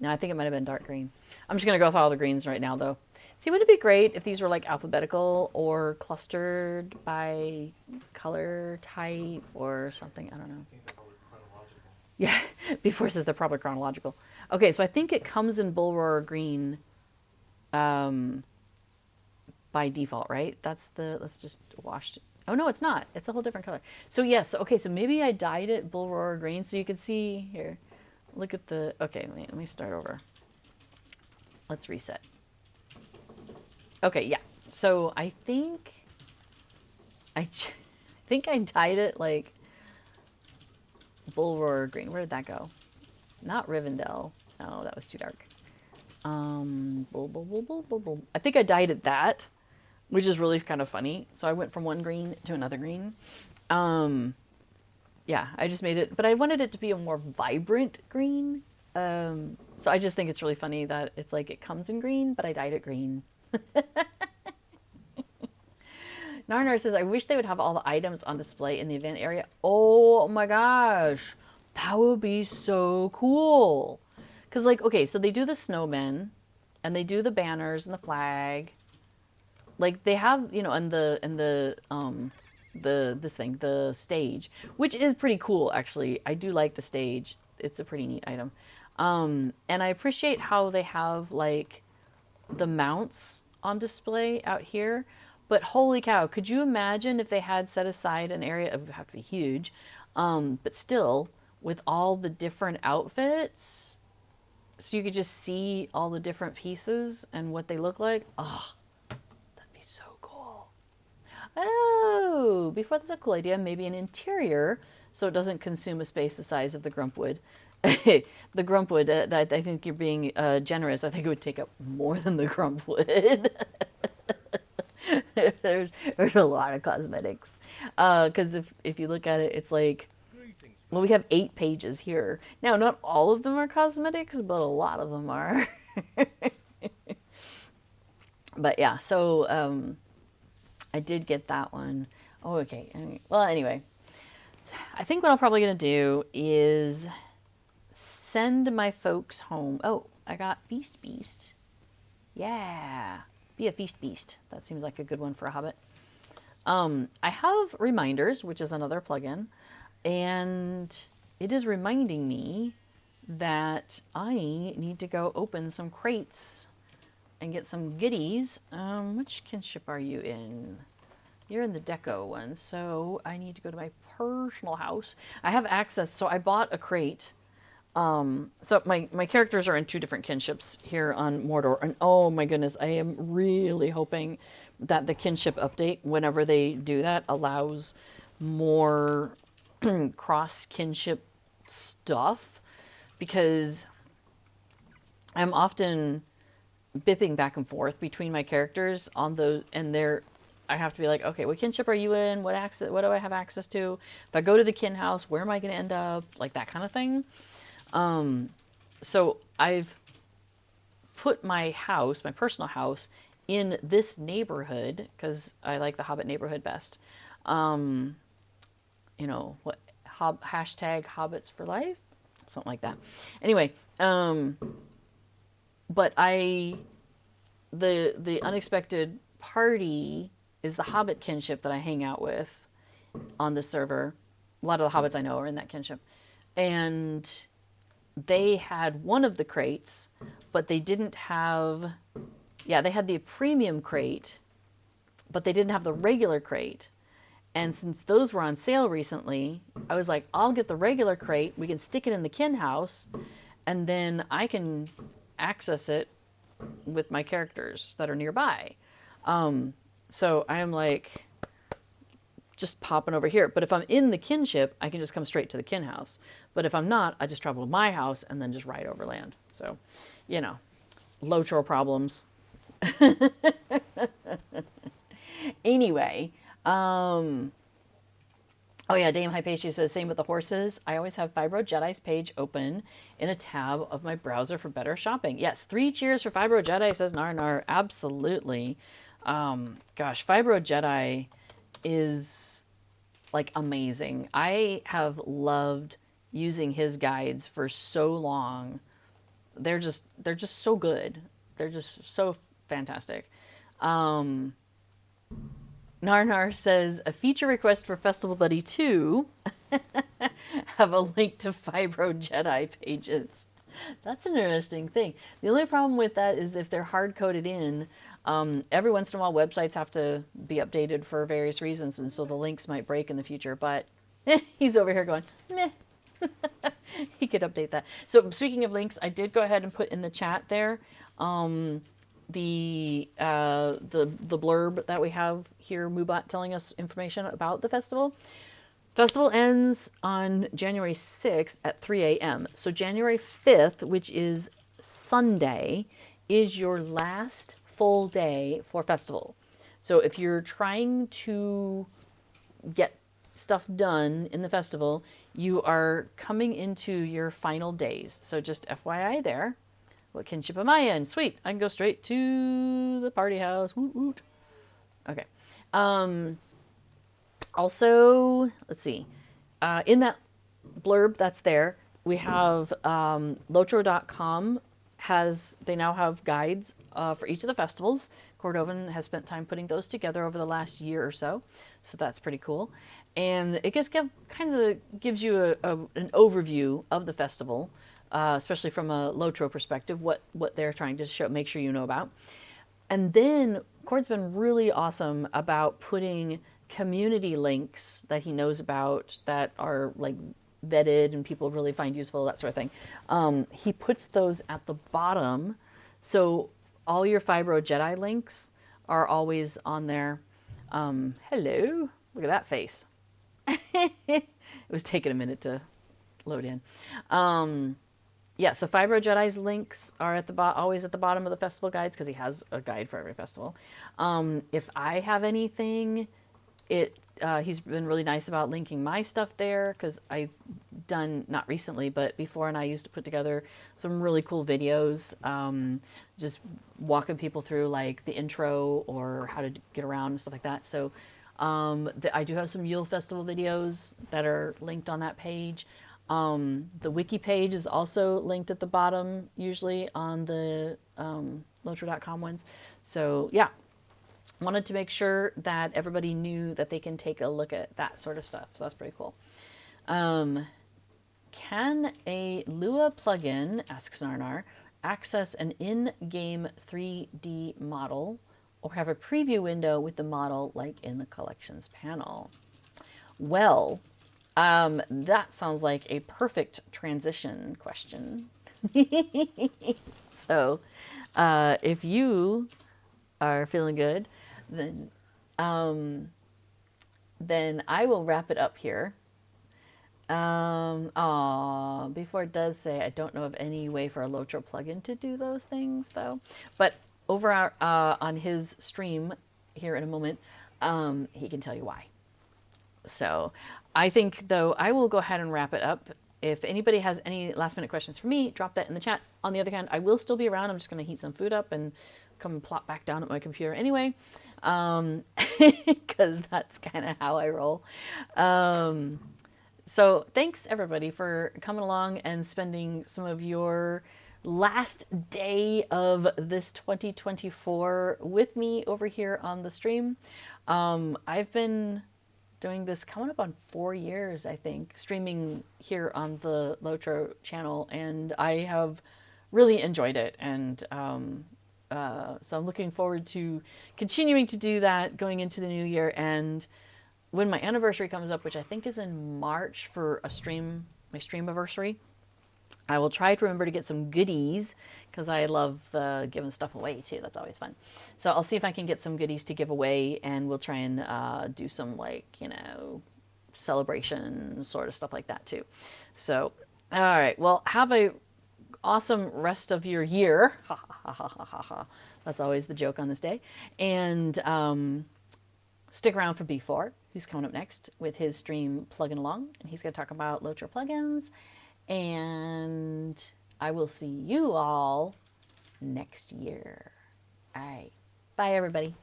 No, I think it might have been dark green. I'm just going to go with all the greens right now, though. See, would it be great if these were like alphabetical or clustered by color type or something? I don't know. Yeah, before it says they're probably chronological. Okay, so I think it comes in Bull Roar green by default, right? Let's just wash it. Oh, no, it's not. It's a whole different color. So, yes, okay, so maybe I dyed it Bull Roar green so you can see here. Look at the, okay, let me start over. Let's reset. Okay, yeah. So I think I dyed it like Bull Roar green. Where did that go? Not Rivendell. No, that was too dark. Blah, blah, blah, blah, blah, blah. I think I dyed it that, which is really kind of funny. So I went from one green to another green. Yeah, I just made it, but I wanted it to be a more vibrant green. So I just think it's really funny that it's like it comes in green, but I dyed it green. Narnar says, I wish they would have all the items on display in the event area. Oh my gosh, that would be so cool. Because, like, okay, so they do the snowmen, and they do the banners and the flag. Like, they have, you know, and the stage, which is pretty cool, actually. I do like the stage. It's a pretty neat item. And I appreciate how they have, like, the mounts on display out here. But holy cow, could you imagine if they had set aside an area, it would have to be huge, but still, with all the different outfits, so you could just see all the different pieces and what they look like? Oh, that'd be so cool. Oh, before that's a cool idea, maybe an interior so it doesn't consume a space the size of the grumpwood. The grumpwood, I think you're being generous. I think it would take up more than the grumpwood. there's a lot of cosmetics. Because if you look at it, it's like, well, we have 8 pages here. Now, not all of them are cosmetics, but a lot of them are. But yeah, so I did get that one. Oh, okay. Well, anyway, I think what I'm probably going to do is send my folks home. Oh, I got Feast Beast. Yeah. Be a Feast Beast. That seems like a good one for a Hobbit. I have Reminders, which is another plugin, and it is reminding me that I need to go open some crates and get some goodies. Which kinship are you in? You're in the deco one, so I need to go to my personal house. I have access, so I bought a crate. So my characters are in 2 different kinships here on Mordor, and oh my goodness, I am really hoping that the kinship update, whenever they do that, allows more cross kinship stuff, because I'm often bipping back and forth between my characters on those, and I have to be like, okay, what kinship are you in? What do I have access to? If I go to the kin house, where am I going to end up? Like that kind of thing. So I've put my house, my personal house, in this neighborhood because I like the Hobbit neighborhood best. You know what? Hashtag Hobbits for life, something like that. Anyway, but the unexpected party is the Hobbit kinship that I hang out with on this server. A lot of the Hobbits I know are in that kinship, and they had one of the crates, but they didn't have, they had the premium crate, but they didn't have the regular crate. And since those were on sale recently, I was like, I'll get the regular crate. We can stick it in the kin house, and then I can access it with my characters that are nearby. So I'm like, just popping over here. But if I'm in the kinship, I can just come straight to the kin house. But if I'm not, I just travel to my house and then just ride overland. So, you know, low troll problems. Anyway, oh yeah, Dame Hypatia says, same with the horses. I always have Fibro Jedi's page open in a tab of my browser for better shopping. Yes, 3 cheers for Fibro Jedi, says Narnar. Absolutely. Gosh, Fibro Jedi is like amazing. I have loved using his guides for so long. They're just so good. They're just so fantastic. Narnar says, a feature request for Festival Buddy 2. Have a link to Fibro Jedi pages. That's an interesting thing. The only problem with that is if they're hard-coded in, every once in a while websites have to be updated for various reasons, and so the links might break in the future, but he's over here going, meh. He could update that. So speaking of links, I did go ahead and put in the chat there the blurb that we have here, Moobot telling us information about the festival. Festival ends on January 6th at 3 a.m. So January 5th, which is Sunday, is your last full day for festival. So if you're trying to get stuff done in the festival, you are coming into your final days. So just FYI there. What kinship am I in? Sweet. I can go straight to the party house. Woot woot. Okay. Also, let's see. In that blurb that's there, we have lotro.com they now have guides for each of the festivals. Cordovan has spent time putting those together over the last year or so, so that's pretty cool. And it just kinds of gives you an overview of the festival, especially from a Lotro perspective, what they're trying to make sure you know about. And then Cord's been really awesome about putting community links that he knows about that are like vetted and people really find useful, that sort of thing. He puts those at the bottom, so all your Fibro Jedi links are always on there. Hello, look at that face. It was taking a minute to load in. Yeah, so Fibro Jedi's links are at the always at the bottom of the festival guides because he has a guide for every festival. If I have anything, he's been really nice about linking my stuff there because I've done, not recently, but before, and I used to put together some really cool videos, just walking people through like the intro or how to get around and stuff like that. So I do have some Yule Festival videos that are linked on that page. The wiki page is also linked at the bottom, usually on the Lotro.com ones. So yeah, wanted to make sure that everybody knew that they can take a look at that sort of stuff. So that's pretty cool. Can a Lua plugin, asks Narnar, access an in-game 3D model or have a preview window with the model like in the collections panel? Well, that sounds like a perfect transition question. So, if you are feeling good, then I will wrap it up here. Before it does say, I don't know of any way for a Lotro plugin to do those things, though. But over on his stream here in a moment, he can tell you why. So I think, though, I will go ahead and wrap it up. If anybody has any last minute questions for me, drop that in the chat. On the other hand, I will still be around. I'm just going to heat some food up and come plop back down at my computer anyway, because that's kind of how I roll. So thanks, everybody, for coming along and spending some of your last day of this 2024 with me over here on the stream. I've been doing this coming up on 4 years, I think, streaming here on the Lotro channel, and I have really enjoyed it. And so I'm looking forward to continuing to do that going into the new year. And when my anniversary comes up, which I think is in March for my stream anniversary, I will try to remember to get some goodies because I love giving stuff away too. That's always fun. So I'll see if I can get some goodies to give away, and we'll try and do some, like, celebration sort of stuff like that too. So, all right. Well, have a awesome rest of your year. Ha ha ha ha ha ha. That's always the joke on this day. And stick around for B4, who's coming up next with his stream Plugging Along, and he's going to talk about Lotro plugins. And I will see you all next year. All right. Bye, everybody.